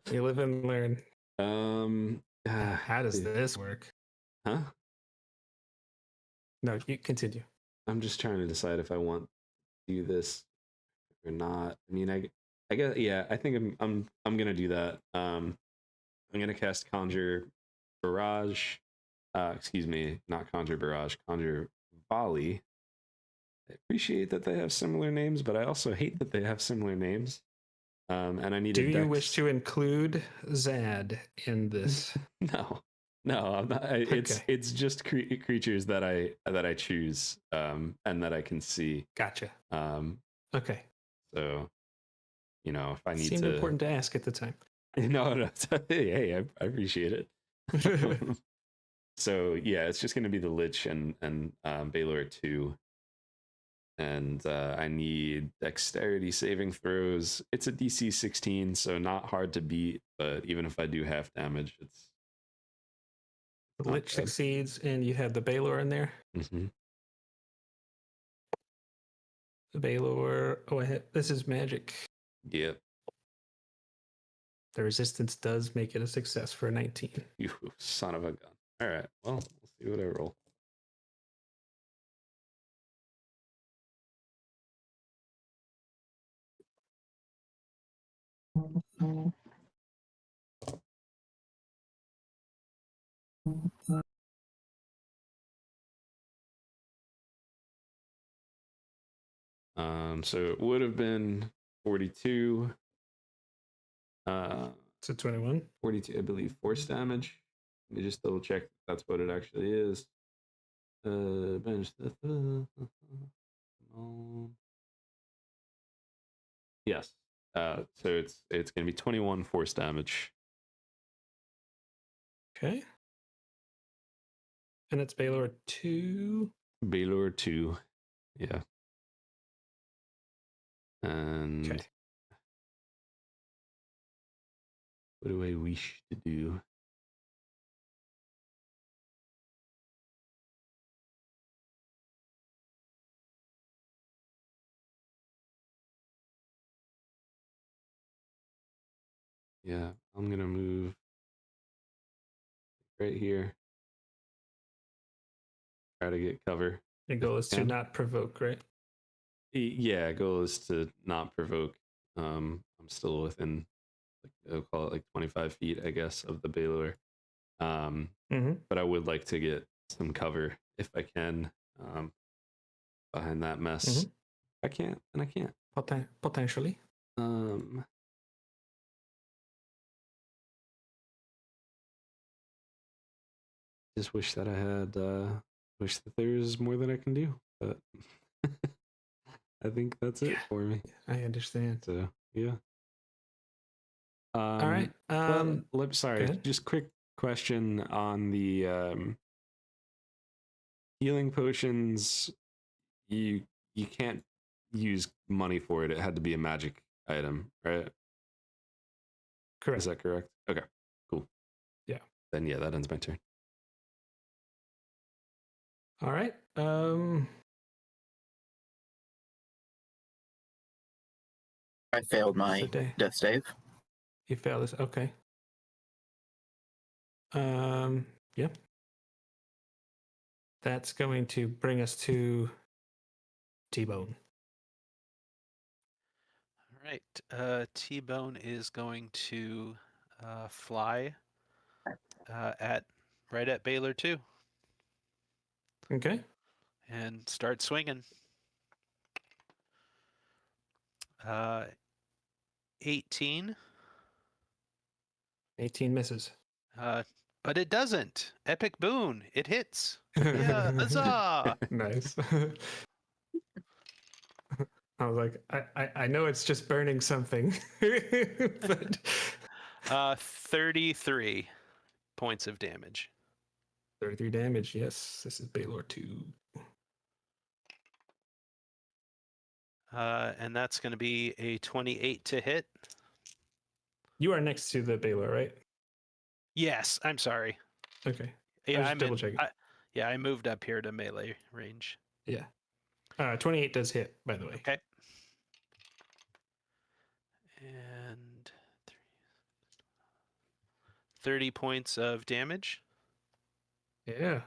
You live and learn. How does this work? Huh? No, you continue. I'm just trying to decide if I want to do this or not. I mean, I guess, yeah, I think I'm gonna do that. I'm gonna cast Conjure Barrage. Excuse me, not Conjure Barrage, Conjure Volley. I appreciate that they have similar names, but I also hate that they have similar names. And I need Do a you dex. wish to include Zad in this? No, I'm not. It's just creatures that I choose, and that I can see. Gotcha. Um, Okay. so, if I need Seemed to, important to ask at the time. no, hey, I appreciate it. So yeah, it's just gonna be the Lich and Balor 2. And I need dexterity saving throws. It's a DC 16, so not hard to beat, but even if I do half damage, it's The not Lich bad. succeeds, and you have the Balor in there. Mm-hmm. The Balor. Oh, this is magic. Yep. The resistance does make it a success for a 19. You son of a gun. All right, well, we'll see what I roll. So it would have been 42. So 21. 42, I believe, force damage. Let me just double check if that's what it actually is. Bench. Yes. So it's gonna be 21 force damage. Okay. And it's Balor 2. Balor 2. Yeah. And Okay. what do I wish to do? Yeah, I'm gonna move right here. Try to get cover. Your goal is to can. not provoke, right? Yeah, goal is to not provoke. I'm still within, I'll call it like 25 feet, I guess, of the Balor. But I would like to get some cover if I can, behind that mess. I can't, and I can't. Potentially. Just wish that I had, wish that there's more that I can do, but I think that's it for me. I understand. So yeah. All right. Sorry, just quick question on the healing potions. You can't use money for it. It had to be a magic item, right? Correct. Is that correct? Okay, cool. Yeah. Then yeah, that ends my turn. All right. I failed my death save. You failed this. Okay. Yeah. That's going to bring us to T-Bone. All right. T-Bone is going to fly right at Balor 2 Okay. and start swinging. 18. 18 misses. But it doesn't. Epic boon. It hits. Yeah, huzzah! Nice. I was like, I know it's just burning something, but 33 points of damage. 33 damage. Yes, this is Balor 2. And that's going to be a 28 to hit. You are next to the Balor, right? Yes, I'm sorry. Okay. Yeah, I'm double checking. I moved up here to melee range. Yeah. 28 does hit, by the way. Okay. And 30 points of damage. Yeah.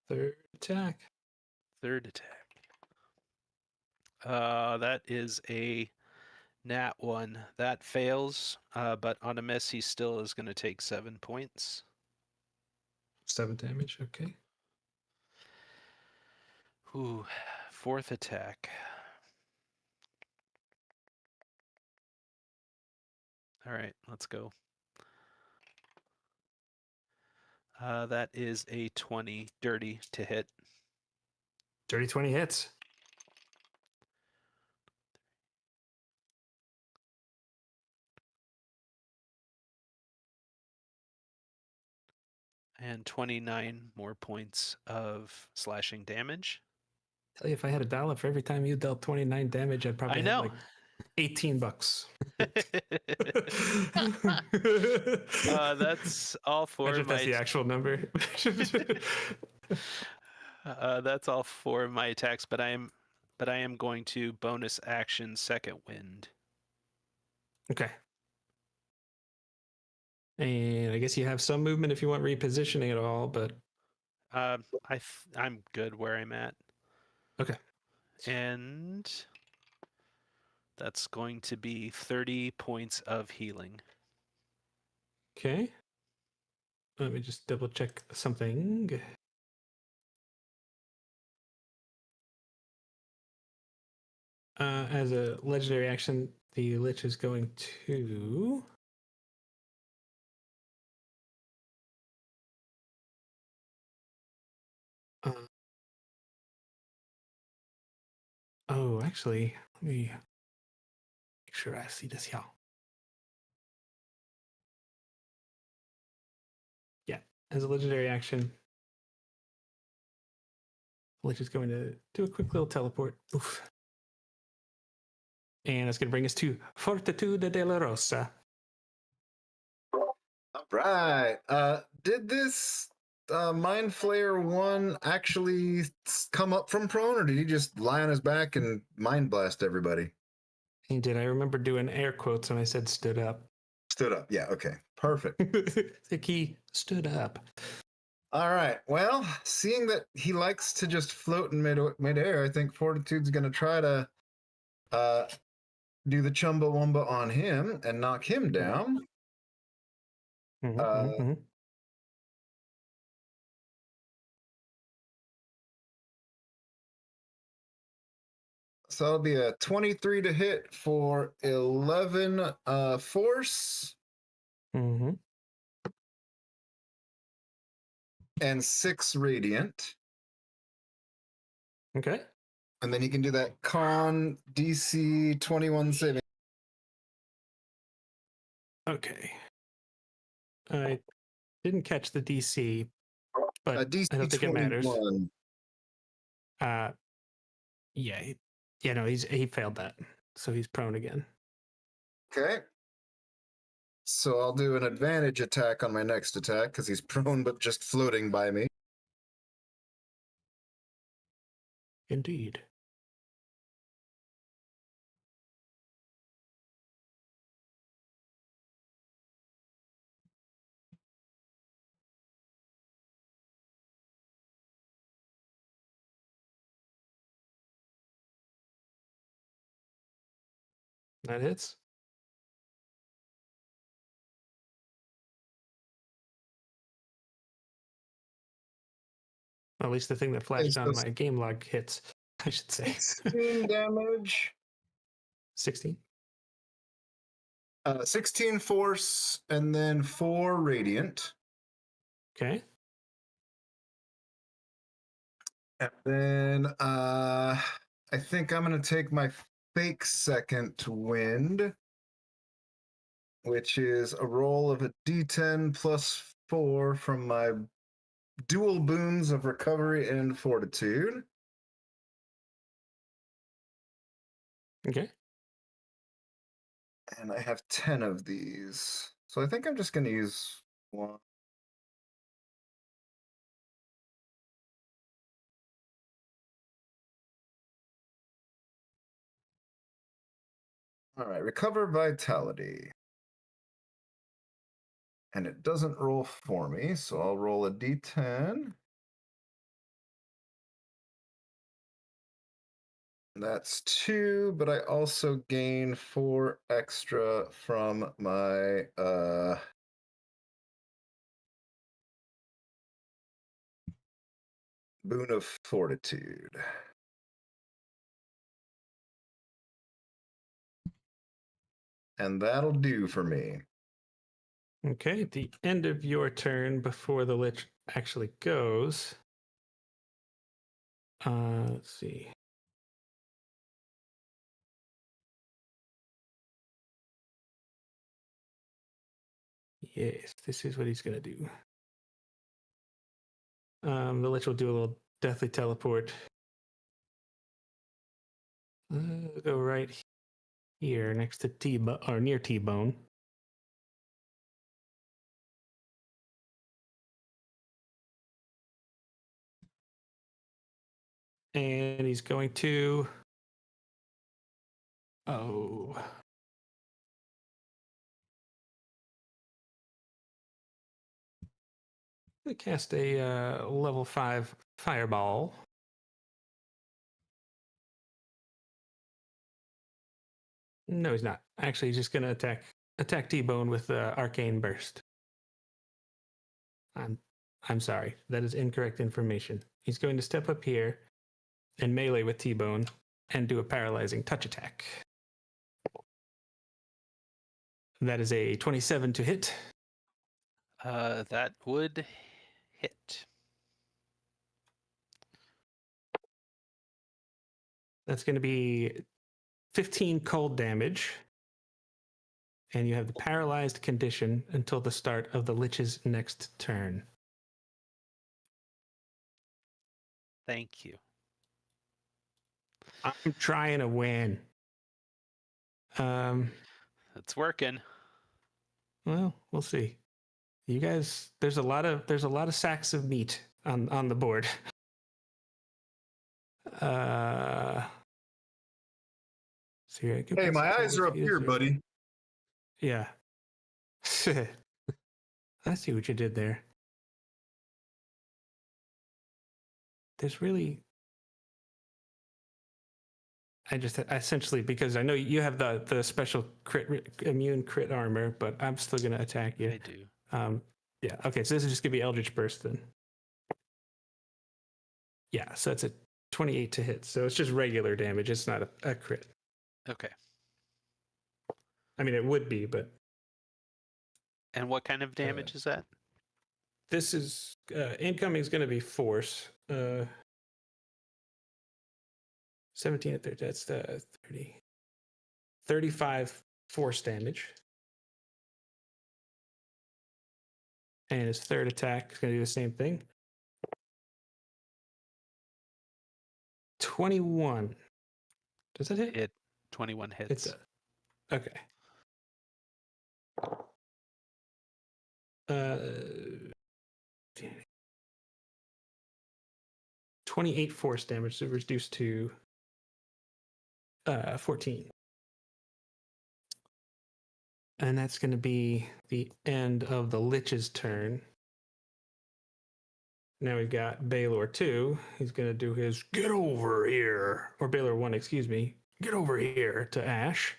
Third attack. That is a nat 1. That fails, but on a miss, he still is going to take 7 points. 7 damage. Okay. Ooh, fourth attack. All right, let's go. That is a 20 dirty to hit. Dirty 20 hits. And 29 more points of slashing damage. Tell you, if I had $1 for every time you dealt 29 damage, I'd probably I have know. like $18. That's all for Imagine if that's the actual number. That's all for my attacks, but I am going to bonus action second wind. Okay. And I guess you have some movement if you want repositioning at all, but I'm good where I'm at. okay. And that's going to be 30 points of healing. Okay. Let me just double check something. As a legendary action, the Lich is going to oh, actually, let me make sure I see this here. Yeah, as a legendary action, Lich is going to do a quick little teleport. Oof. And it's going to bring us to Fortitude de la Rosa. All right. Did this Mind Flayer 1 actually come up from prone, or did he just lie on his back and mind blast everybody? He did. I remember doing air quotes when I said stood up. Stood up. Yeah, okay. Perfect. The key stood up. All right. Well, seeing that he likes to just float in midair, I think Fortitude's going to try to do the Chumbawamba on him and knock him down. So that'll be a 23 to hit for 11 force and 6 radiant. Okay. And then he can do that con DC 21 saving. Okay. I didn't catch the DC, but DC I don't think 21. it matters. Yeah, no, he failed that, so he's prone again. Okay. So I'll do an advantage attack on my next attack because he's prone but just floating by me. Indeed. That hits. At least the thing that flashed on my game log hits, I should say. 16 damage. 16? 16 force and then 4 radiant. Okay. And then I think I'm going to take my fake second wind, which is a roll of a d10 plus 4 from my dual boons of recovery and fortitude. Okay. And I have 10 of these. So I think I'm just going to use one. All right, recover vitality. And it doesn't roll for me, so I'll roll a d10. That's 2, but I also gain 4 extra from my boon of fortitude. and that'll do for me. Okay, at the end of your turn, before the Lich actually goes, let's see. Yes, this is what he's going to do. The Lich will do a little deathly teleport. Go right here next to T-Bone, or near T-Bone. And he's going to... Oh... cast a level 5 fireball. No, he's not. Actually, he's just going to attack T-Bone with arcane burst. I'm sorry. That is incorrect information. He's going to step up here and melee with T-Bone and do a paralyzing touch attack. That is a 27 to hit. That would hit. That's going to be 15 cold damage. And you have the paralyzed condition until the start of the Lich's next turn. Thank you. I'm trying to win. It's working. Well, we'll see. You guys, there's a lot of sacks of meat on the board. So Hey, my eyes are up here, buddy. Yeah. I see what you did there. There's really... I essentially, because I know you have the special immune crit armor, but I'm still going to attack you. I do. Yeah, okay, so this is just going to be Eldritch Burst then. Yeah, so that's a 28 to hit. So it's just regular damage. It's not a crit. Okay. I mean, it would be, but... And what kind of damage is that? This is... incoming is going to be force. 17 at 30, that's the 30. 35 force damage. And his third attack is going to do the same thing. 21. Does that hit? 21 hits. Okay. 28 force damage, so reduced to 14. And that's going to be the end of the Lich's turn. Now we've got Balor 2. He's going to do his get over here. Or Balor 1, excuse me. Get over here to Ash.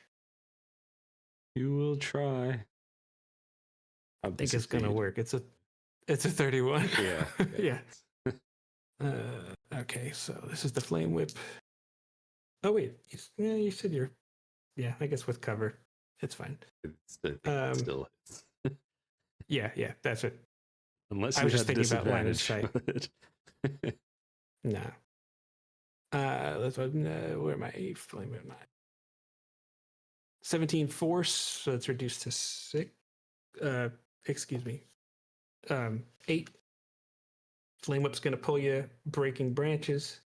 You will try. I think it's going to work. It's a 31. Yeah. Yeah. Okay, so this is the Flame Whip. Oh, wait. You said you're... Yeah, I guess with cover. It's fine. It's still Yeah, that's it. Unless I you was just had thinking about line of disadvantage. No. Let's where am I? Flame Whip 9. 17 force, so it's reduced to 6. Excuse me. 8. Flame Whip's gonna pull you, breaking branches.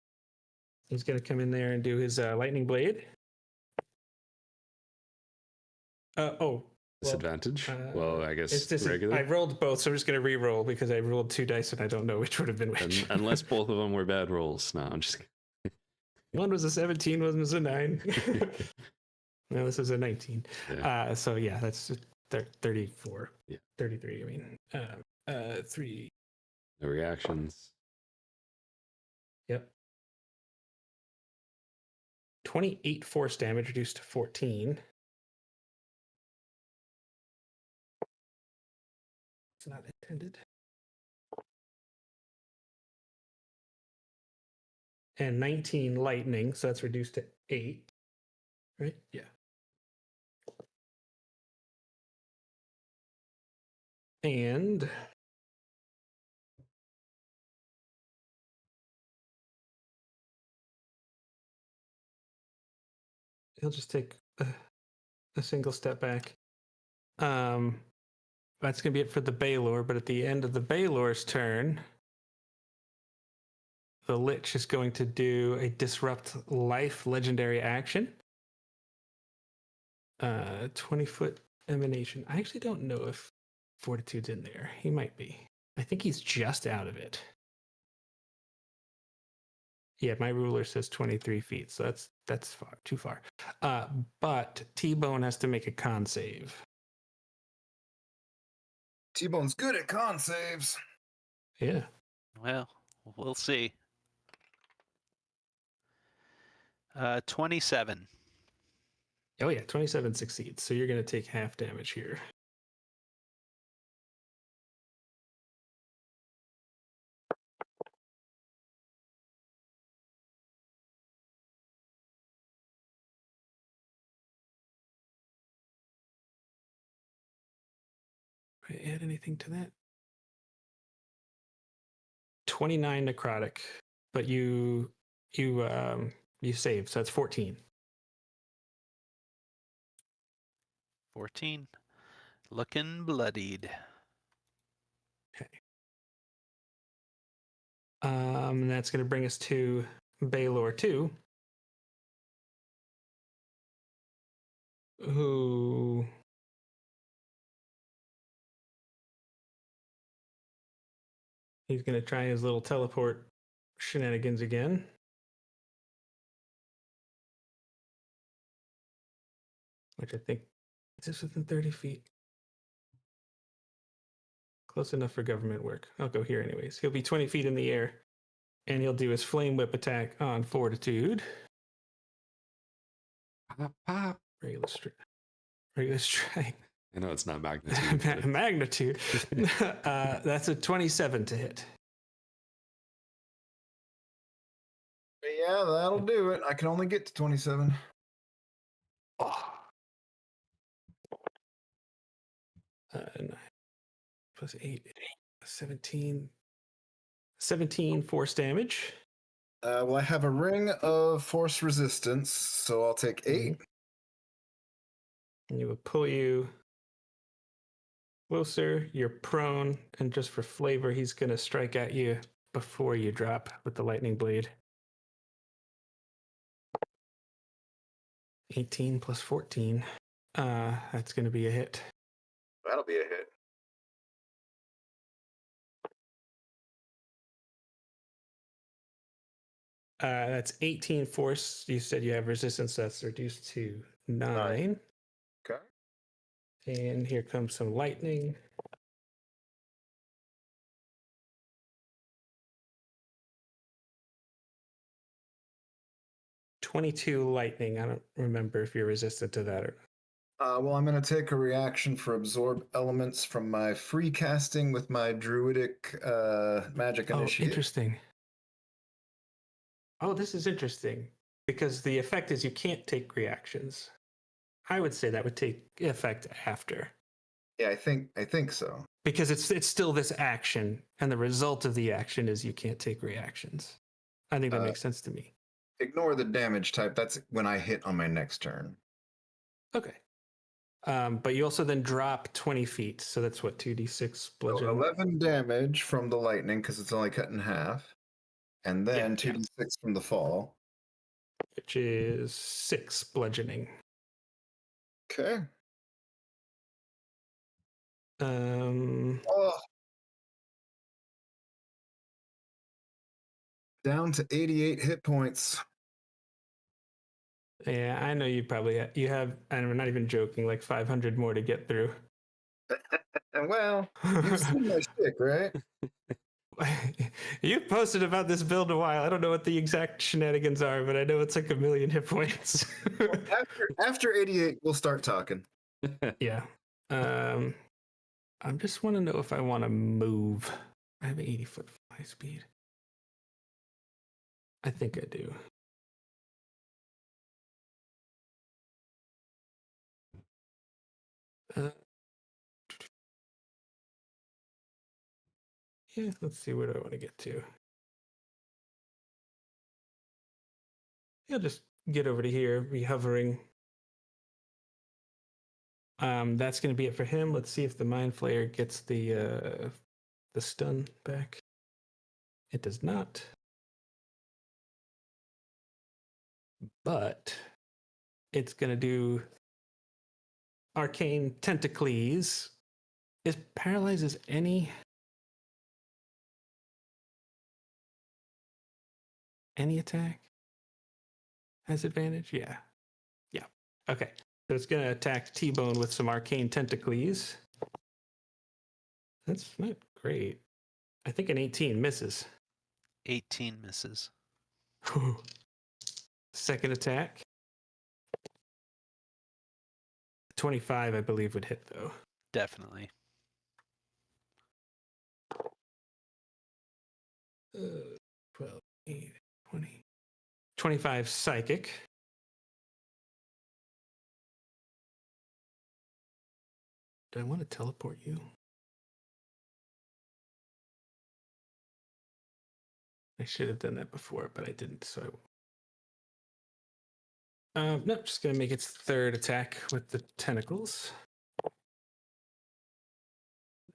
He's gonna come in there and do his lightning blade. Disadvantage? Well, I guess regular. I rolled both, so I'm just going to re-roll because I rolled 2 dice and I don't know which would have been which. Unless both of them were bad rolls. No, I'm just kidding. One was a 17, one was a 9. No, this is a 19. Yeah. So yeah, that's 34. Yeah. 33, I mean. 3. No reactions. Yep. 28 force damage reduced to 14. It's not intended. And 19 lightning, so that's reduced to 8. Right? Yeah. And he'll just take a single step back. That's going to be it for the Balor, but at the end of the Balor's turn, the Lich is going to do a Disrupt Life legendary action. 20-foot emanation. I actually don't know if Fortitude's in there. He might be. I think he's just out of it. Yeah, my ruler says 23 feet, so that's far, too far. But T-Bone has to make a con save. T-Bone's good at con saves. Yeah. Well, we'll see. 27. Oh yeah, 27 succeeds. So you're going to take half damage here. Add anything to that? 29 necrotic, but you save, so that's 14. 14. Looking bloodied. Okay. That's going to bring us to Balor 2, who he's going to try his little teleport shenanigans again. Which I think is this within 30 feet. Close enough for government work. I'll go here anyways. He'll be 20 feet in the air, and he'll do his flame whip attack on Fortitude. Pop, pop. Regular strike. I know it's not magnitude. but Magnitude. That's a 27 to hit. Yeah, that'll do it. I can only get to 27. Oh. 9 plus 8, 17. 17 force damage. Well, I have a ring of force resistance, so I'll take 8. And he will pull you closer. You're prone, and just for flavor, he's going to strike at you before you drop with the lightning blade. 18 plus 14. That's going to be a hit. That'll be a hit. That's 18 force. You said you have resistance. That's reduced to 9. Okay. And here comes some lightning. $22 lightning. I don't remember if you're resistant to that or Well, I'm going to take a reaction for absorb elements from my free casting with my druidic magic Oh, initiate. interesting. Oh, this is interesting because the effect is you can't take reactions. I would say that would take effect after. Yeah, I think so. Because it's still this action, and the result of the action is you can't take reactions. I think that makes sense to me. Ignore the damage type. That's when I hit on my next turn. Okay. But you also then drop 20 feet, so that's what, 2d6 bludgeon? So 11 damage from the lightning because it's only cut in half, and then 2d6 from the fall. Which is 6 bludgeoning. Okay. Oh. Down to 88 hit points. Yeah, I know you probably you have, and I'm not even joking, like 500 more to get through. Well, you've seen my shtick, right? You've posted about this build a while. I don't know what the exact shenanigans are, but I know it's like 1,000,000 hit points. Well, after 88, we'll start talking. Yeah. I just want to know if I want to move. I have 80-foot fly speed. I think I do. Yeah, let's see, where do I want to get to? He'll just get over to here, be hovering. That's going to be it for him. Let's see if the Mind Flayer gets the stun back. It does not. But it's going to do Arcane Tentacles. It paralyzes any attack. Has advantage? Yeah. Yeah. Okay. So it's going to attack T-Bone with some Arcane Tentacles. That's not great. I think an 18 misses. 18 misses. Second attack. 25, I believe, would hit, though. Definitely. 12, 8, 20. 25 psychic. Do I want to teleport you? I should have done that before, but I didn't, so nope, just going to make its third attack with the tentacles.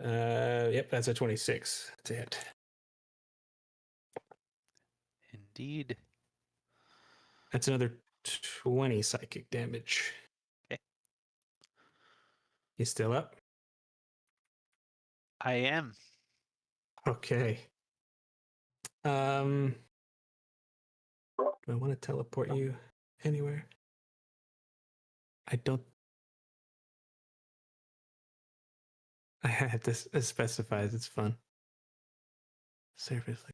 Yep, that's a 26 to hit. Indeed. That's another 20 psychic damage. Okay. You still up? I am. Okay. Do I want to teleport you anywhere? I don't. I had this. It specifies it's fun. Seriously.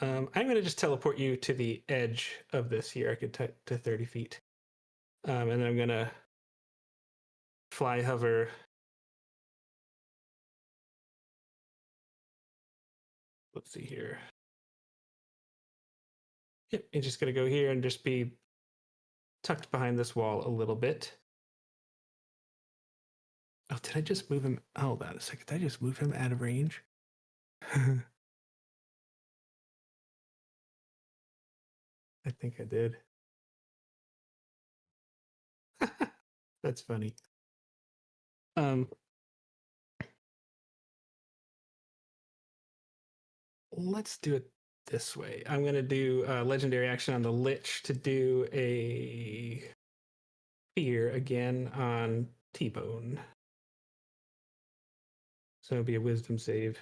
I'm going to just teleport you to the edge of this here. I could to 30 feet. And then I'm going to fly hover. Let's see here. Yep, it's just going to go here and just be tucked behind this wall a little bit. Oh, did I just move him? Hold on a second. Did I just move him out of range? I think I did. That's funny. Let's do it this way. I'm going to do a legendary action on the Lich to do a fear again on T-Bone. So it'll be a wisdom save.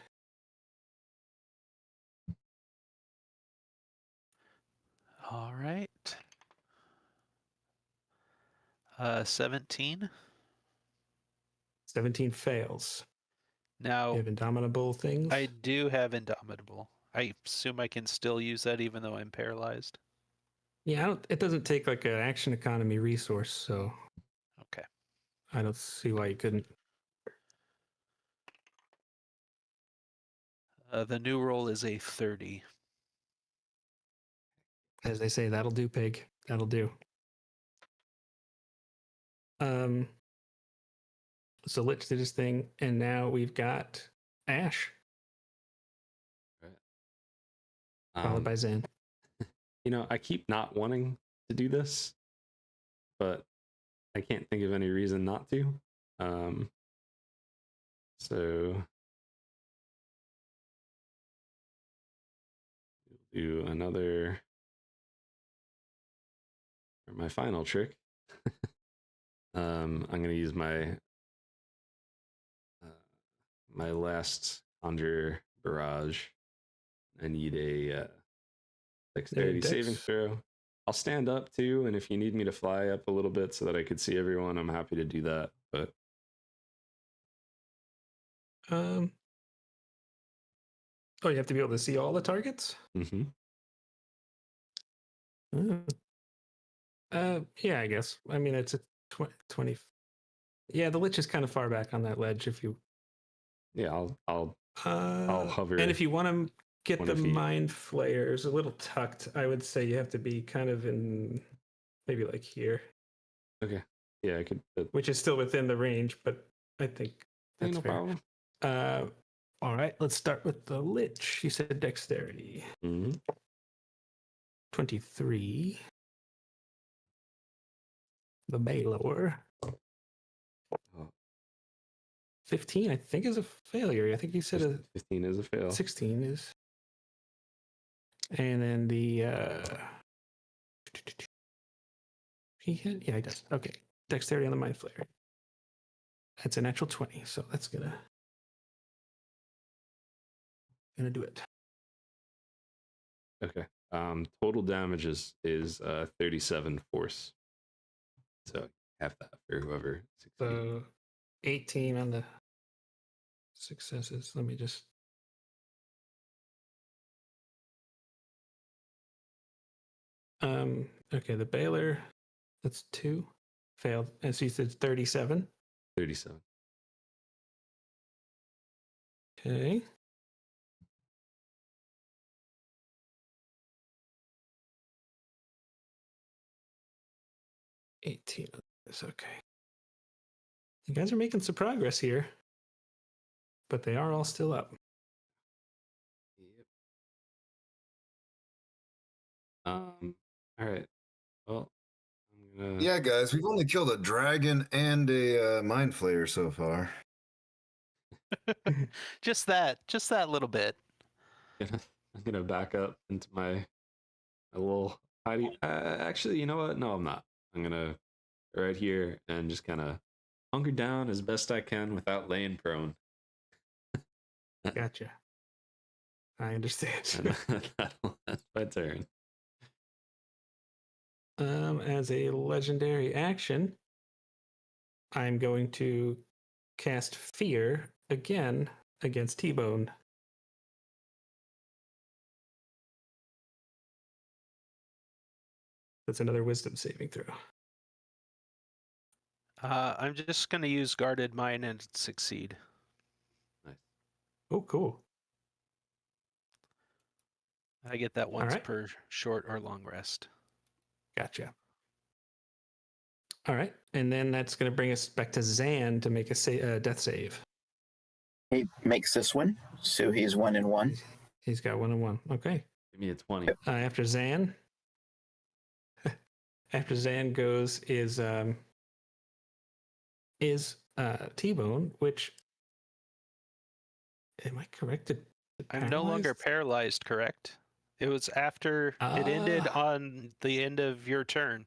All right. 17. 17 fails. Now, You have indomitable things? I do have Indomitable. I assume I can still use that even though I'm paralyzed. Yeah, it doesn't take like an action economy resource, so Okay. I don't see why you couldn't. The new roll is a 30. As they say, that'll do, pig. That'll do. So Lich did his thing, and now we've got Ash, followed by Zen. You know, I keep not wanting to do this, but I can't think of any reason not to. So we'll do another, or my final trick. I'm going to use my my last conjure barrage. I need a dexterity saving throw. I'll stand up too, and if you need me to fly up a little bit so that I could see everyone, I'm happy to do that. But Oh, you have to be able to see all the targets? mm-hmm. Yeah, I guess. I mean, it's a 20. Yeah, the Lich is kind of far back on that ledge. If you, Yeah, I'll hover. And if you want to get 20 the feet. Mind Flayers a little tucked, I would say you have to be kind of in maybe like here. Okay. Yeah, I could. Which is still within the range, but I think that's No fair. problem. All right, let's start with the Lich. You said dexterity. Mm-hmm. 23. The Balor. Oh. 15, I think, is a failure. I think you said a 15 is a fail. 16 is. And then the he hit? Yeah, he does. Okay. Dexterity on the Mind Flayer. That's a natural 20, so that's gonna do it. Okay. Total damage is 37 force. So half that for whoever succeeds. So 18 on the successes. Let me just. Okay, the Balor, that's 2. Failed. And so you said 37. 37. Okay. $18. Okay. You guys are making some progress here, but they are all still up. Yep. All right. Well, I'm gonna. Yeah, guys, we've only killed a dragon and a mind flayer so far. Just that little bit. I'm gonna back up into my little hiding. Actually, you know what? No, I'm not. I'm gonna right here and just kind of hunker down as best I can without laying prone. Gotcha. I understand. That's my turn. As a legendary action, I'm going to cast Fear again against T-Bone. That's another Wisdom saving throw. I'm just going to use Guarded Mind and succeed. Nice. Oh, cool. I get that once right. per short or long rest. Gotcha. All right, and then that's going to bring us back to Zan to make a death save. He makes this one, so he's 1 and 1. He's got 1 and 1. Okay. Give me a 20. After Zan, goes is T-Bone, which am I corrected? I'm no longer paralyzed, correct? It was after it ended on the end of your turn.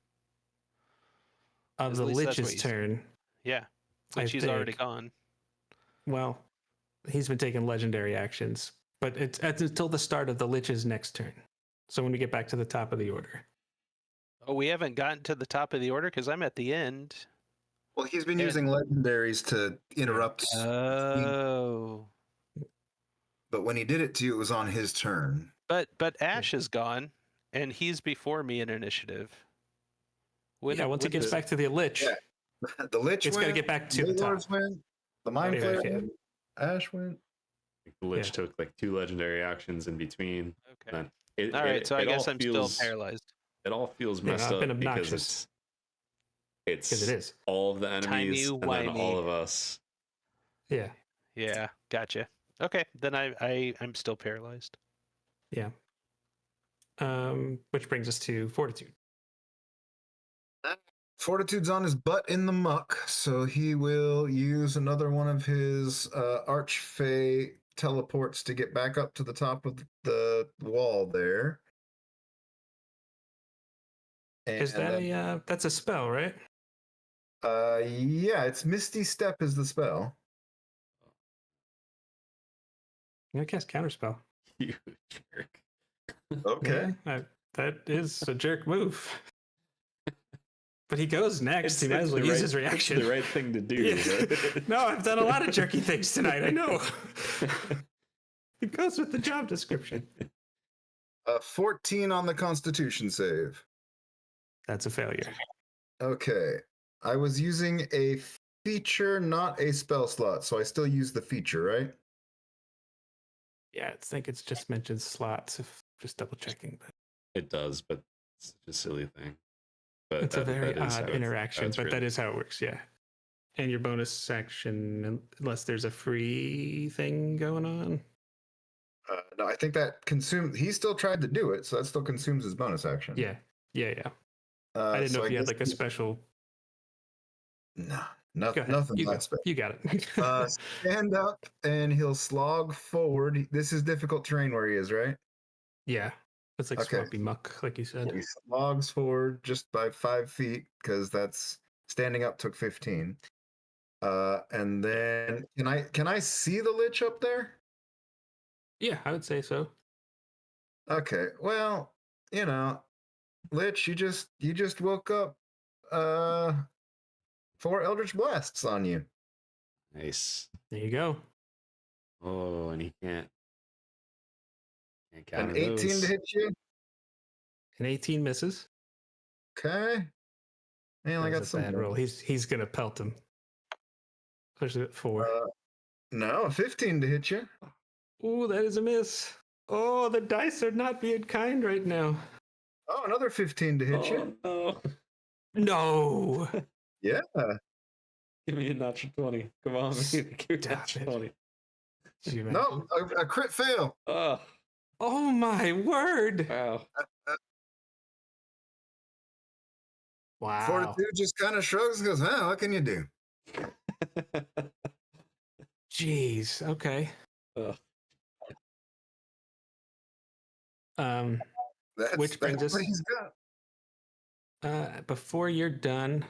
Of the Lich's turn. Yeah, which he's already gone. Well, he's been taking legendary actions, but it's until the start of the Lich's next turn. So when we get back to the top of the order. Oh, we haven't gotten to the top of the order because I'm at the end. Well, he's been using legendaries to interrupt. Oh. But when he did it to you, it was on his turn. But Ash is gone, and he's before me in initiative. Once it gets back to the Lich. Yeah. The Lich it's got to get back to the top. Went, the Mind Flayer went, Ash went. The Lich took like 2 legendary actions in between. Okay. All right, so I guess I'm still paralyzed. It all feels messed up because it's it is all of the enemies and then all of us. Yeah. Yeah, gotcha. Okay, then I'm still paralyzed. Yeah. Which brings us to Fortitude. Fortitude's on his butt in the muck, so he will use another one of his Archfey teleports to get back up to the top of the wall there. And, is that that's a spell, right? Yeah, it's Misty Step is the spell. I'm gonna cast Counterspell. You jerk. Okay. Yeah, that is a jerk move. But he goes next. He might as well use his reaction. It's the right thing to do. Yeah. No, I've done a lot of jerky things tonight. I know. It goes with the job description. 14 on the Constitution save. That's a failure. Okay. I was using a feature, not a spell slot, so I still use the feature, right? Yeah, I think it's just mentioned slots. If just double checking, but it does, but it's such a silly thing. But it's a very odd interaction, but that is how it works. Yeah. And your bonus action, unless there's a free thing going on. No, I think that consumes. He still tried to do it, so that still consumes his bonus action. Yeah. I didn't know if you had like a special. No, Go ahead. nothing You, that special. you got it. Stand up, and he'll slog forward. This is difficult terrain where he is, right? Yeah. It's like Okay. swampy muck, like you said. He slogs forward just by 5 feet because that's standing up took 15. And then can I see the Lich up there? Yeah, I would say so. Okay. Well, Lich, you just woke up. 4 Eldritch Blasts on you. Nice. There you go. Oh, and he can't An counter 18 those. to hit you. An 18 misses. Okay. Man, I That got was a some. bad roll. He's gonna pelt him. Especially at 4. No, 15 to hit you. Oh, that is a miss. Oh, the dice are not being kind right now. Oh, another 15 to hit you. Oh, No. Yeah. give me a natural 20. Come on, man. Give me a Stop natural it. 20. Did you No, imagine? a crit fail. Oh, Oh my word. wow. Wow. Fortitude just kind of shrugs and goes, huh, what can you do? Jeez. Okay. Ugh. Which brings that's us- what he's got. Before you're done,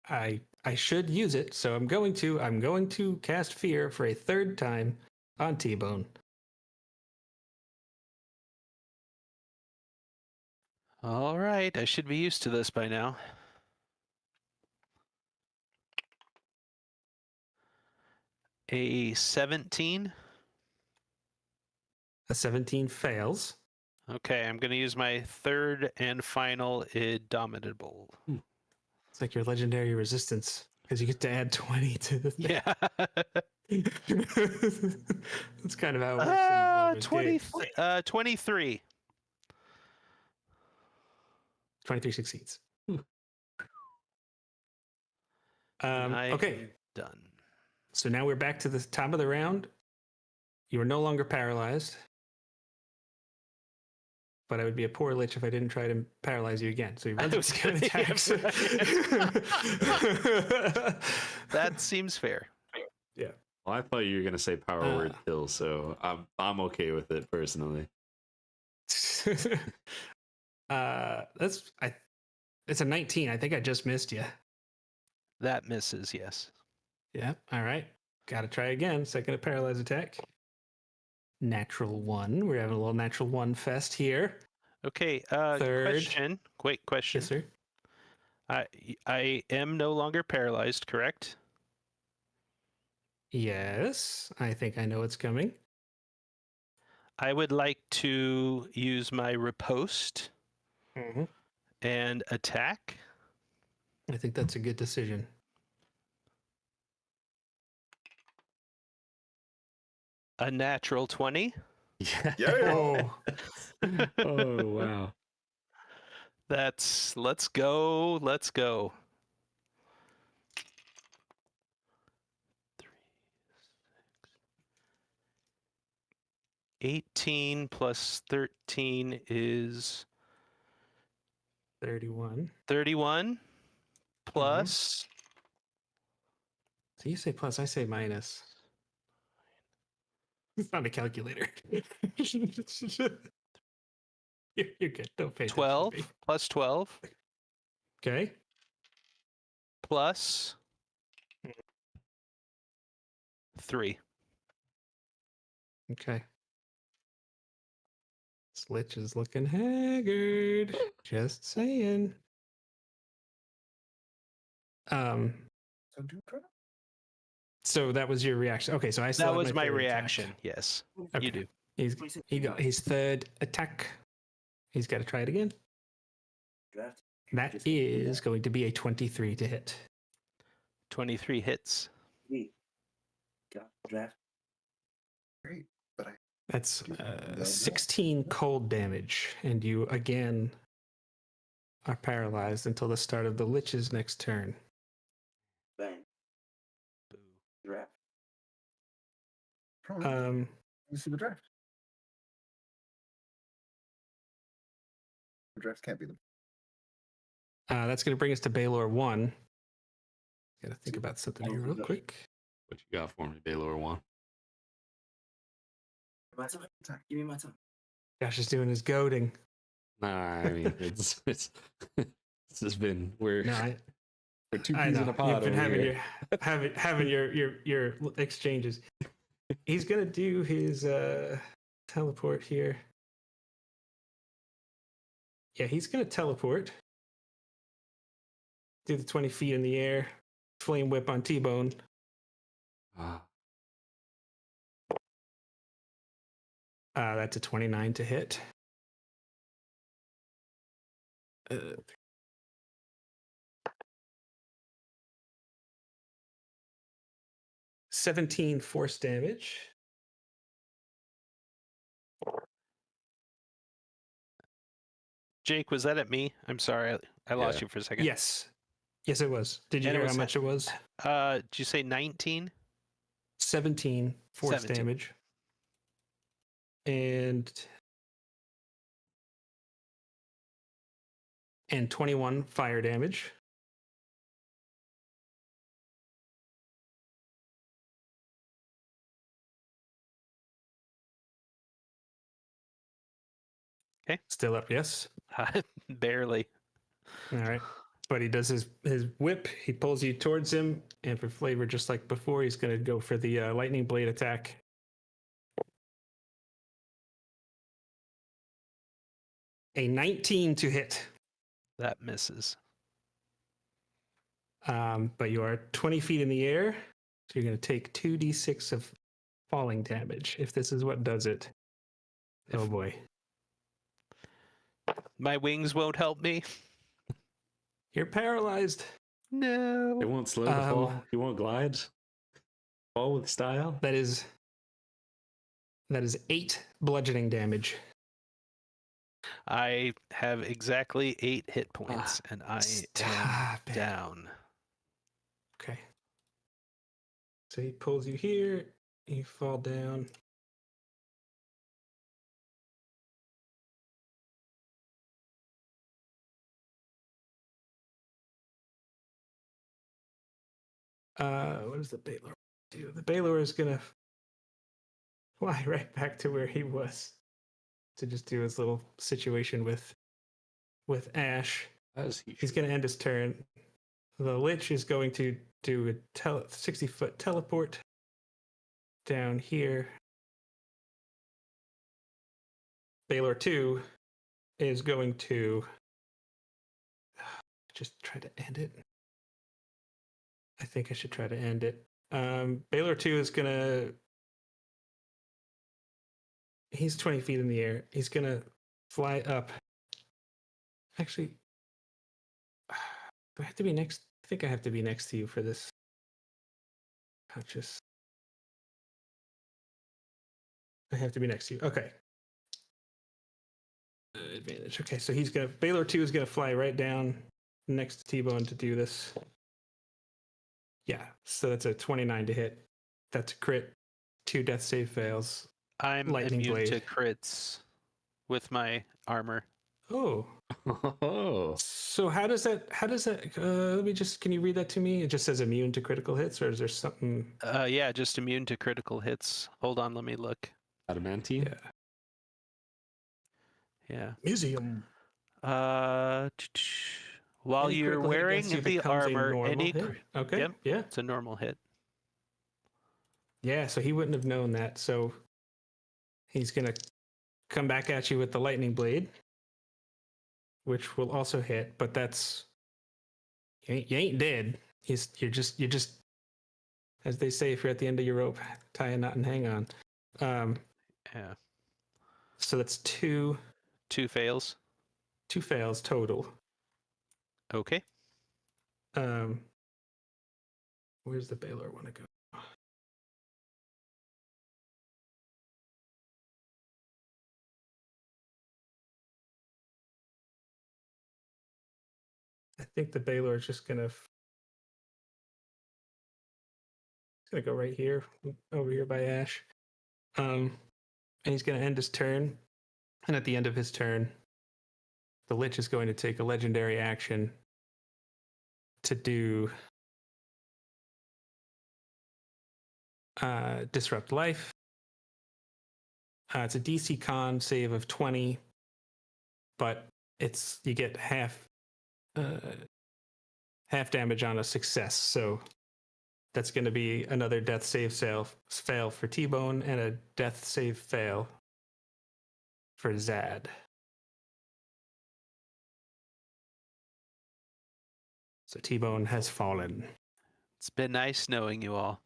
I should use it, so I'm going to cast Fear for a 3rd time on T-Bone. All right, I should be used to this by now. A 17. A 17 fails. Okay, I'm going to use my 3rd and final Indomitable. It's like your legendary resistance because you get to add 20 to the thing. Yeah. That's kind of how it works in Baldur's 20, Gate. 23. 23 succeeds. I Okay, am done. so now we're back to the top of the round. You are no longer paralyzed. But I would be a poor Lich if I didn't try to paralyze you again. So he runs up to count attacks. That seems fair. Well, I thought you were gonna say power word kill, so I'm okay with it personally. It's a 19. I think I just missed you. That misses, yes. Yeah. All right. Got to try again. Second paralyze attack. Natural 1. We're having a little natural 1 fest here. Okay. Third. Question. Quick question. Yes, sir. I am no longer paralyzed, correct? Yes. I think I know what's coming. I would like to use my riposte Mm-hmm. and attack. I think that's a good decision. A natural 20. Yeah. Oh. Oh wow. Let's go. 18 plus 13 is 31. 31 plus So you say plus, I say minus. It's not a calculator. You're good. Don't pay attention to 12 me. plus 12 Okay. plus 3. Okay. This Lich is looking haggard. Just saying. So that was your reaction. Okay, so I still That have was my third attack. reaction. Yes. Okay. You do. He got his 3rd attack. He's got to try it again. That is going to be a 23 to hit. 23 hits. Great, but That's 16 cold damage, and you again are paralyzed until the start of the Lich's next turn. problem. You see the draft. The draft can't be the. That's going to bring us to Balor 1. Got to think about something here real quick. What you got for me, Balor 1? Give me my time. Josh is doing his goading. Nah, I mean it's this has been we're two I peas know. in a pod. You've been over having here. having your exchanges. He's gonna do his teleport here. Yeah, he's gonna teleport. Do the 20 feet in the air. Flame whip on T-Bone. That's a 29 to hit. 17 force damage. Jake, was that at me? I'm sorry, I lost you for a second. Yes. Yes, it was. Did you And it hear was how much it was? Did you say 19? 17 force 17. damage. And 21 fire damage. Okay. Still up, yes. Barely. All right. But he does his whip. He pulls you towards him. And for flavor, just like before, he's going to go for the lightning blade attack. A 19 to hit. That misses. But you are 20 feet in the air. So you're going to take 2d6 of falling damage if this is what does it. Oh boy. My wings won't help me. You're paralyzed. No. It won't slow the fall. You won't glide. Fall with style. That is 8 bludgeoning damage. I have exactly 8 hit points, and I am down. Okay. So he pulls you here. You fall down. What does the Balor do? The Balor is gonna fly right back to where he was to just do his little situation with Ash. He's gonna end his turn. The Lich is going to do a 60-foot teleport down here. Balor 2 is going to just try to end it. I think I should try to end it. Balor 2 is gonna. He's 20 feet in the air. He's gonna fly up. Actually, do I have to be next? I think I have to be next to you for this. I have to be next to you. Okay. Advantage. Okay, so Balor 2 is gonna fly right down next to T-Bone to do this. Yeah, so that's a 29 to hit. That's a crit. 2 death save fails. I'm Lightning immune blade. to crits with my armor. Oh. So how does that let me just, can you read that to me? It just says immune to critical hits, or is there something? Yeah, just immune to critical hits. Hold on, let me look. Adamantine? Yeah. Museum. While Any you're critical hit wearing against you the becomes a armor, normal any hit? Okay. Yep, Yeah. it's a normal hit. Yeah, so he wouldn't have known that. So he's gonna come back at you with the lightning blade, which will also hit, but that's you ain't dead. You're just as they say, if you're at the end of your rope, tie a knot and hang on. Yeah. So that's 2 fails. 2 fails total. Okay. Where's the Balor want to go? I think the Balor is just gonna go right here, over here by Ash. And he's going to end his turn. And at the end of his turn, the Lich is going to take a legendary action to do Disrupt Life. It's a DC Con save of 20, but you get half damage on a success. So that's going to be another death save fail for T-Bone and a death save fail for Zad. So T-Bone has fallen. It's been nice knowing you all.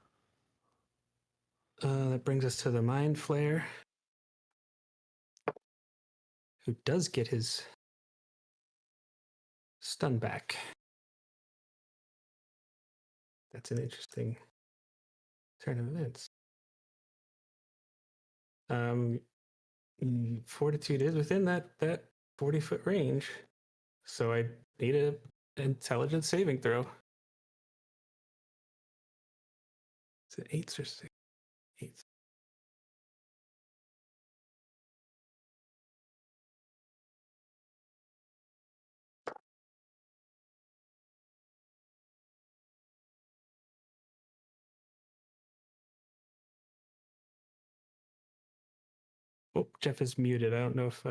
That brings us to the Mind Flayer, who does get his stun back. That's an interesting turn of events. Fortitude is within that 40-foot range, so I need a intelligence saving throw. Is it 8s or 6? 8s. Oh, Jeff is muted. I don't know if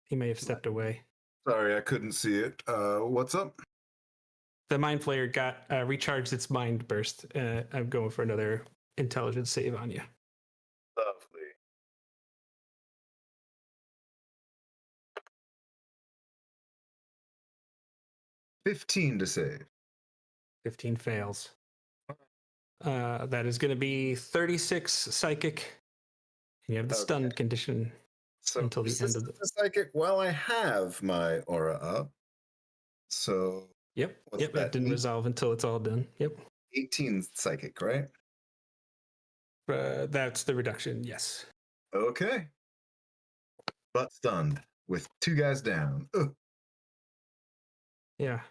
he may have stepped away. Sorry, I couldn't see it. What's up? The Mind Flayer got recharged its Mind Burst. I'm going for another intelligence save on you. Lovely. $15 to save. 15 fails. That is going to be 36 psychic. And you have the stunned condition So until the end of the psychic. Well, I have my aura up. So Yep. what's Yep. that, That didn't resolve until it's all done. Yep. 18 psychic, right? That's the reduction. Yes. Okay. But stunned with 2 guys down. Ugh. Yeah.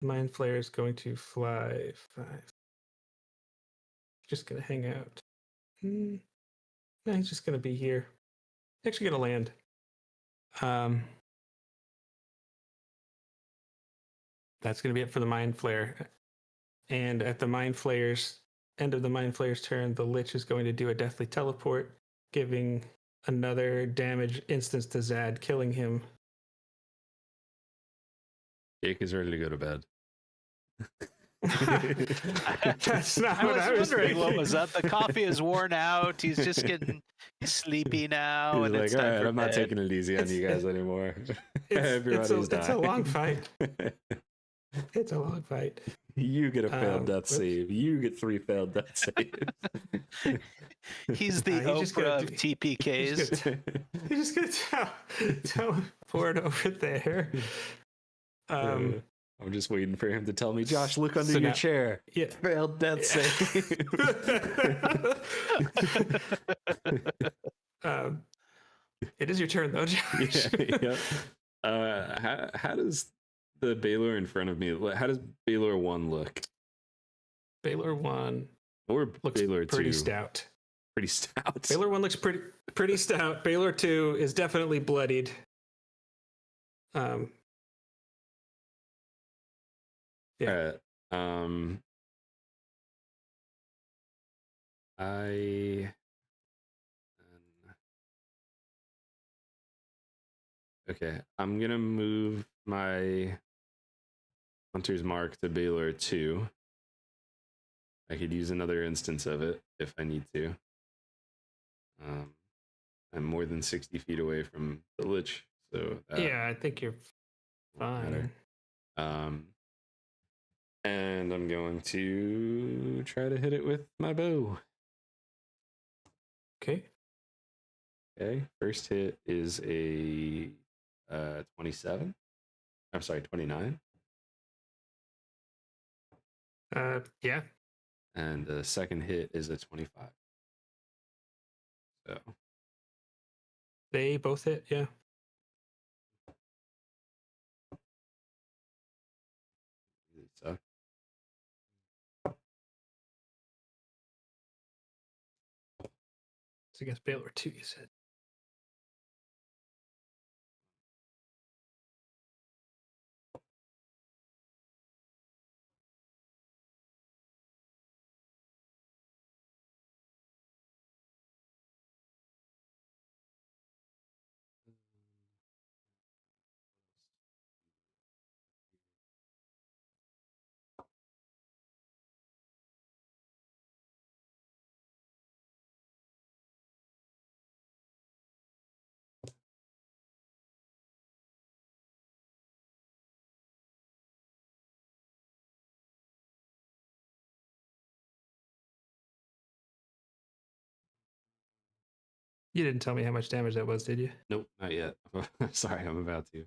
Mind Flayer is going to fly 5. Just gonna hang out. No, he's just gonna be here. Actually gonna land. That's gonna be it for the Mind Flayer. And at the Mind Flayer's end of the Mind Flayer's turn, the Lich is going to do a Deathly Teleport, giving another damage instance to Zad, killing him. Jake is ready to go to bed. That's not I what was I was wondering what thinking. was up. The coffee is worn out. He's just getting sleepy now, He's and like, it's all time right, for I'm not bed." taking it easy on you guys anymore. Everybody's It's a long dying. fight. It's a long fight. You get a failed death whoops. save. You get 3 failed death saves. He's the He's just Oprah gonna of do- TPKs. He's just gonna teleport over there. I'm just waiting for him to tell me, Josh, look under So your now- chair. Yeah. Failed death save. It is your turn though, Josh. Yeah. How does the Balor in front of me, how does Balor 1 look? Balor 1 Or looks Balor 2? pretty stout. Pretty stout. Balor 1 looks pretty stout. Balor 2 is definitely bloodied. Yeah. Alright. Okay, I'm gonna move my Hunter's Mark to Balor 2. I could use another instance of it if I need to. I'm more than 60 feet away from the Lich, so Yeah, I think you're won't fine. matter. And I'm going to try to hit it with my bow. Okay. Okay, first hit is a 27. I'm sorry, 29. Yeah. And the second hit is a 25. So They both hit, yeah. it sucks. I guess Balor 2, you said. You didn't tell me how much damage that was, did you? Nope, not yet. Sorry, I'm about to.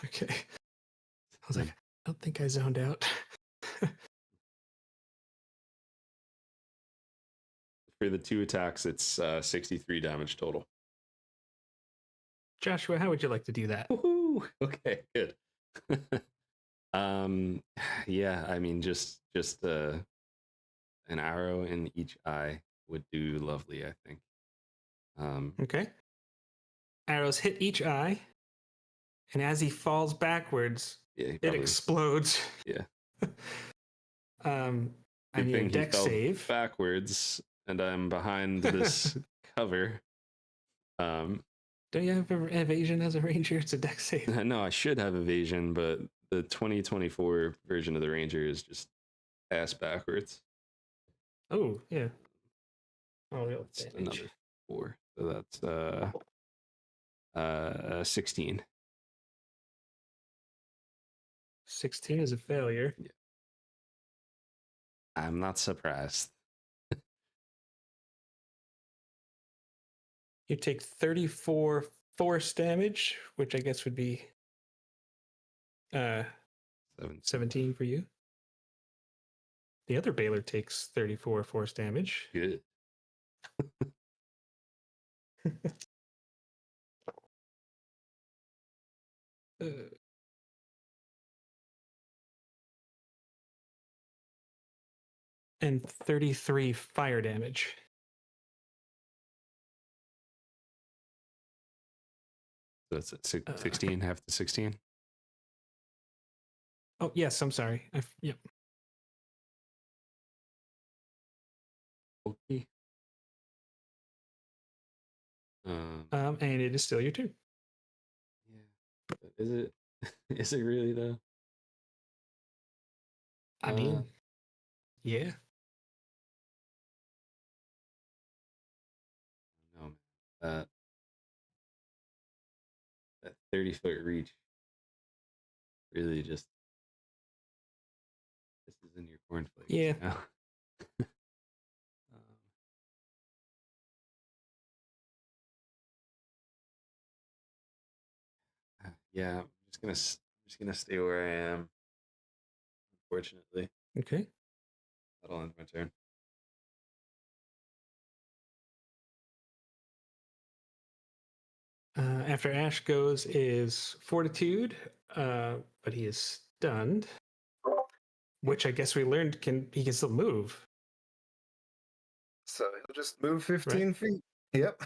Okay. I was like, I don't think I zoned out. For the 2 attacks, it's 63 damage total. Joshua, how would you like to do that? Woohoo! Okay, good. Yeah, I mean, just an arrow in each eye would do lovely, I think. Okay. Arrows hit each eye, and as he falls backwards, Yeah, it explodes. Yeah. I Good need a thing he dex fell save. backwards, and I'm behind this cover. Don't you have evasion as a ranger? It's a dex save. No, I should have evasion, but the 2024 version of the ranger is just ass backwards. Oh, yeah. Oh, That's another 4. So that's 16. 16 is a failure. Yeah. I'm not surprised. You take 34 force damage, which I guess would be 17 for you. The other Balor takes 34 force damage. Good. And 33 fire damage. So that's at 16, half to 16. Oh, yes, I'm sorry. Yep. Okay. And it is still your turn. Yeah. But is it? Is it really though? I mean, yeah. No, man. That 30-foot reach really just this is in your cornflakes. Yeah. You know? Yeah, I'm just gonna stay where I am. Unfortunately, Okay. that'll end my turn. After Ash goes is Fortitude, but he is stunned. Which I guess we learned he can still move. So he'll just move 15 feet. Yep.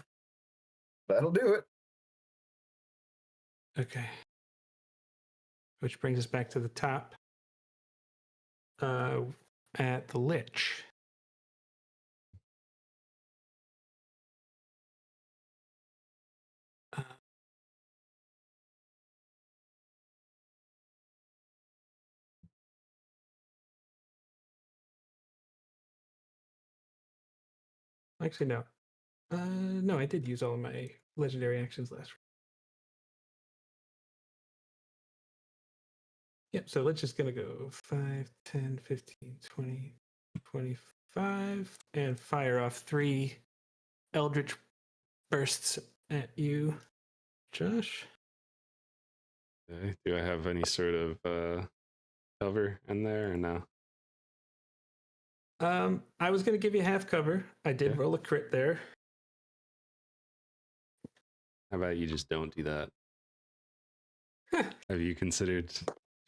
That'll do it. Okay. Which brings us back to the top. At the Lich. Actually, no. No, I did use all of my legendary actions last. Yep, so let's just gonna go 5, 10, 15, 20, 25, and fire off 3 Eldritch bursts at you, Josh. Okay. Do I have any sort of cover in there or no? I was gonna give you half cover. I did roll a crit there. How about you just don't do that? Have you considered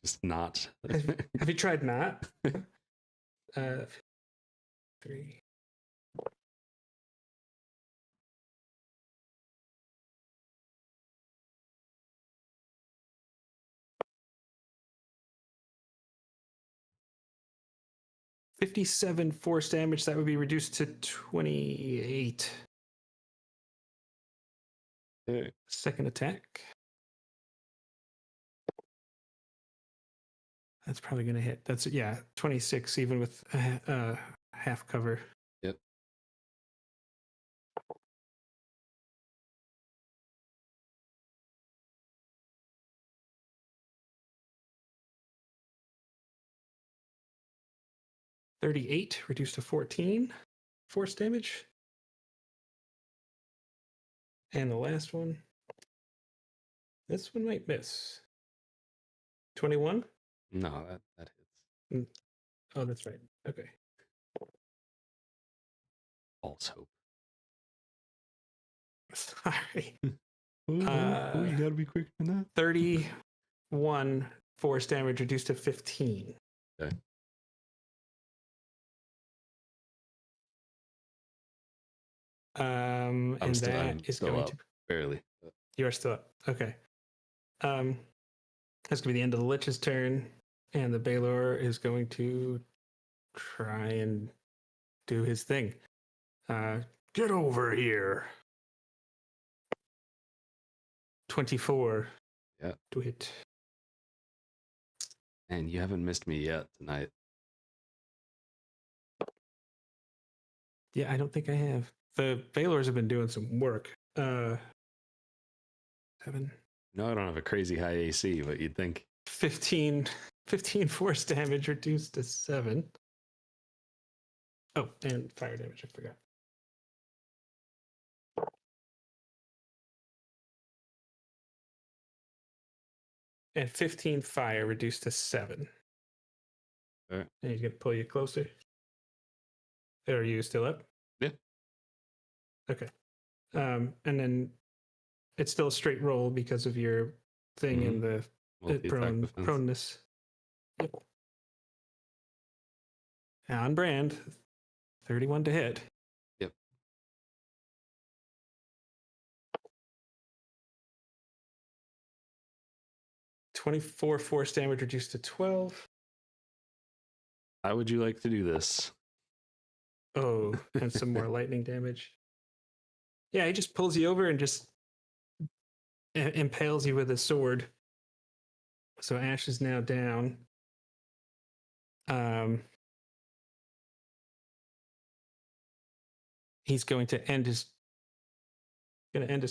just not? Have you tried not? 3. 57 force damage. That would be reduced to 28. Okay. Second attack. That's probably going to hit. That's, yeah, 26, even with half cover. Yep. $38, reduced to 14 force damage. And the last one. This one might miss. 21? No, that hits. Oh, that's right. Okay. False hope. Sorry. Oh, you gotta be quicker than that. 31 force damage reduced to 15. Okay. And I'm that is still going up, to. barely. You are still up. Okay. That's gonna be the end of the Lich's turn, and the Balor is going to try and do his thing. Get over here. 24. Yeah. To hit. And you haven't missed me yet tonight. Yeah, I don't think I have. The Balors have been doing some work. 7. No, I don't have a crazy high AC, but you'd think. 15 force damage reduced to 7. Oh, and fire damage, I forgot. And 15 fire reduced to 7. All right. And he's going to pull you closer. Are you still up? Yeah. Okay. And then it's still a straight roll because of your thing in the Multi-attack defense. proneness. Yep. On brand. 31 to hit. Yep. $24 force damage reduced to 12. How would you like to do this? Oh, and some more lightning damage. Yeah, he just pulls you over and just impales you with his sword. So Ash is now down. He's going to end his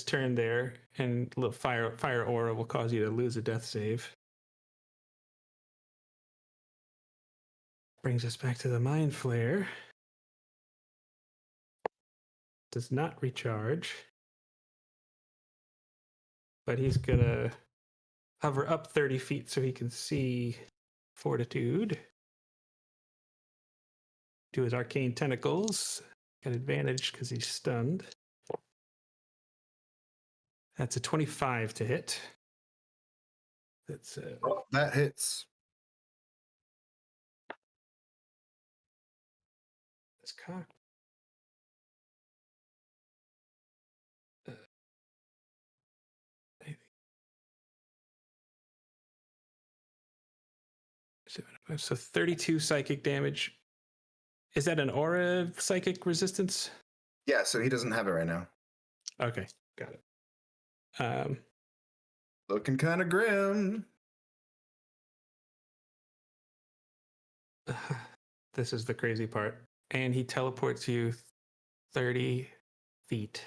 turn there, and a little fire aura will cause you to lose a death save. Brings us back to the Mind Flayer. Does not recharge, but he's gonna hover up 30 feet so he can see Fortitude. Do his arcane tentacles. Got advantage because he's stunned. That's a 25 to hit. That's That hits. this cock. So 32 psychic damage. Is that an aura psychic resistance? Yeah, so he doesn't have it right now. Okay, got it. Looking kind of grim. This is the crazy part. And he teleports you 30 feet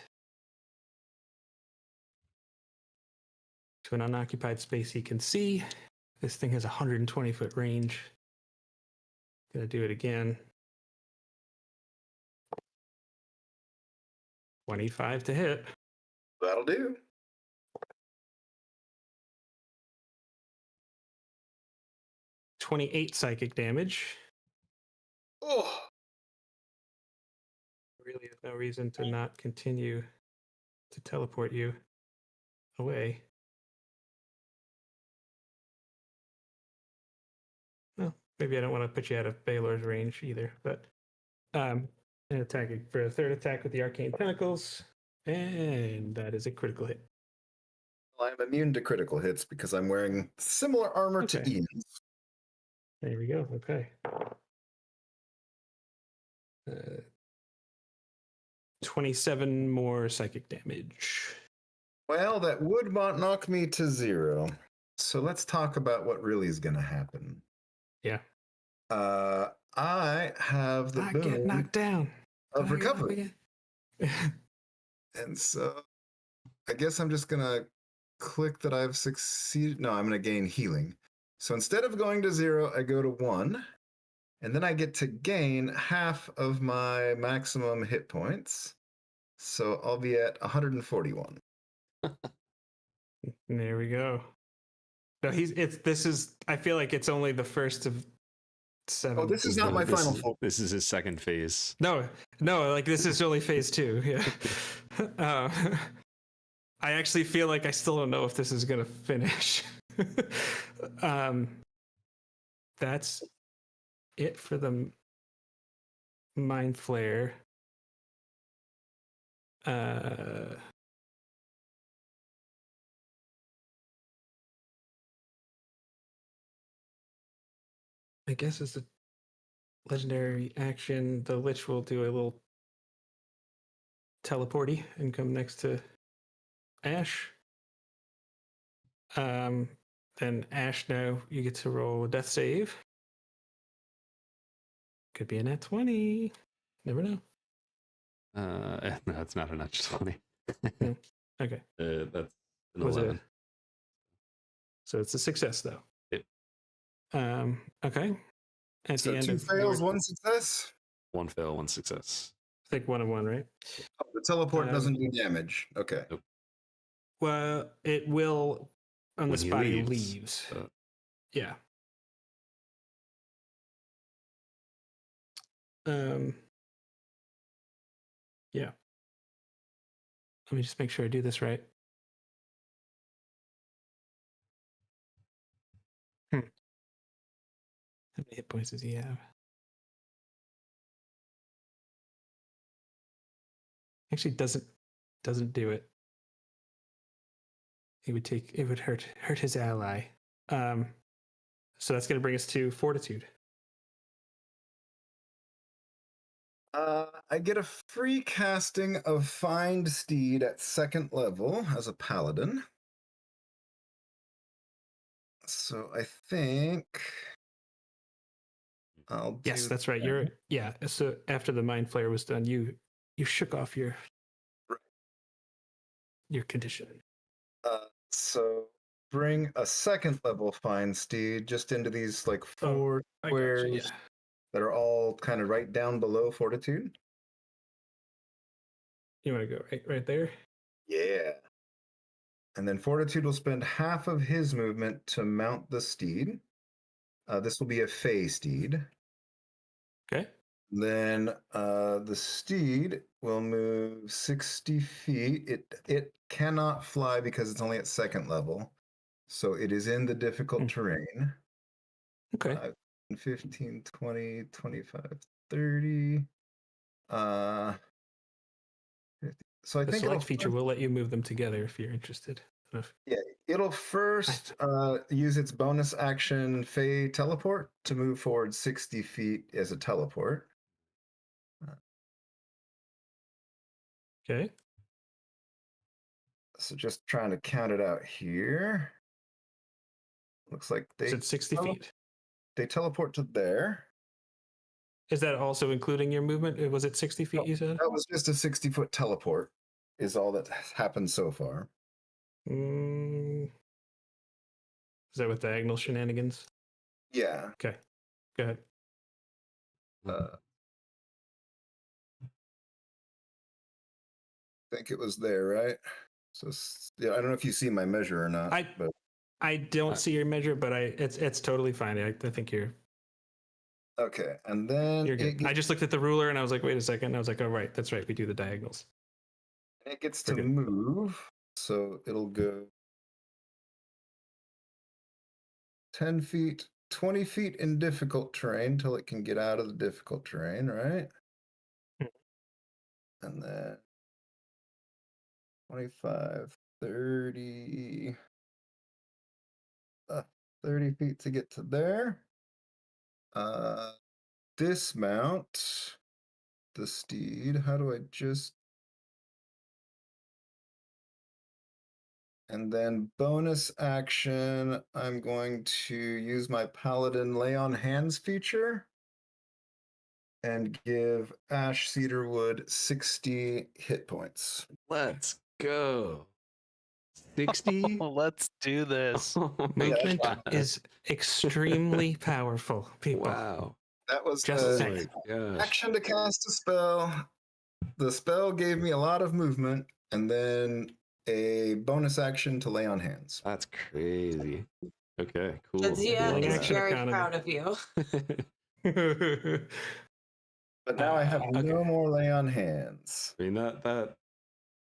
to an unoccupied space he can see. This thing has 120-foot range. Gonna do it again. 25 to hit. That'll do. $28 psychic damage. Oh, Really have no reason to not continue to teleport you away. Well, maybe I don't want to put you out of Balor's range either, but and attacking for a third attack with the arcane tentacles, and that is a critical hit. well, I'm immune to critical hits because I'm wearing similar armor to Okay. Ian's. There we go. Okay. Uh, 27 more psychic damage. Well, that would knock me to 0. So let's talk about what really is going to happen. Yeah. I have the I get boon knocked down. of recovery. And so I guess I'm just going to click that I've succeeded. No, I'm going to gain healing. So instead of going to 0, I go to 1. And then I get to gain half of my maximum hit points. So I'll be at 141. There we go. No, I feel like it's only the first of 7. Oh, this is not my final full. This is his second phase. No, like this is only phase 2. Yeah. I actually feel like I still don't know if this is gonna finish. That's it for the Mind Flayer. I guess as a legendary action, the Lich will do a little teleporty and come next to Ash. Then Ash, now you get to roll a death save. Could be a nat 20. Never know. No, it's not a nat 20. No. Okay. That's an Was 11. So it's a success, though. Yep. Okay. At So the end 2 of fails, 1 success. 1 fail, 1 success. I think 1 and 1, right? Oh, the teleport doesn't do damage. Okay. Nope. Well, it will on the When he spot he leaves. leaves. Uh, Yeah. Yeah. Let me just make sure I do this right. How many hit points does he have? Actually, doesn't do it. It would hurt his ally. So that's going to bring us to Fortitude. I get a free casting of Find Steed at 2nd level as a paladin. So I think I'll do Yes, that's right. So after the Mind Flayer was done, you shook off your condition. So bring a 2nd level Find Steed just into these like 4 I gotcha, squares that are all kind of right down below Fortitude. You want to go right there? Yeah. And then Fortitude will spend half of his movement to mount the steed. This will be a Fey steed. Okay. Then the steed will move 60 feet. It cannot fly because it's only at 2nd level. So it is in the difficult terrain. Okay. 15, 20, 25, 30. So I The think select feature will let you move them together if you're interested. Yeah, it'll first use its bonus action Fey teleport to move forward 60 feet as a teleport. Okay. So just trying to count it out here. Looks like they It's 60 feet. They teleport to there. Is that also including your movement? Was it 60 feet you said? That was just a 60-foot teleport is all that has happened so far. Is that with diagonal shenanigans? Yeah. Okay. Go ahead. I think it was there, right? So yeah, I don't know if you see my measure or not. I don't see your measure, but it's totally fine. I think you're okay. And then you're good. I just looked at the ruler and I was like, wait a second. And I was like, oh right, that's right. We do the diagonals. It gets to move, so it'll go 10 feet, 20 feet in difficult terrain till it can get out of the difficult terrain, right? And then 25, 30, 30 feet to get to there. Dismount the steed. How do I just... And then bonus action, I'm going to use my Paladin Lay on Hands feature and give Ash Cedarwood 60 hit points. Let's go. 60? Let's do this. Oh my Movement God. is extremely powerful, people. Wow. That was Just Oh saying. my gosh. action to cast a spell. The spell gave me a lot of movement, and then a bonus action to lay on hands. That's crazy. Okay, cool. Jadzia Rolling is action very economy. proud of you. But now I have okay. no more lay on hands. I mean that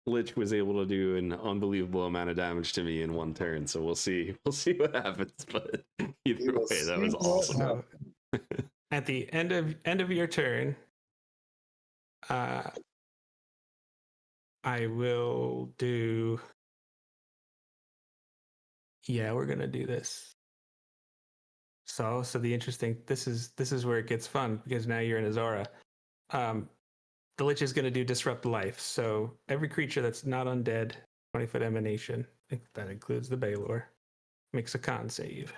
Lich was able to do an unbelievable amount of damage to me in one turn, so we'll see what happens. But either will way, that see was what awesome. happens. At the end of your turn, I will do. Yeah, we're gonna do this. So the interesting. This is where it gets fun because now you're in his aura. The Lich is gonna do disrupt life. So every creature that's not undead, 20-foot emanation, I think that includes the Balor, makes a con save.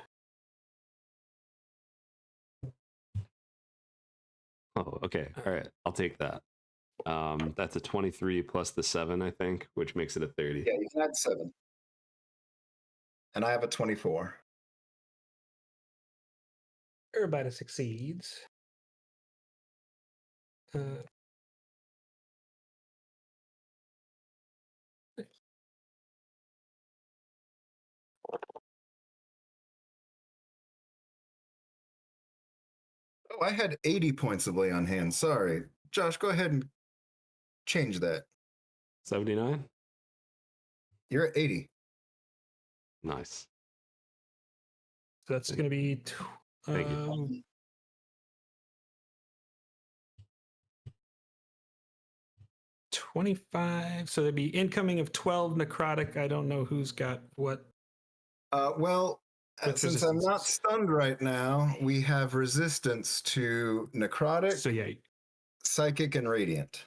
Oh, okay. All right. I'll take that. That's a 23 plus the 7, I think, which makes it a 30. Yeah, you can add 7. And I have a 24. Everybody succeeds. Oh, I had 80 points of lay on hands. Sorry. Josh, go ahead and change that. 79? You're at 80. Nice. So that's going to be Thank you. 25. So there'd be incoming of 12 necrotic. I don't know who's got what. Well, With since I'm not resistances. stunned right now, we have resistance to necrotic, So yeah, psychic, and radiant.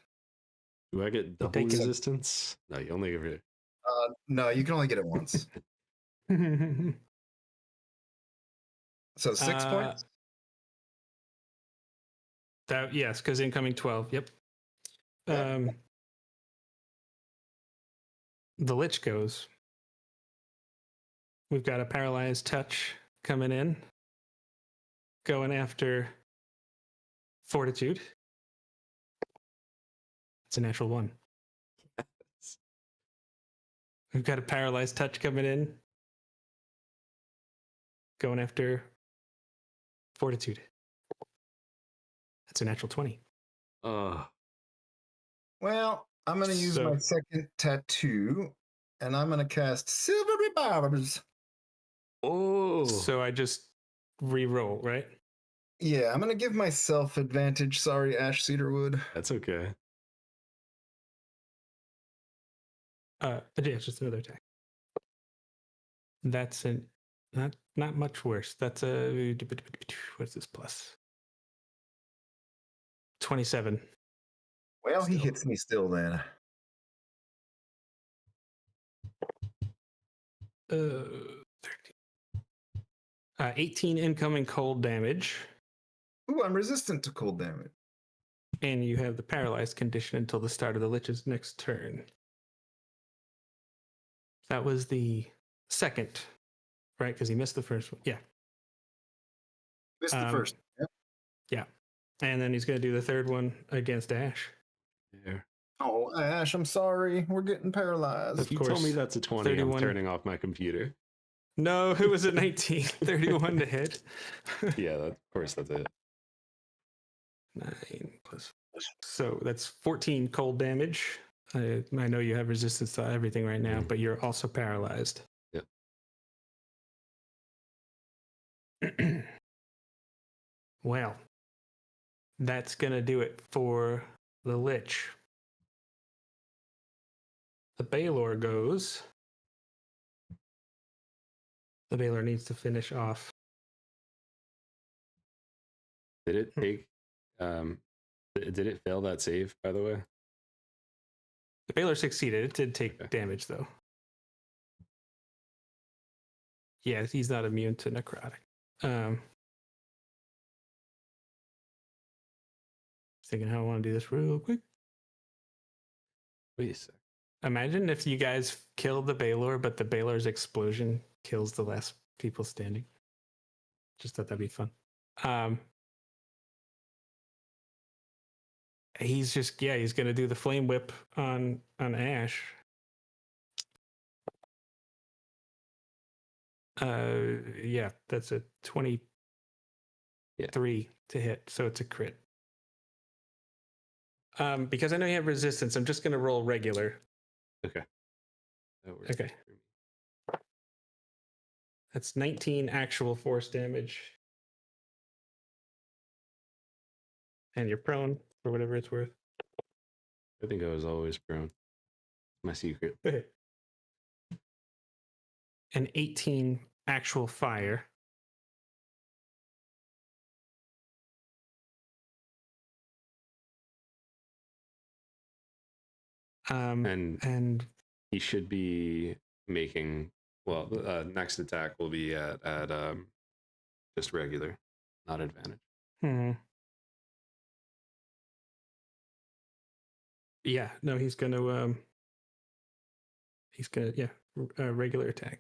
Do I get double take it. resistance? No, you only get No, you can only get it once. So 6 points? That yes, because incoming 12. Yep. Yeah. The Lich goes. We've got a paralyzed touch coming in, going after Fortitude. It's a natural 1. We've got a paralyzed touch coming in, going after Fortitude. That's a natural 20. Well, I'm going to use So- my second tattoo, and I'm going to cast Silvery Barbs. Oh. So I just re-roll, right? Yeah, I'm going to give myself advantage. Sorry, Ash Cedarwood. That's okay. Yeah, it's just another attack. That's not much worse. That's a what's this plus? 27. Well, he Still. hits me still then. 13. 18 incoming cold damage, Ooh, I'm resistant to cold damage. and you have the paralyzed condition until the start of the Lich's next turn. That was the second, right? Because he missed the first one. Yeah. Missed the first. Yep. Yeah. And then he's going to do the third one against Ash. Yeah. Oh, Ash, I'm sorry. We're getting paralyzed. If you course, tell me that's a 20, 31. I'm turning off my computer. No, it was a 19. 31 to hit. Yeah, of course that's it. 9 plus. So that's 14 cold damage. I know you have resistance to everything right now, but you're also paralyzed. Yep. Well, that's going to do it for the Lich. The Balor goes. The Balor needs to finish off. Did it take Did it fail that save, by the way? The Balor succeeded. It did take Okay. damage, though. Yeah, he's not immune to necrotic. Thinking how I want to do this real quick. Wait a sec. Imagine if you guys killed the Balor, but the Balor's explosion kills the last people standing. Just thought that'd be fun. He's gonna do the flame whip on Ash. Yeah, that's a 23 to hit, so it's a crit. Because I know you have resistance, I'm just gonna roll regular. Okay. That works Okay. for me. That's 19 actual force damage. And you're prone for whatever it's worth. I think I was always prone. My secret. And 18 actual fire. And he should be making, well, next attack will be at just regular, not advantage. Yeah, no, he's gonna regular attack.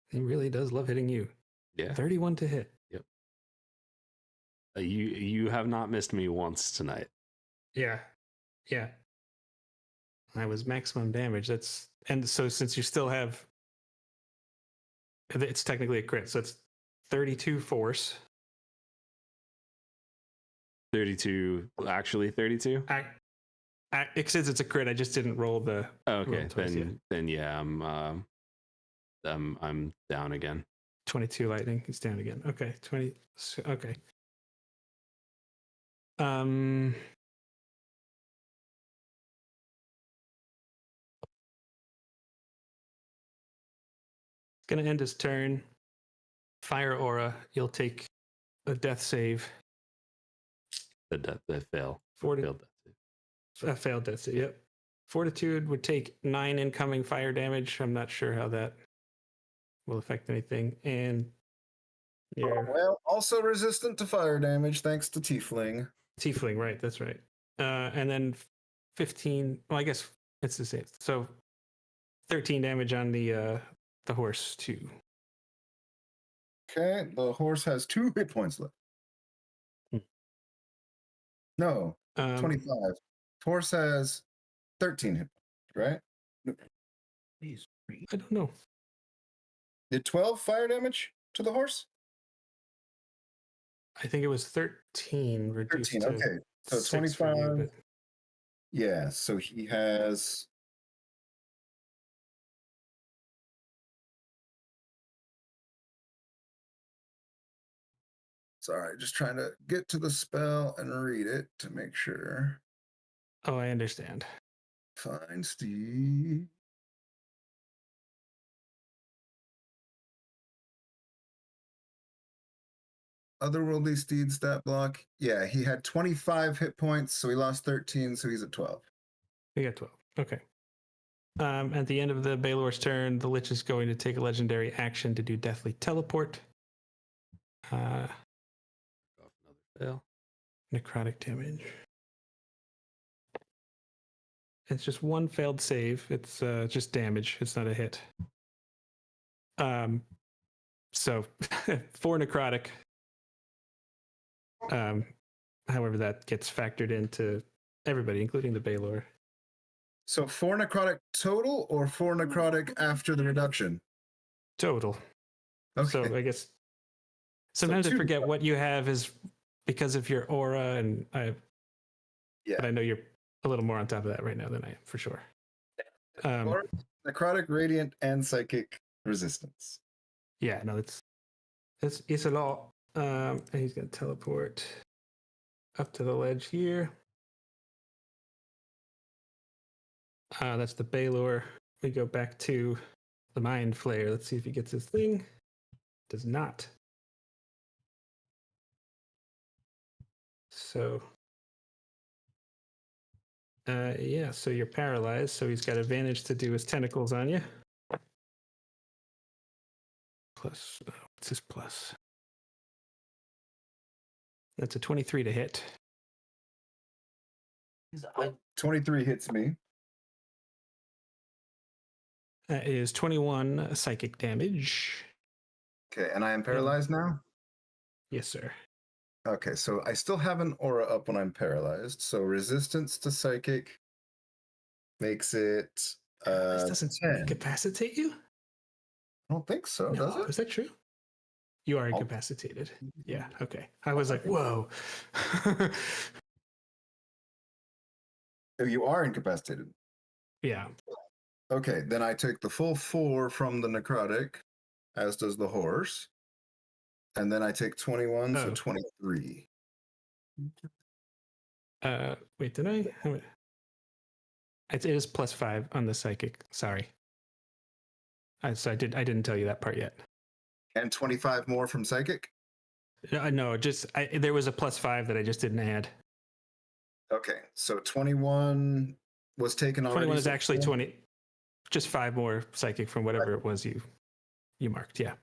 He really does love hitting you. Yeah. 31 to hit. Yep. You have not missed me once tonight. Yeah. I was maximum damage. And so since you still have, it's technically a crit, so it's 32 force. 32, actually 32? Since it's a crit, I just didn't roll the. Okay, then yeah, I'm down again. 22 lightning. It's down again. Okay, 20. Okay. Gonna end his turn. Fire aura. You'll take a death save. The fail. Failed Failed death save. Failed death save. Yep. Fortitude would take 9 incoming fire damage. I'm not sure how that will affect anything. And well, also resistant to fire damage thanks to Tiefling. Tiefling, right? That's right. And then 15. Well, I guess it's the same. So 13 damage on the horse too. Okay, the horse has 2 hit points left. No, 25. Horse has 13 hit points, right? I don't know. Did 12 fire damage to the horse? I think it was 13 reduced 13, to okay. So 6 for 25. you, Yeah, so he has. Sorry, just trying to get to the spell and read it to make sure. Oh, I understand. Fine, Steve. Otherworldly Steed stat block. Yeah, he had 25 hit points, so he lost 13, so he's at 12. We got 12. Okay. At the end of the Balor's turn, the Lich is going to take a legendary action to do Deathly Teleport. Another fail. Necrotic damage. It's just 1 failed save. It's just damage. It's not a hit. So 4 necrotic. However, that gets factored into everybody, including the Balor. So 4 necrotic total or 4 necrotic after the reduction? Total. Okay. So I guess sometimes I 2. forget what you have is because of your aura, and but I know you're a little more on top of that right now than I am, for sure. Necrotic, radiant, and psychic resistance. Yeah, no, it's a lot. And he's gonna teleport up to the ledge here. That's the Balor. We go back to the Mind Flayer. Let's see if he gets his thing. Does not. So, yeah, so you're paralyzed. So he's got advantage to do his tentacles on you. Plus, what's his plus? That's a 23 to hit. 23 hits me. That is 21 psychic damage. Okay, and I am paralyzed now? Yes, sir. Okay, so I still have an aura up when I'm paralyzed. So resistance to psychic makes it This doesn't 10. incapacitate you? I don't think so, does No, it? is that true? You are Oh. incapacitated. Yeah, okay. I was like, whoa. Oh, you are incapacitated. Yeah. Okay, then I take the full 4 from the necrotic, as does the horse. And then I take 21, so Oh. 23. Wait, did I? It is +5 on the psychic. Sorry. I didn't tell you that part yet. And 25 more from psychic? No, there was a +5 that I just didn't add. Okay, so 21 was taken already. 21 is actually 20. Just 5 more psychic from whatever it was you marked. Yeah.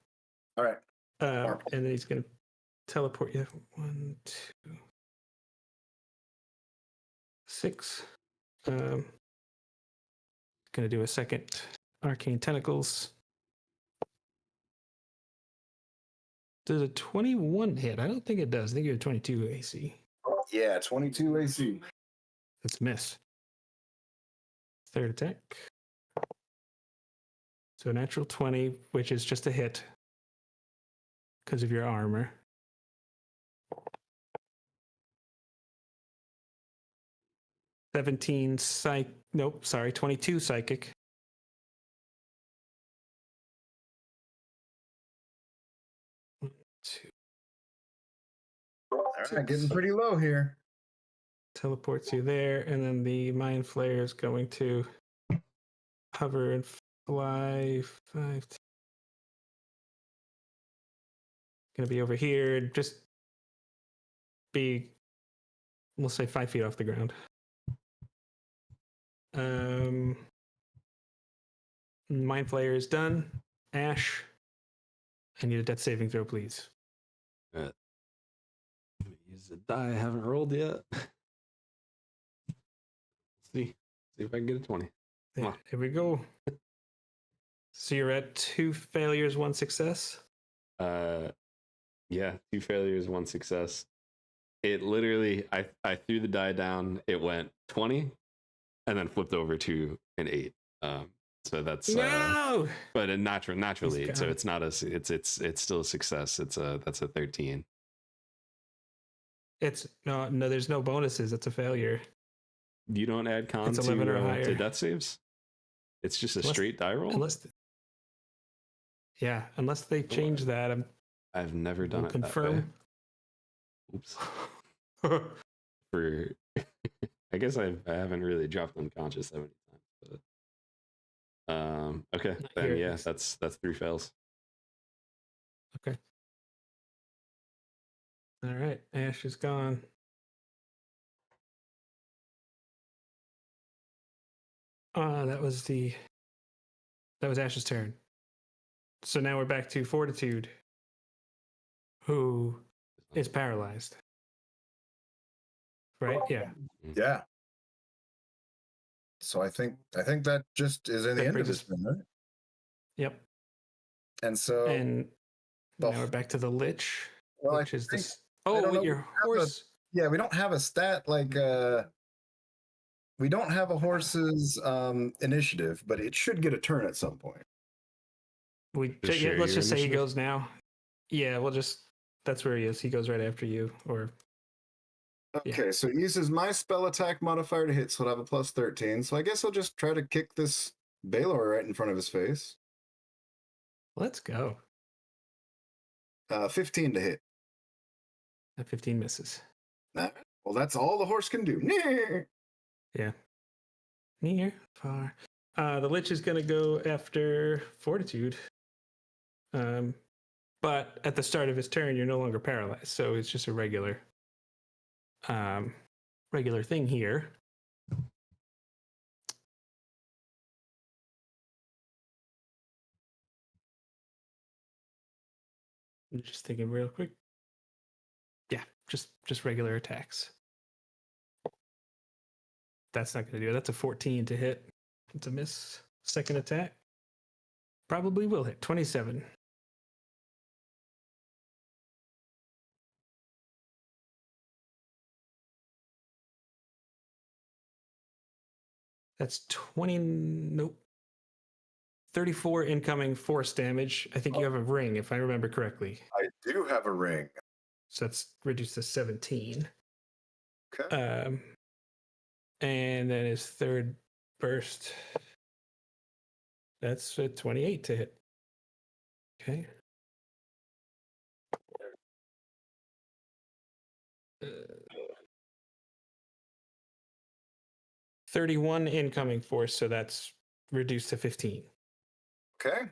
All right. And then he's gonna teleport you. 1, 2, 6. Gonna do a second arcane tentacles. Does a 21 hit? I don't think it does. I think you have 22 AC. Yeah, 22 AC. That's a miss. Third attack. So a natural 20, which is just a hit because of your armor. Nope, sorry, 22 psychic. Two. All right, getting pretty low here. Teleports you there, and then the mind flayer is going to hover and fly 5. Gonna be over here, just be, we'll say 5 feet off the ground. Mind flayer is done. Ash, I need a death saving throw, please. Use a die I haven't rolled yet. See if I can get a 20. Come on. Here we go. So you're at 2 failures, 1 success. Yeah, 2 failures, 1 success. It literally, I threw the die down. It went 20, and then flipped over to an 8. So that's No, but a naturally. He's So gone. it's not it's still a success. That's a 13. it's no. There's no bonuses. It's a failure. You don't add con It's 11 or to higher. death saves. It's just a Unless- straight die roll. Unless they change that. I've never done We'll it confirm. that way. Oops. For I guess I haven't really dropped unconscious that many times. But okay, then Here. yeah, that's 3 fails. Okay. All right, Ash is gone. That was Ash's turn. So now we're back to Fortitude, who is paralyzed. Right? Yeah. Yeah. So I think that just is in the That end of brings his us- turn, right? Yep. And so And the- now we're back to the Lich, well, I which is think- this. I Oh, don't with know, your we have a- horse. yeah, we don't have a stat like we don't have a horse's initiative, but it should get a turn at some point. Just share Let's your just say he initiative? goes now. Yeah, that's where he is. He goes right after you. Or Yeah. Okay, so it uses my spell attack modifier to hit, so it'll have a plus 13. So I guess I'll just try to kick this Balor right in front of his face. let's go. 15 to hit. That 15 misses. Well, that's all the horse can do. Yeah. Near, far. The Lich is going to go after Fortitude. But at the start of his turn, you're no longer paralyzed, so it's just a regular regular thing here. I'm just thinking real quick. Yeah, just regular attacks. That's not going to do it. That's a 14 to hit. It's a miss. Second attack. Probably will hit. 27. That's 20. Nope. 34 incoming force damage. I think you have a ring, if I remember correctly. I do have a ring. So that's reduced to 17. Okay. And then his third burst. That's a 28 to hit. Okay. 31 incoming force, so that's reduced to 15. Okay.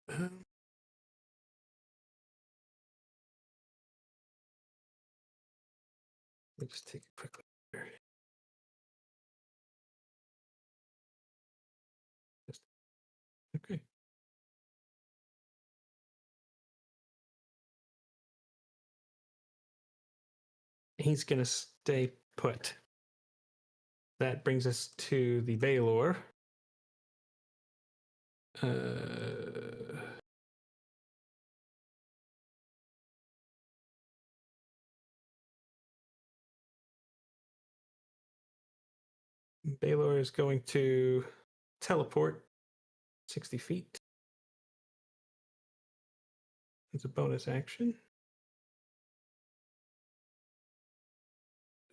Let me just take a quick look here. Okay. He's going to stay put. That brings us to the Balor. Balor is going to teleport 60 feet. It's a bonus action.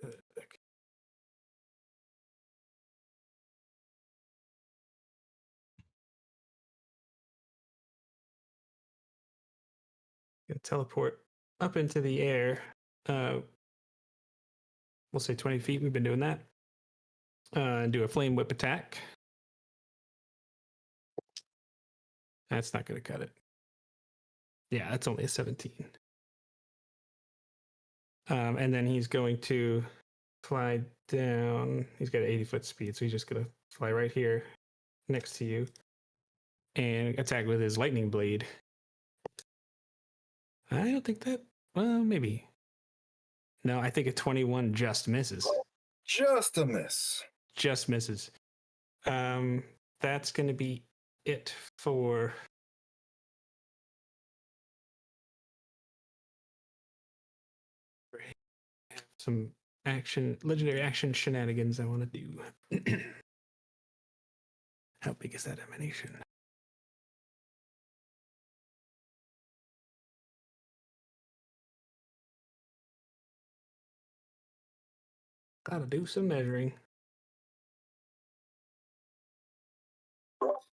Okay. Gonna teleport up into the air. We'll say 20 feet. We've been doing that. And do a flame whip attack. That's not going to cut it. Yeah, that's only a 17. And then he's going to fly down. He's got an 80-foot speed, so he's just going to fly right here next to you and attack with his lightning blade. I don't think that. Well, maybe. No, I think a 21 just misses. Just a miss. Just misses. That's going to be it for some action, legendary action shenanigans I want to do. How big is that emanation? Gotta do some measuring.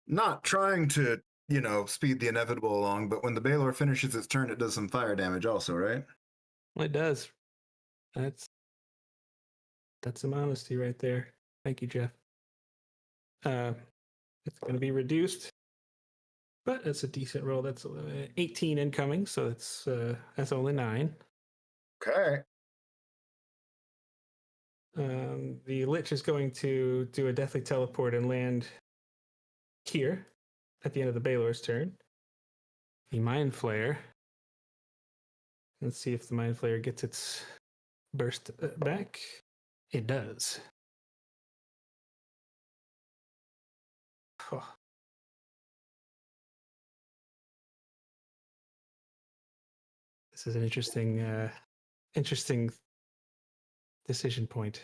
Not trying to, speed the inevitable along, but when the Balor finishes its turn, it does some fire damage also, right? Well, it does. That's some honesty right there. Thank you, Jeff. It's going to be reduced, but it's a decent roll. That's 18 incoming, so that's only 9. Okay. The Lich is going to do a deathly teleport and land here at the end of the Balor's turn. The Mind Flayer. Let's see if the Mind Flayer gets its burst back. It does. Oh. This is an interesting decision point.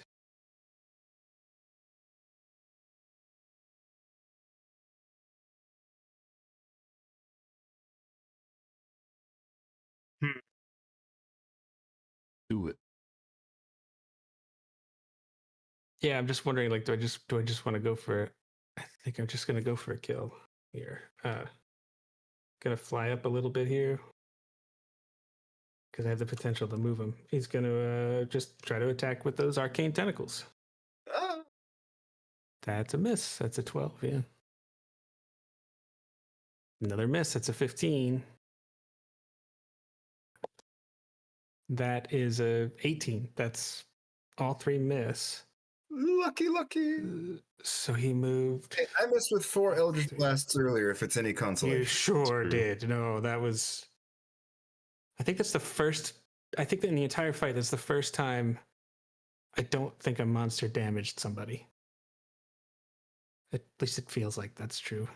Do it. Yeah, I'm just wondering, like, do I just want to go for? I think I'm just gonna go for a kill here. Gonna fly up a little bit here because I have the potential to move him. He's gonna just try to attack with those arcane tentacles. Ah. That's a miss. That's a 12. Yeah. Another miss. That's a 15. That is a 18. That's all 3 miss. Lucky. So he moved. Hey, I missed with 4 Eldritch Blasts earlier, if it's any You consolation. sure True. did. No, that was. I think that's the first. I think that in the entire fight, that's the first time I don't think a monster damaged somebody. At least it feels like that's true.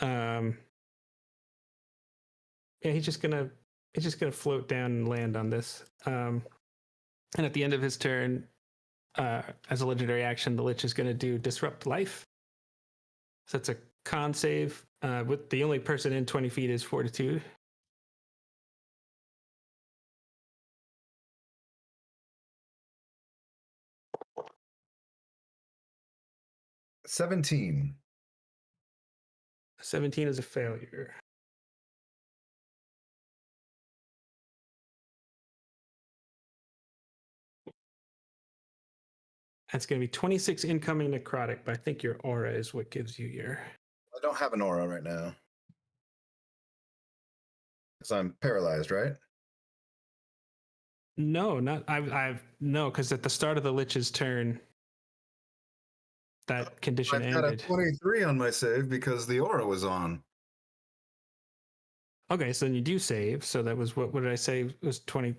Yeah, he's just gonna float down and land on this. And at the end of his turn, as a legendary action, the Lich is gonna do Disrupt Life. So it's a con save. With the only person in 20 feet is Fortitude. $17. 17 is a failure. That's going to be 26 incoming necrotic, but I think your aura is what gives you your. I don't have an aura right now. Because I'm paralyzed, right? No, not I've no, because at the start of the Lich's turn, that condition I've got a ended. 23 on my save because the aura was on. Okay, so then you do save. So that was what did I say? It was 20,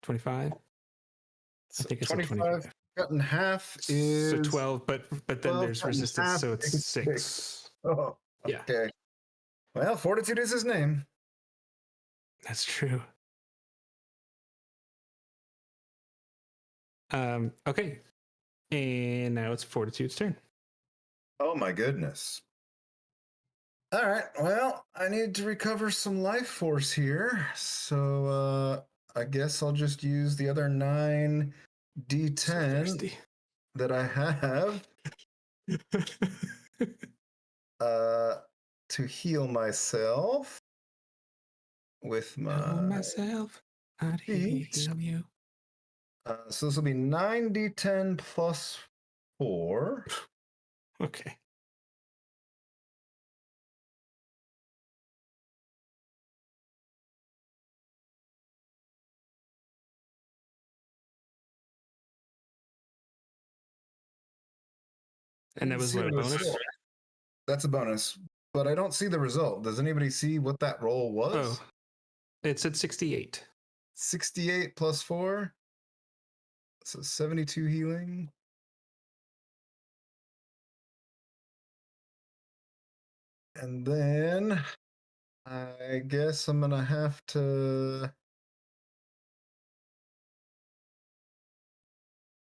25? I think it's 25. Cut in half is So 12, but then 12 there's cut in resistance, half so it's is 6. Oh, Yeah. okay. Well, Fortitude is his name. That's true. Okay. And now it's Fortitude's turn. Oh my goodness. All right. Well, I need to recover some life force here. So I guess I'll just use the other 9 D10 So thirsty. that I have to heal myself with Know my myself. I'd feet. heal you. So this will be 9d10 plus 4. Okay. And that was See what, a the bonus? result. That's a bonus, but I don't see the result. Does anybody see what that roll was? Oh, it's at 68. 68 plus 4. So 72 healing. And then I guess I'm going to have to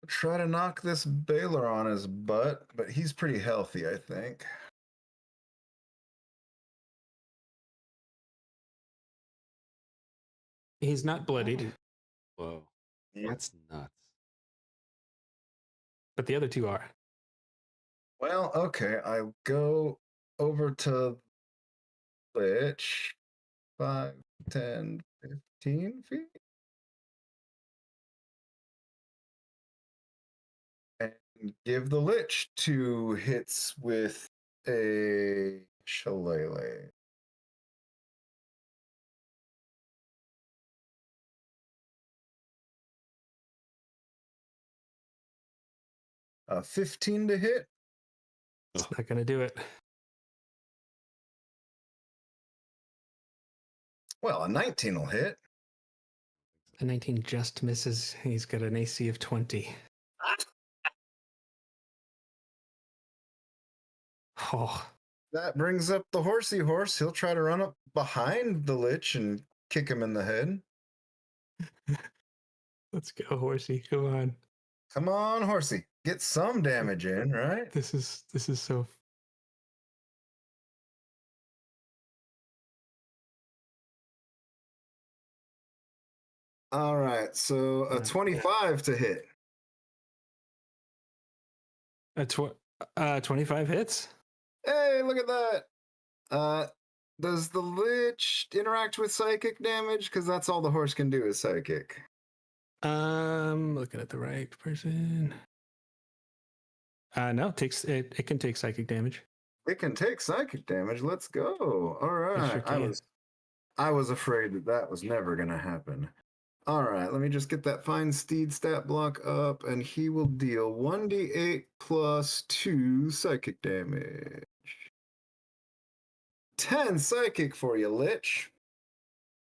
try to knock this Balor on his butt, but he's pretty healthy, I think. He's not bloodied, Whoa. Yep. That's nuts. but the other 2 are. Well, okay. I go over to Lich. 5, 10, 15 feet. And give the Lich 2 hits with a shillelagh. A 15 to hit. It's not going to do it. Well, a 19 will hit. A 19 just misses. He's got an AC of 20. Oh, That brings up the horsey horse. He'll try to run up behind the Lich and kick him in the head. let's go, horsey. Come on. Come on, horsey. Get some damage in, right? This is so. All right. So a 25 to hit. 25 hits. Hey, look at that. Does the Lich interact with psychic damage? Because that's all the horse can do is psychic. Looking at the right person. No, it can take psychic damage. It can take psychic damage. Let's go. All right. sure can. I was afraid that that was never going to happen. All right, let me just get that fine steed stat block up, and he will deal 1d8 plus 2 psychic damage. 10 psychic for you, Lich.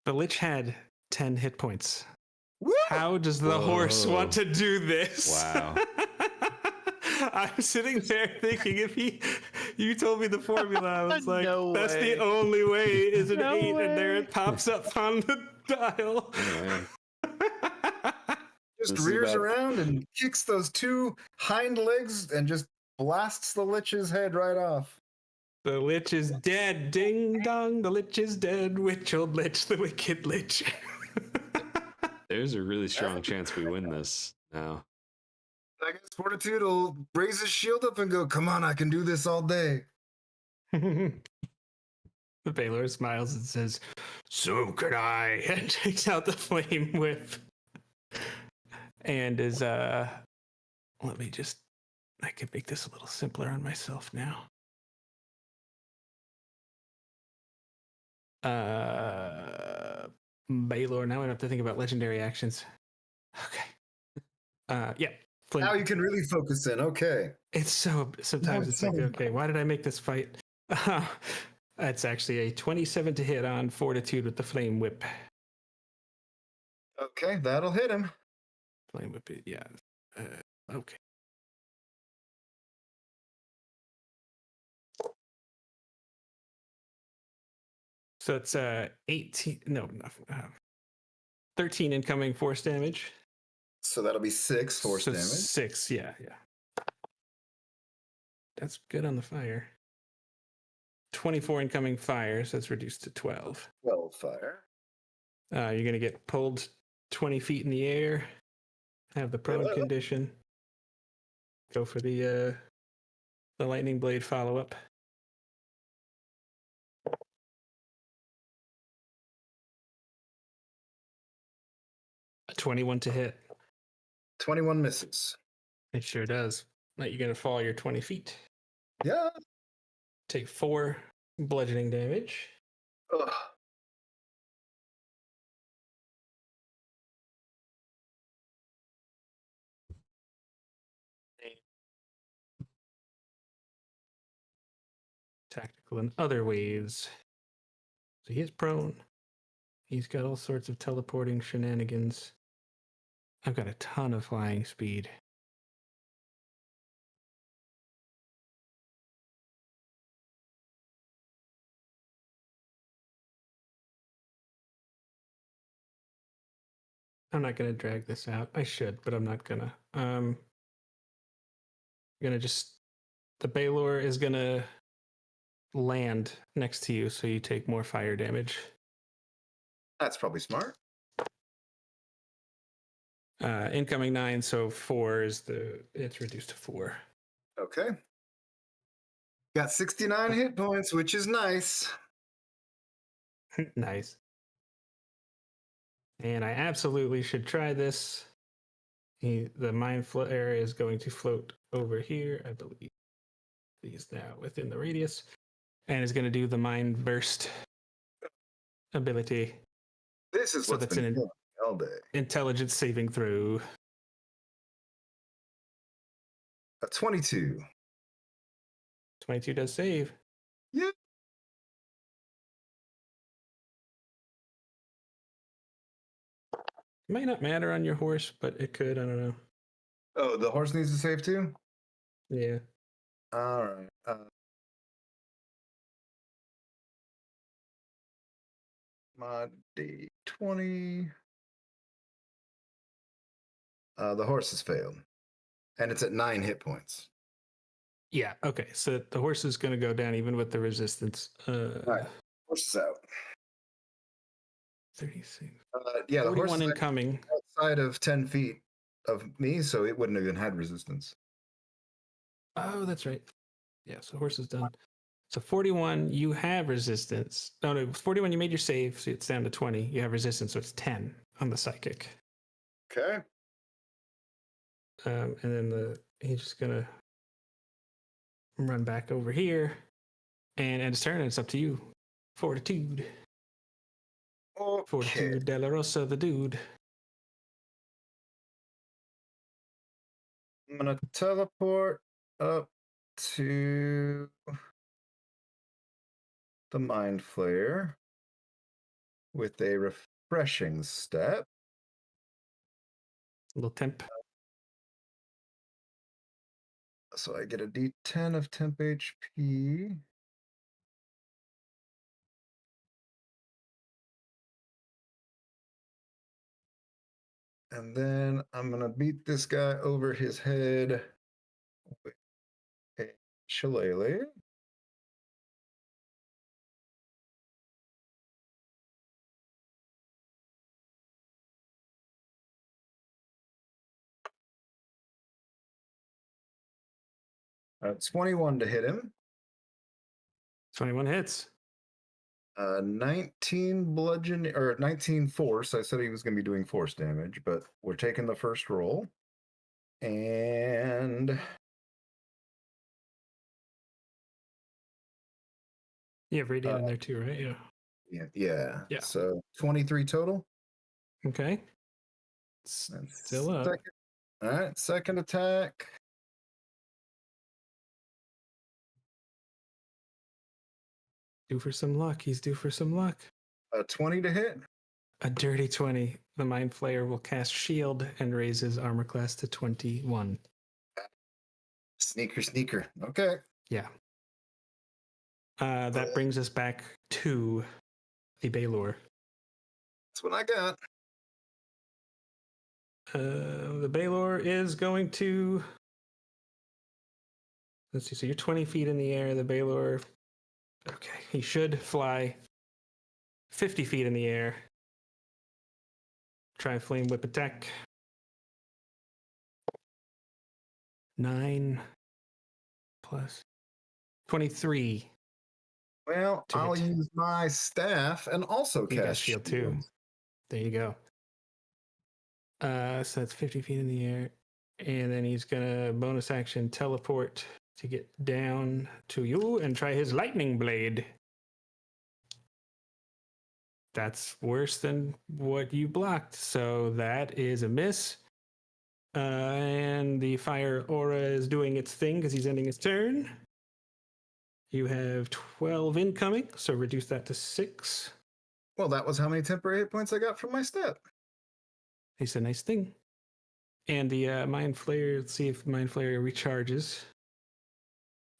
The Lich had 10 hit points. Woo! How does the horse want to do this? Wow. I'm sitting there thinking, you told me the formula, I was like, No that's way. the only way is an No 8, and there way. it pops up on the dial. Oh, man. Just This is rears about- around and kicks those 2 hind legs and just blasts the Lich's head right off. The Lich is dead. Ding dong, the Lich is dead. Witch old Lich, the wicked Lich. There's a really strong chance we win this now. I guess Fortitude will raise his shield up and go, come on, I can do this all day. The Balor smiles and says, so can I, and takes out the flame whip. And is, let me just, I can make this a little simpler on myself now. Balor, now I don't have to think about legendary actions. Okay. Yeah. Flame. Now you can really focus in. Okay. It's so, sometimes it's like, sorry. okay, why did I make this fight? It's actually a 27 to hit on Fortitude with the Flame Whip. Okay, that'll hit him. Flame Whip, yeah. Okay. So it's 18, no, 13 incoming force damage. So that'll be 6 force So damage. 6, yeah. That's good on the fire. 24 incoming fire, so it's reduced to 12. 12 fire. You're going to get pulled 20 feet in the air, have the prone Hello. condition. Go for the lightning blade follow-up. 21 to hit. 21 misses. It sure does. Now you're going to fall your 20 feet. Yeah. Take 4 bludgeoning damage. Ugh. Tactical in other ways. So he is prone. He's got all sorts of teleporting shenanigans. I've got a ton of flying speed. I'm not going to drag this out. I should, but I'm not going to. Gonna just, the Balor is going to land next to you, so you take more fire damage. That's probably smart. Incoming 9, so 4 is it's reduced to 4. Okay. Got 69 hit points, which is nice. Nice. And I absolutely should try this. The mind flare is going to float over here, I believe. He's now within the radius. And is going to do the mind burst ability. This is So what's that's been an killing me all day. intelligence saving throw. A 22. 22 does save. Yeah. It might not matter on your horse, but it could. I don't know. Oh, the horse needs to save too? Yeah. All right. Mod D20. The horse has failed. And it's at 9 hit points. Yeah. Okay. So the horse is going to go down even with the resistance. Right. Horse is out. 36. Yeah, the horse 41 is incoming. outside of 10 feet of me, so it wouldn't have even had resistance. Oh, that's right. Yeah. So horse is done. So 41, you have resistance. No, 41, you made your save, so it's down to 20. You have resistance, so it's 10 on the psychic. Okay. And then he's just gonna run back over here, and end his turn. And it's up to you. Fortitude. Okay. Fortitude Della Rosa, the dude. I'm gonna teleport up to the Mind Flayer with a refreshing step. Little temp. So I get a D10 of temp HP. And then I'm gonna beat this guy over his head with a shillelagh. That's 21 to hit him. 21 hits. 19 bludgeon or 19 force. I said he was going to be doing force damage, but we're taking the first roll. And You have radiant in there too, right? Yeah. yeah. So 23 total. Okay. That's Still up. Second, all right, second attack. Due for some luck. He's due for some luck. 20 to hit. A dirty 20. The Mind Flayer will cast Shield and raise his armor class to 21. Sneaker. Okay. Yeah. That brings us back to the Balor. That's what I got. The Balor is going to... Let's see. So you're 20 feet in the air. The Balor... Okay. He should fly 50 feet in the air. Try Flame Whip attack. 9 plus 23. Well, To I'll hit. use my staff and also You got cast shield too. There you go. So that's 50 feet in the air. And then he's going to bonus action teleport to get down to you and try his lightning blade. That's worse than what you blocked. So that is a miss. And the fire aura is doing its thing because he's ending his turn. You have 12 incoming, so reduce that to 6. Well, that was how many temporary hit points I got from my step. It's a nice thing. And the Mind Flayer, let's see if Mind Flayer recharges.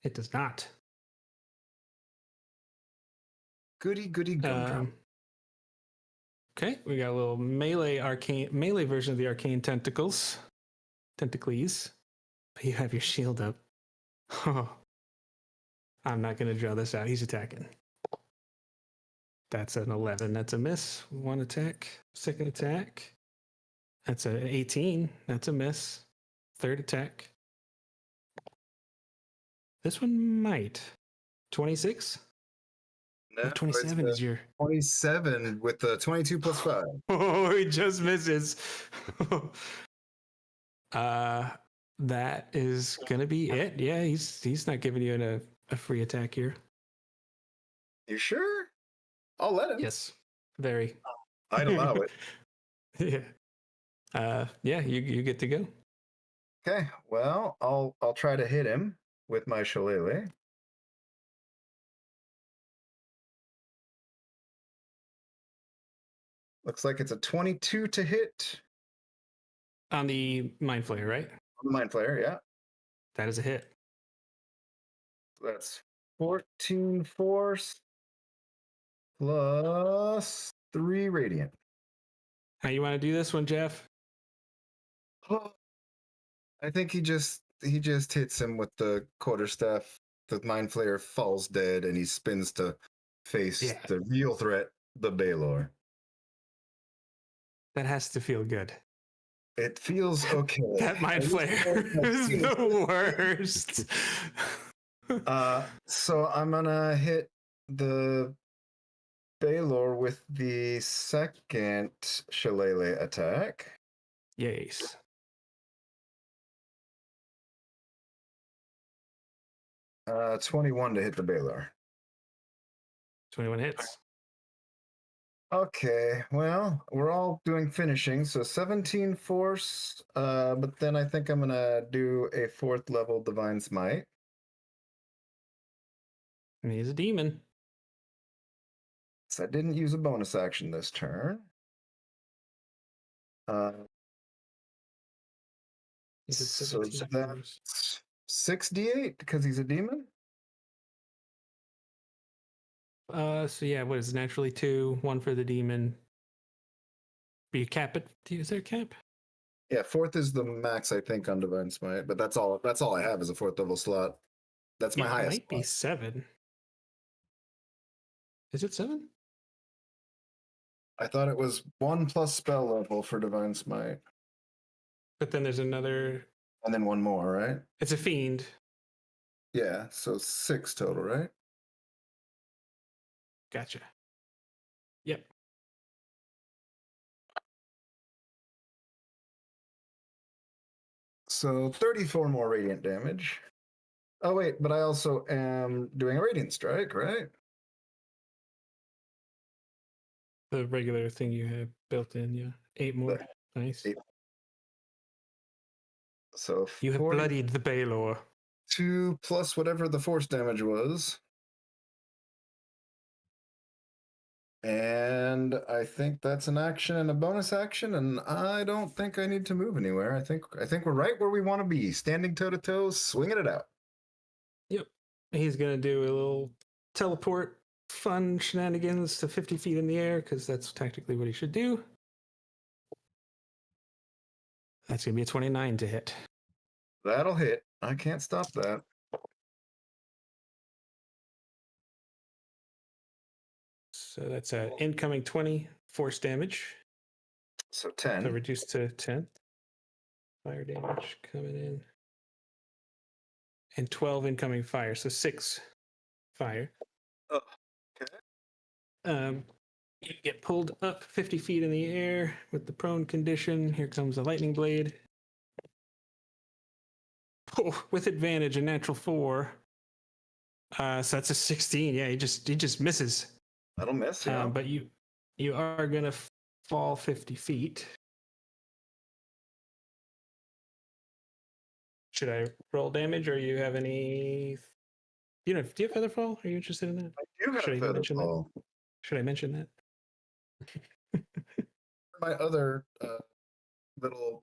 It does not. Goody gumdrop. Okay, we got a little melee version of the arcane tentacles. Tentacles. But you have your shield up. Oh. I'm not going to draw this out. He's attacking. That's an 11. That's a miss. One attack. Second attack. That's an 18. That's a miss. Third attack. This one might. 26? No, 27 is your... 27 with the 22 plus 5. Oh, he just misses. That is going to be it. Yeah, he's not giving you a free attack here. You sure? I'll let him. Yes, very. I'd allow it. Yeah. Yeah, you get to go. Okay, well, I'll try to hit him with my shillelagh. Looks like it's a 22 to hit. On the Mind Flayer, right? On the Mind Flayer, yeah. That is a hit. That's 14 force plus 3 radiant. How you want to do this one, Jeff? I think he just hits him with the quarterstaff. The Mind Flayer falls dead, and he spins to face the real threat, the Balor. That has to feel good. It feels okay. That Mind Flayer is the worst. So I'm gonna hit the Balor with the second shillelagh attack. Yes. Uh, 21 to hit the Balor. 21 hits. Okay, well, we're all doing finishing, so 17 force, but then I think I'm gonna do a 4th level divine smite. And he's a demon. So I didn't use a bonus action this turn. He's at So 17 force. that's 6d8 because he's a demon. So yeah, what is it, naturally 2, 1 for the demon. But you cap it. Is there a cap? Yeah, 4th is the max I think on divine smite, but that's all. That's all I have is a 4th level slot. That's my It highest. might be 7. Is it 7? I thought it was 1 plus spell level for divine smite, But then there's another. and then 1 more, right? It's a fiend. Yeah, so 6 total, right? Gotcha. Yep. So 34 more radiant damage. Oh wait, but I also am doing a radiant strike, right? The regular thing you have built in, yeah. 8 more. Nice. 8. So You have bloodied the Balor. 2 plus whatever the force damage was. And I think that's an action and a bonus action, and I don't think I need to move anywhere. I think we're right where we want to be, standing toe to toe, swinging it out. Yep. He's gonna do a little teleport fun shenanigans to 50 feet in the air, because that's tactically what he should do. That's gonna be a 29 to hit. That'll hit. I can't stop that. So that's an incoming 20 force damage. So 10. So reduced to 10. Fire damage coming in. And 12 incoming fire, so 6 fire. Oh, okay. You get pulled up 50 feet in the air with the prone condition. Here comes the lightning blade. Oh, with advantage, a natural 4. So that's a 16. Yeah, he just misses. That'll miss, yeah. But you are gonna fall 50 feet. Should I roll damage, or you have any? Do you have Featherfall? Are you interested in that? I do have Should I mention Featherfall. that? Should I mention that? My other little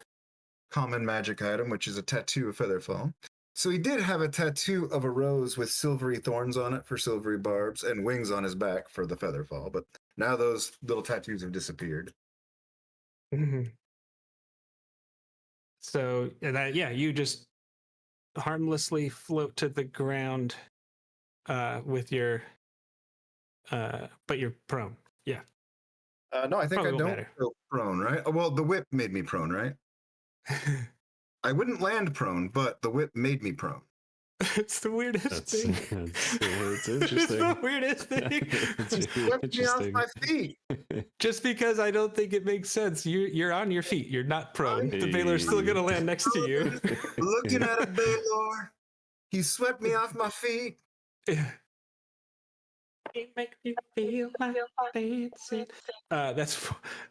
common magic item, which is a tattoo of Featherfall. So he did have a tattoo of a rose with silvery thorns on it for silvery barbs and wings on his back for the Featherfall, but now those little tattoos have disappeared. Mm-hmm. So that, yeah, you just harmlessly float to the ground with your but you're prone. Yeah. No, I think Probably I won't don't matter. feel prone, right? Oh, well, the whip made me prone, right? I wouldn't land prone, but the whip made me prone. It's the weirdest thing. It's interesting. It's the weirdest thing. It's really Swept me off interesting. my feet. Just because I don't think it makes sense. You're on your feet. You're not prone. The Balor's still gonna land next to you. Looking at a Balor. He swept me off my feet. It makes me feel like dancing.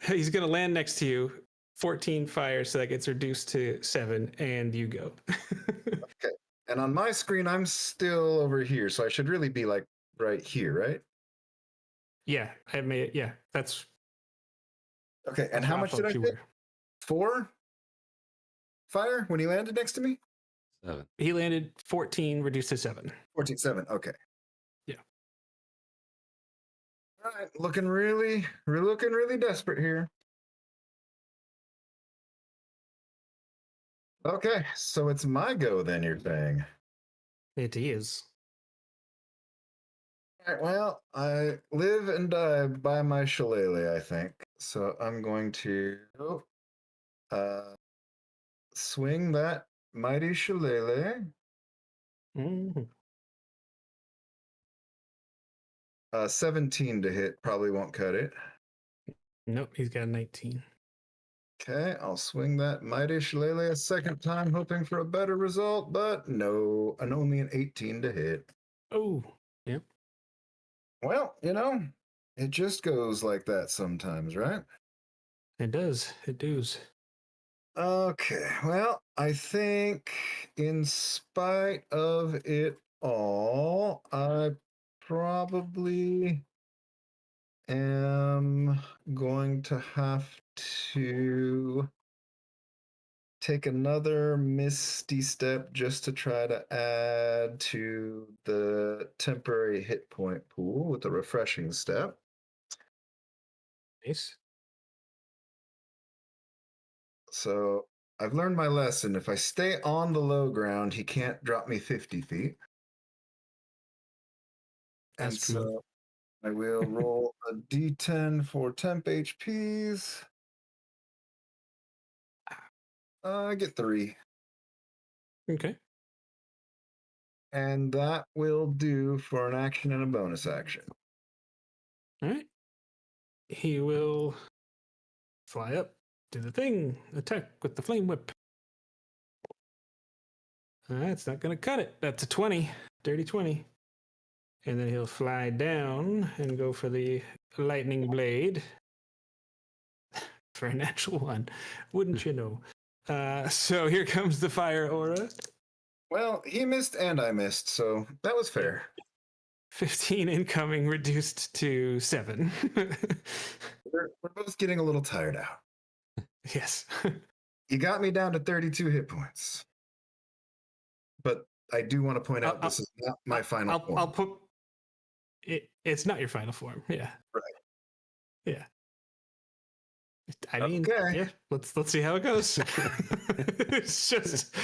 He's gonna land next to you. 14 fire, so that gets reduced to 7, and you go. Okay. And on my screen, I'm still over here, so I should really be like right here, right? Yeah, I made it. Yeah, that's. Okay. And how much did I get? 4 fire when he landed next to me? 7. He landed 14, reduced to 7. 14-7. Okay. Yeah. All right. Looking really desperate here. Okay, so it's my go then, you're saying. It is. All right, well, I live and die by my shillelagh, I think. So I'm going to swing that mighty shillelagh. Mm-hmm. 17 to hit, probably won't cut it. Nope, he's got a 19. Okay, I'll swing that mighty shillelagh a second time, hoping for a better result, but no, and only an 18 to hit. Oh, yep. Well, It just goes like that sometimes, right? It does. It does. Okay, well, I think in spite of it all, I probably am going to have to take another misty step just to try to add to the temporary hit point pool with the refreshing step. Nice. So I've learned my lesson. If I stay on the low ground, he can't drop me 50 feet. That's And true. so I will roll a d10 for temp HPs. I get 3. Okay. And that will do for an action and a bonus action. All right. He will fly up, do the thing, attack with the flame whip. That's not going to cut it. That's a 20, dirty 20. And then he'll fly down and go for the lightning blade for a natural 1. Wouldn't you know? So here comes the fire aura. Well, he missed and I missed, so that was fair. 15 incoming, reduced to 7. We're both getting a little tired out. Yes. You got me down to 32 hit points. But I do want to point out this is not my final form. I'll put it. It's not your final form. Yeah. Right. Yeah. I mean, Okay. yeah. Let's see how it goes. It's just,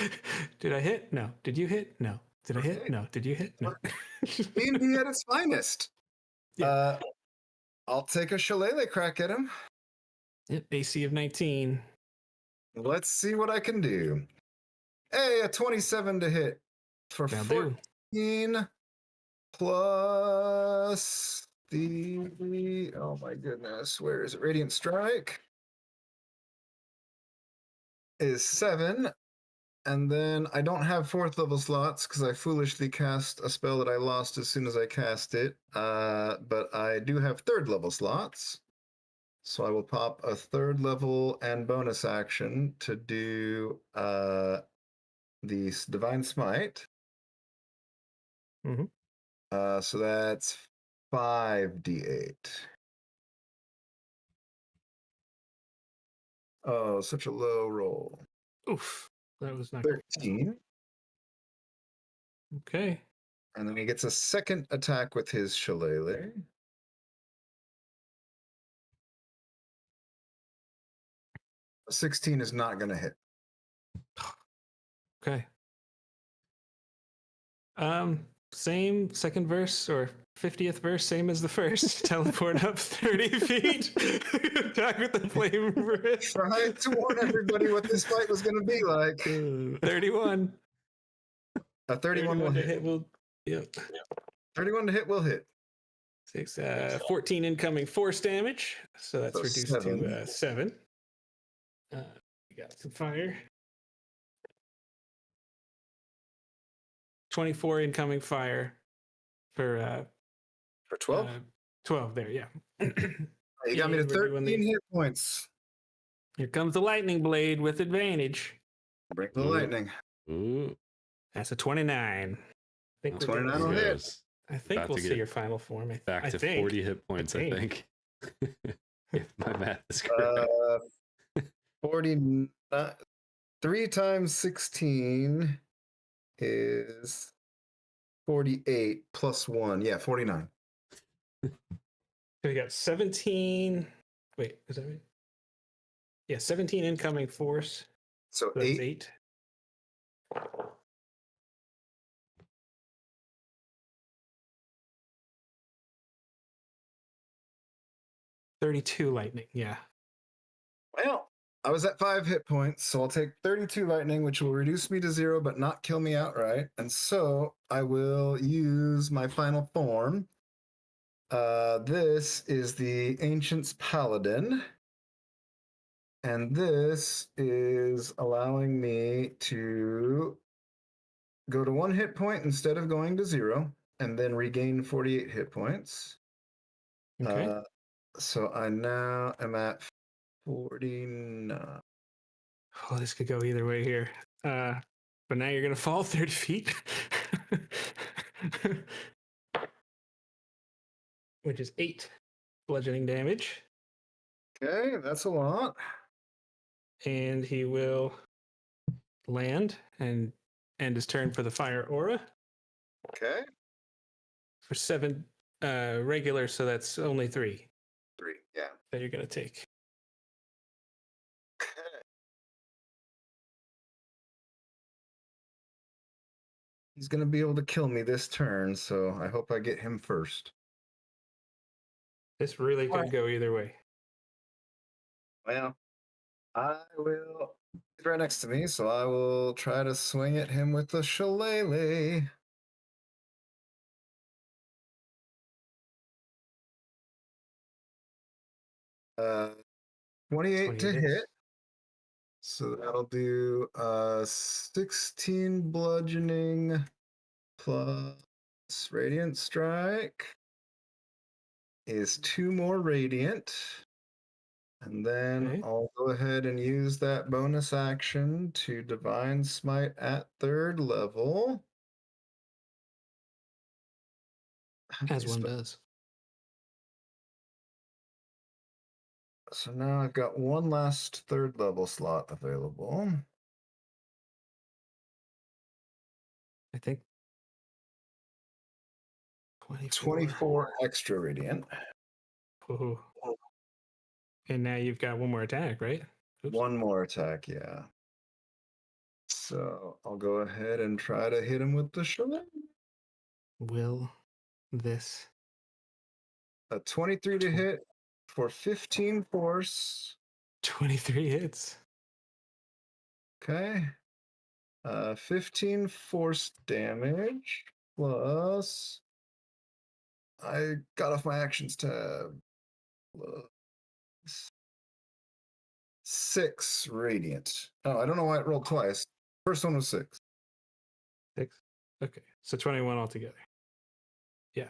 did I hit? No. Did you hit? No. Did I hit? Okay. No. Did you hit? No. D&D at its finest. Yeah. I'll take a shillelagh crack at him. Yep. AC of 19. Let's see what I can do. Hey, a 27 to hit for That'll 14 plus the, oh my goodness, where is it? Radiant Strike is 7. And then I don't have 4th level slots because I foolishly cast a spell that I lost as soon as I cast it. But I do have 3rd level slots. So I will pop a 3rd level and bonus action to do the Divine Smite. Mm-hmm. So that's 5d8. Oh, such a low roll. Oof. That was not 13. Okay. And then he gets a second attack with his shillelagh. A 16 is not going to hit. Okay. Same second verse or 50th verse, same as the first. Teleport up 30 feet. Attack with the flame whip. Trying to warn everybody what this fight was going to be like. 31. A 31 will hit. Yep. 31 to hit will hit. 14 incoming force damage. So that's So reduced 7. to 7. We got some fire. 24 incoming fire for 12? 12 there, yeah. You got me to And we're doing 13 hit points. Here comes the lightning blade with advantage. Bring the lightning. Ooh. That's a 29. I think 29 will hit. I think About we'll to see get your final form. Back to think. 40 hit points, I think. If my math is correct. 49. 3 times 16 is 48 plus 1. Yeah, 49. So we got 17. Wait, is that right? Yeah, 17 incoming force. So So that's 8. 8. 32 lightning, yeah. Well, I was at 5 hit points, so I'll take 32 lightning, which will reduce me to 0 but not kill me outright. And so I will use my final form. This is the Ancient's Paladin. And this is allowing me to go to 1 hit point instead of going to 0, and then regain 48 hit points. Okay. So I now am at 49. Oh, this could go either way here. But now you're gonna fall 30 feet. Which is 8 bludgeoning damage. Okay, that's a lot. And he will land and end his turn for the fire aura Okay, for 7 regular, so that's only 3 3. Yeah. that you're gonna take. Okay. He's gonna be able to kill me this turn, so I hope I get him first. This really could Alright. go either way. Well, I will. He's right next to me, so I will try to swing at him with the shillelagh. Uh, 28 to 28 hits. hit. So that'll do 16 bludgeoning plus radiant strike is 2 more radiant. And then Okay. I'll go ahead and use that bonus action to divine smite at 3rd level. As one does. So now I've got one last 3rd level slot available. I think 24 extra radiant. Whoa. And now you've got one more attack, right? Oops. One more attack, yeah. So I'll go ahead and try to hit him with the shillelagh. Will this A 23 to hit for 15 force. 23 hits? Okay. 15 force damage plus. I got off my actions tab. Plus 6 radiant. Oh, I don't know why it rolled twice. First one was 6. 6? Okay. So 21 altogether. Yeah.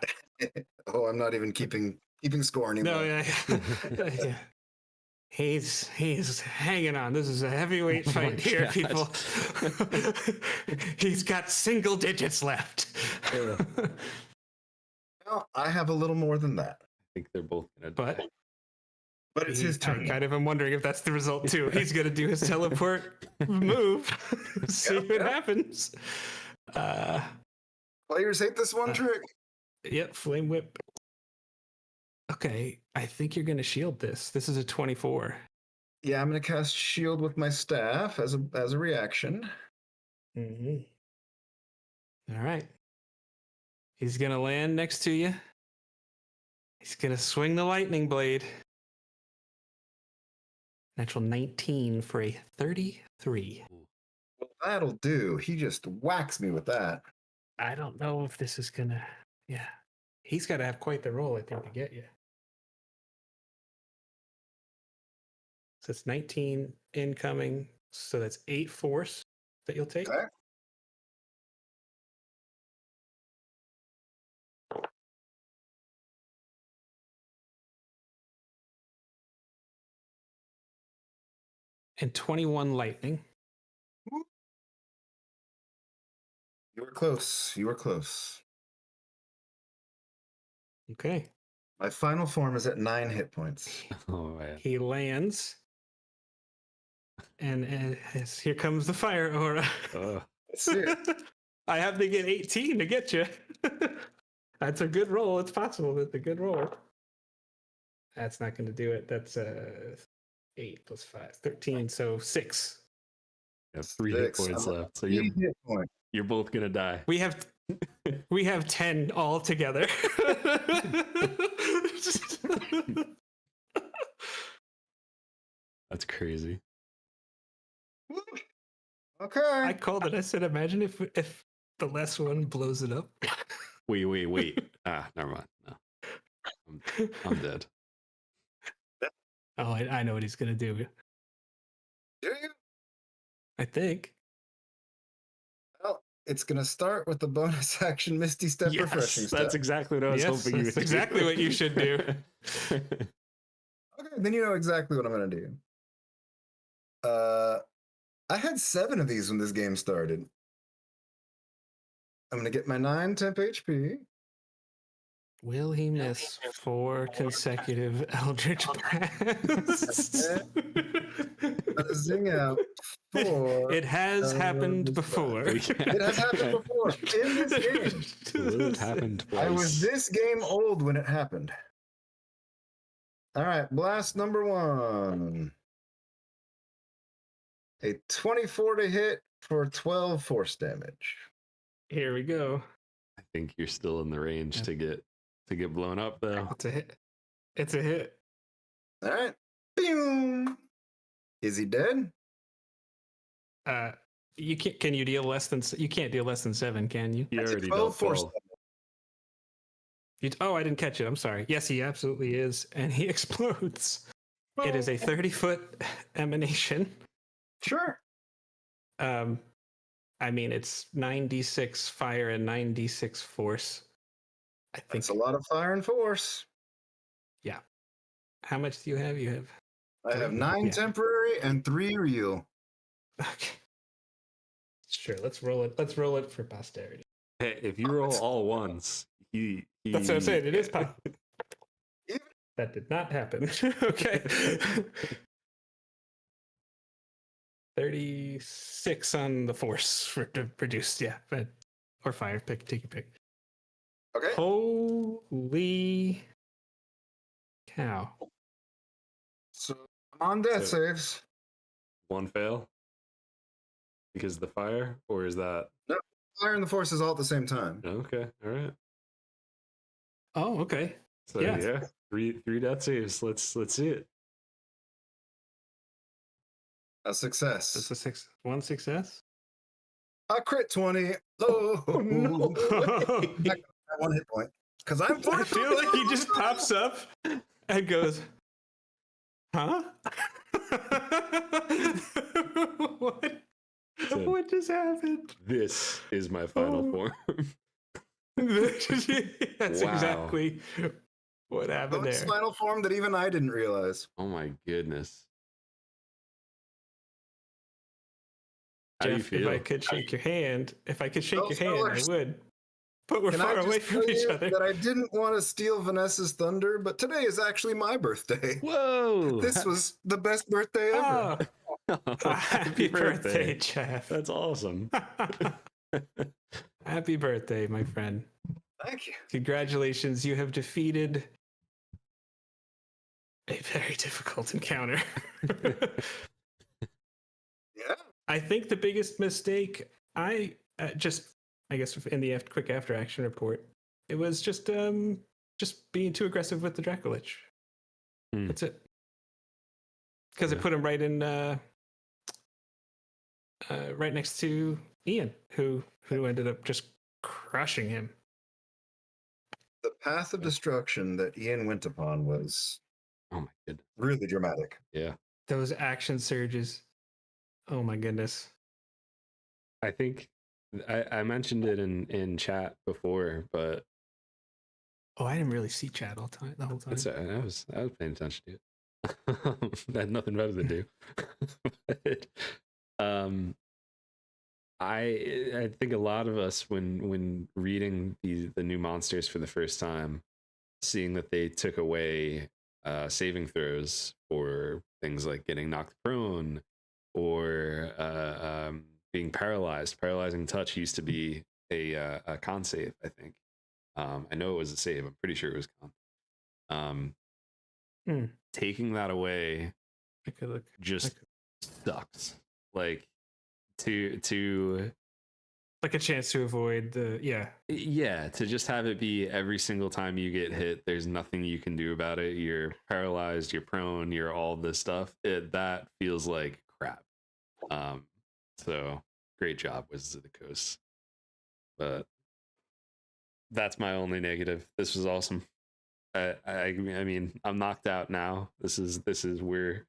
Oh, I'm not even keeping score anymore. No, yeah. Yeah. He's hanging on. This is a heavyweight Oh my fight here, God. people. He's got single digits left. Yeah. Well, I have a little more than that. I think they're both gonna But But it's his turn. I kind of am wondering if that's the result too. He's gonna do his teleport move. See Yep, what yep. happens. Players hate this one trick. Yep, flame whip. Okay, I think you're gonna shield this. This is a 24. Yeah, I'm gonna cast shield with my staff as a reaction. Mm-hmm. All right. He's gonna land next to you. He's gonna swing the lightning blade. Natural 19 for a 33. Well, that'll do. He just whacks me with that. I don't know if this is gonna. Yeah, he's got to have quite the roll, I think, to get you. So it's 19 incoming. So that's 8 force that you'll take. Okay. And 21 lightning. You were close. You were close. Okay. My final form is at 9 hit points. Oh man. He lands. And here comes the fire aura. Let's see it. I have to get 18 to get you. That's a good roll. It's possible that's a good roll. That's not going to do it. That's 8 plus 5, 13. So 6. You have 3 hit 6. points I'm left. So 8 hit points. you're both gonna die. We have 10 all together. That's crazy. Okay. I called it. I said, imagine if the last one blows it up. Wait. Never mind. No. I'm dead. Oh, I know what he's gonna do. Do you? I think. Well, it's going to start with the bonus action Misty Step Refreshing Yes, Step. that's exactly what I was Yes, hoping you that's would exactly do. what you should do. Okay, then you know exactly what I'm going to do. I had 7 of these when this game started. I'm going to get my 9 temp HP. Will he miss 4 consecutive Eldritch Blasts? Zing out 4. It has happened this before. It has happened before in this game. Will it happen twice? I was this game old when it happened. All right, blast number 1. A 24 to hit for 12 force damage. Here we go. I think you're still in the range to get blown up, though. It's a hit. It's a hit. All right. Boom. Is he dead? You can't. Can you deal less than? You can't deal less than 7, can you? You That's a already 12 dealt force 12. Oh, I didn't catch it. I'm sorry. Yes, he absolutely is, and he explodes. It is a 30-foot emanation. Sure. I mean, it's 9d6 fire and 9d6 force. I think. That's a lot of fire and force. Yeah. How much do you have? You have. I have 9 Yeah. temporary and 3 real. Okay. Sure. Let's roll it. Let's roll it for posterity. Hey, if you roll all ones, he That's what I'm saying. It is possible. That did not happen. Okay. 36 on the force for to produce. Yeah. Or fire. Take your pick. Okay. Holy cow. So I'm on death So- saves. one fail because of the fire, or is that Fire and the force is all at the same time. okay? All right. Oh, okay. So Yeah. yeah, three death saves. Let's see it. A success. That's a 1 success. A crit 20. Oh, no. Back at 1 hit point. Because I'm I feel like he just pops up and goes, huh? What? So- What just happened? This is my final Oh. form. That's Wow. exactly what happened Bonus there. final form that even I didn't realize. Oh my goodness. How do you Jeff, feel? if I could shake your hand, Well, your hand, I fellas, would. But we're Can I far just away from tell each you other. that I didn't want to steal Vanessa's thunder, but today is actually my birthday. Whoa! This was the best birthday ever. Oh, happy birthday, Jeff. That's awesome. Happy birthday, my friend. Thank you. Congratulations, you have defeated a very difficult encounter. Yeah. I think the biggest mistake I guess in the quick after action report, it was just being too aggressive with the Dracolich. Hmm. That's it. Because Yeah. it put him right in right next to Ian, who ended up just crushing him. The path of destruction that Ian went upon was Oh my goodness. really dramatic. Yeah. Those action surges. Oh my goodness. I think I mentioned it in chat before, but Oh, I didn't really see chat the whole time. I was paying attention to it. I had nothing better to do. But, I think a lot of us when reading the new monsters for the first time, seeing that they took away saving throws for things like getting knocked prone or being paralyzed. Paralyzing touch used to be a con save, I think. I know it was a save. I'm pretty sure it was con. Taking that away I could look. just sucks. Like to Like a chance to avoid the to just have it be every single time you get hit, there's nothing you can do about it. You're paralyzed, you're prone, you're all this stuff. That feels like crap. So great job, Wizards of the Coast. But that's my only negative. This was awesome. I mean, I'm knocked out now. This is we're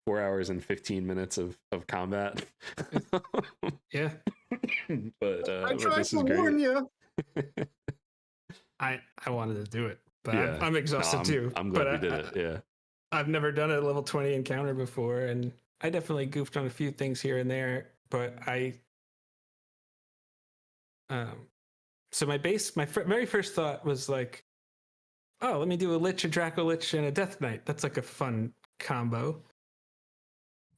4 hours and 15 minutes of combat. Yeah. I but tried this to is warn great. you. I wanted to do it, but Yeah. I'm exhausted too. I'm glad but we did it. Yeah. I've never done a level 20 encounter before, and I definitely goofed on a few things here and there. But so my very first thought was like, oh, let me do a Lich, a Dracolich, and a Death Knight. That's like a fun combo.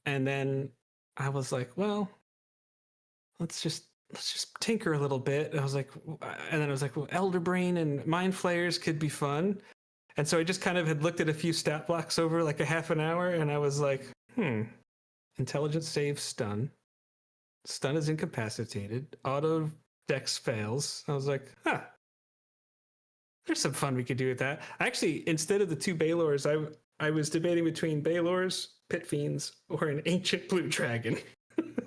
And then I was like, well, let's just tinker a little bit. And I was like, and then I was like, well, Elder Brain and Mind Flayers could be fun. And so I just kind of had looked at a few stat blocks over like a half an hour, and I was like, intelligence save stun. Stun is incapacitated. Auto dex fails. I was like, there's some fun we could do with that. Actually, instead of the two Balors, I was debating between Balors, Pit Fiends, or an Ancient Blue Dragon.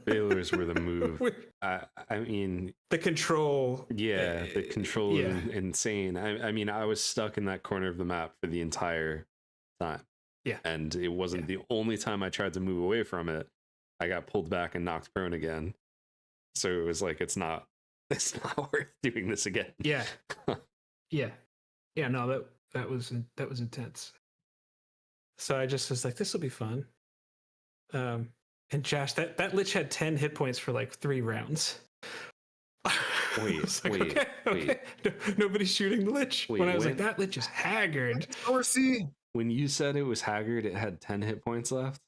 Balors were the move. I mean, the control. Yeah, the control yeah. is insane. I mean, I was stuck in that corner of the map for the entire time. Yeah. And it wasn't the only time I tried to move away from it. I got pulled back and knocked prone again. So it was like, it's not worth doing this again. Yeah. Yeah. No, that was intense. So I just was like, this will be fun. And Josh, that Lich had 10 hit points for like 3 rounds. Wait. Okay. No, nobody's shooting the Lich. When I was like, that Lich is haggard. Horsey. When you said it was haggard, it had 10 hit points left?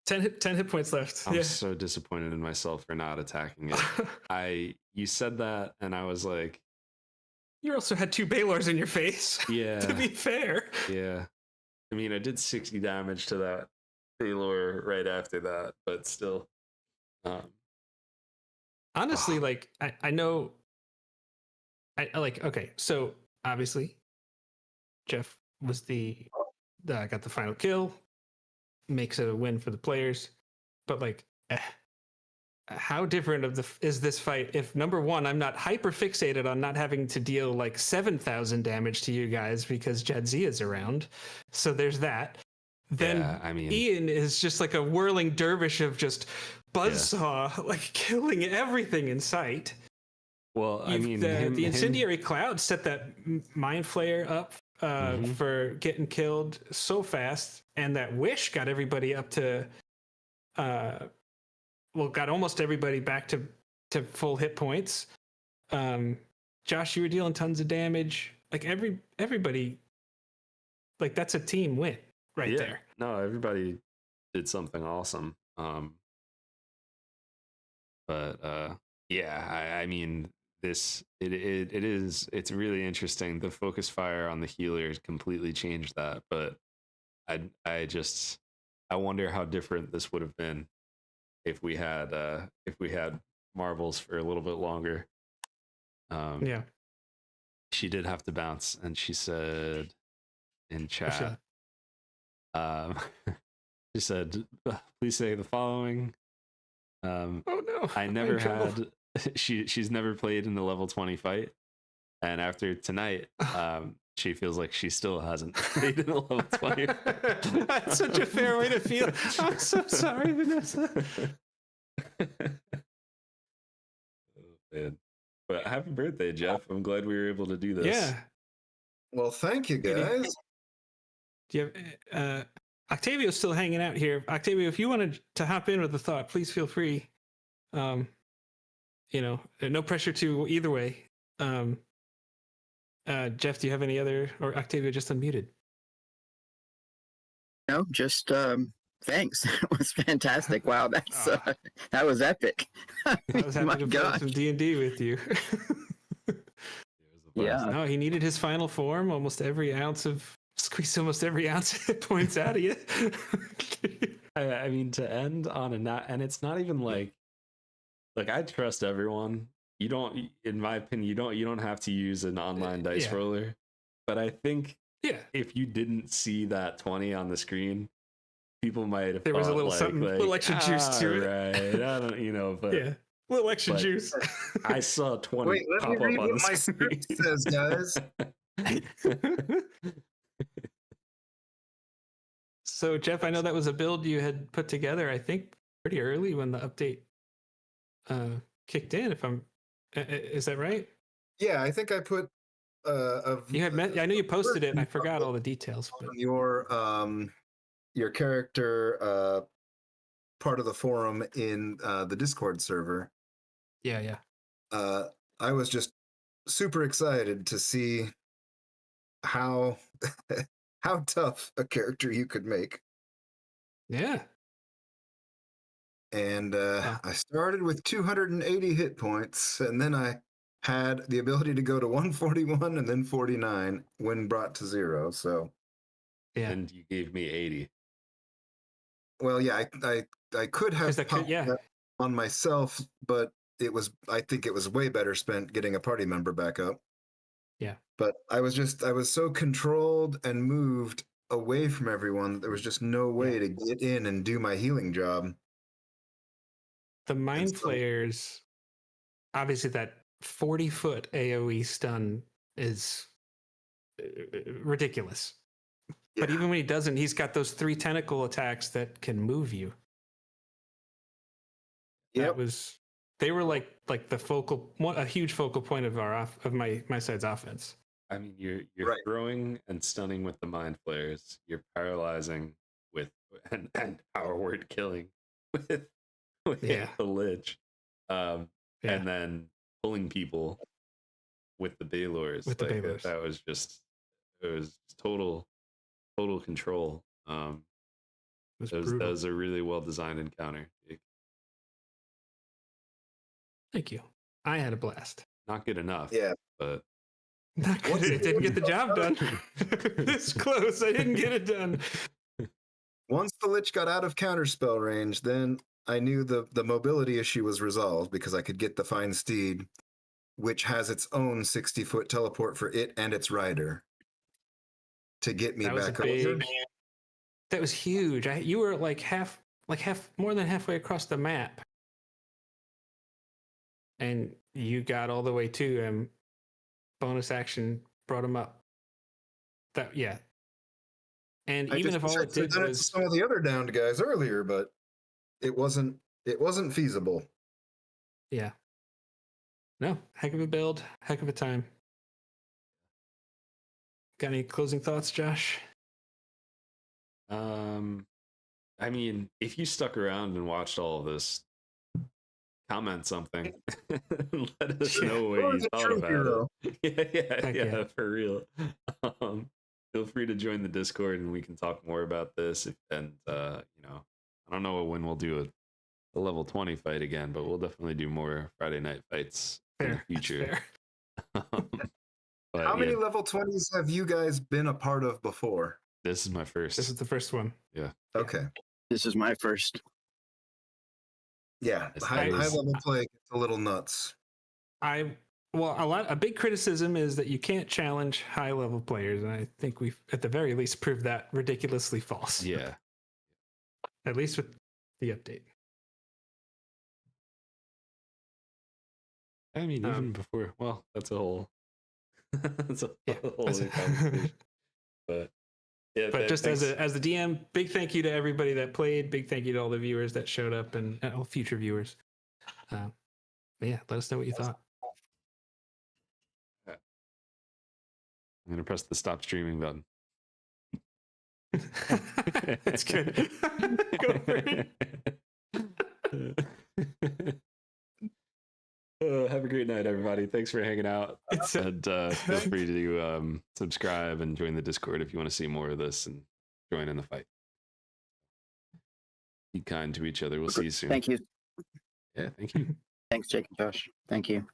10 hit points left. I'm so disappointed in myself for not attacking it. You said that, and I was like... You also had 2 Balors in your face. Yeah. To be fair. Yeah. I mean, I did 60 damage to that Balor right after that, but still. Honestly, like, I know... I like, okay, so obviously, Jeff was got the final kill, makes it a win for the players, but like, how different is this fight if, number one, I'm not hyper fixated on not having to deal like 7,000 damage to you guys because Jadzia is around, so there's that. Then I mean, Ian is just like a whirling dervish of just buzzsaw, like killing everything in sight. Well, I mean, the incendiary cloud set that mind flayer up for getting killed so fast, and that wish got everybody up to, got almost everybody back to full hit points. Josh, you were dealing tons of damage. Like everybody, like that's a team win right there. No, everybody did something awesome. I mean, it's really interesting. The focus fire on the healers completely changed that, but I wonder how different this would have been if we had marbles for a little bit longer. She did have to bounce, and she said in chat, she said, please say the following. Oh no, I never had she's never played in the level 20 fight, and after tonight she feels like she still hasn't played in the level 20. That's such a fair way to feel. I'm so sorry, Vanessa. Oh, man. But happy birthday, Jeff. I'm glad we were able to do this. Yeah. Well, thank you, guys. Do you have Octavio's still hanging out here. Octavio, if you wanted to hop in with a thought, please feel free. No pressure to either way. Jeff, do you have any other, or Octavio just unmuted? No, just thanks. It was fantastic. Wow, that was epic. I was happy My to play God. some D&D with you. Yeah. No, he needed his final form. Squeeze almost every ounce of hit points out of you. I mean, to end on and it's not even like I trust everyone. You don't, in my opinion, you don't have to use an online dice roller. But I think if you didn't see that 20 on the screen, people might have there was a little something, little extra juice to it. Right. I don't, but yeah, a little extra juice. I saw 20 Wait, let pop me up read on what the my screen. script says, guys. So, Jeff, I know that was a build you had put together, I think, pretty early when the update kicked in. If I'm, is that right? Yeah, I think I put You had I know you posted it, and I forgot all the details. But your character part of the forum in the Discord server. yeah. I was just super excited to see how how tough a character you could make. Yeah. And I started with 280 hit points, and then I had the ability to go to 141 and then 49 when brought to 0. So, Yeah. And you gave me 80. well, yeah, I could have popped yeah. that on myself, but I think it was way better spent getting a party member back up. Yeah. But I was so controlled and moved away from everyone that there was just no way to get in and do my healing job. The Mind Flayers, obviously that 40-foot AoE stun is ridiculous. Yeah. But even when he doesn't, he's got those 3 tentacle attacks that can move you. Yeah, they were like a huge focal point of my side's offense. I mean, you're right. Throwing and stunning with the Mind Flayers. You're paralyzing with and power word killing with the Lich, and then pulling people with the Balors. With the Balors, that was total control. That was a really well designed encounter. Thank you. I had a blast. Not good enough. Yeah, but not good. It didn't get the job done. This close, I didn't get it done. Once the Lich got out of counterspell range, then I knew the mobility issue was resolved because I could get the Fine Steed, which has its own 60-foot teleport for it and its rider to get me back over. That was huge. You were like more than halfway across the map, and you got all the way to him. Bonus action brought him up. And even if all it did was some of the other downed guys earlier, but it wasn't feasible. Yeah. No, heck of a build, heck of a time. Got any closing thoughts, Josh? I mean, if you stuck around and watched all of this, comment something. Let us know what you thought about it. Yeah, for real. Feel free to join the Discord and we can talk more about this. And I don't know when we'll do a level 20 fight again, but we'll definitely do more Friday night fights in the future. How many level 20s have you guys been a part of before? This is my first. This is the first one. Yeah. Okay. This is my first. Yeah, high level play gets a little nuts. A big criticism is that you can't challenge high level players, and I think we've at the very least proved that ridiculously false. Yeah. At least with the update. I mean, even before. Well, that's a whole. That's a whole conversation. But yeah. But just as the DM, big thank you to everybody that played. Big thank you to all the viewers that showed up and all future viewers. Yeah, let us know what you thought. I'm gonna press the stop streaming button. That's good. Go for it. Have a great night, everybody. Thanks for hanging out. And feel free to subscribe and join the Discord if you want to see more of this and join in the fight. Be kind to each other. We'll see you soon. Thank you. Yeah, thank you. Thanks, Jake and Josh. Thank you.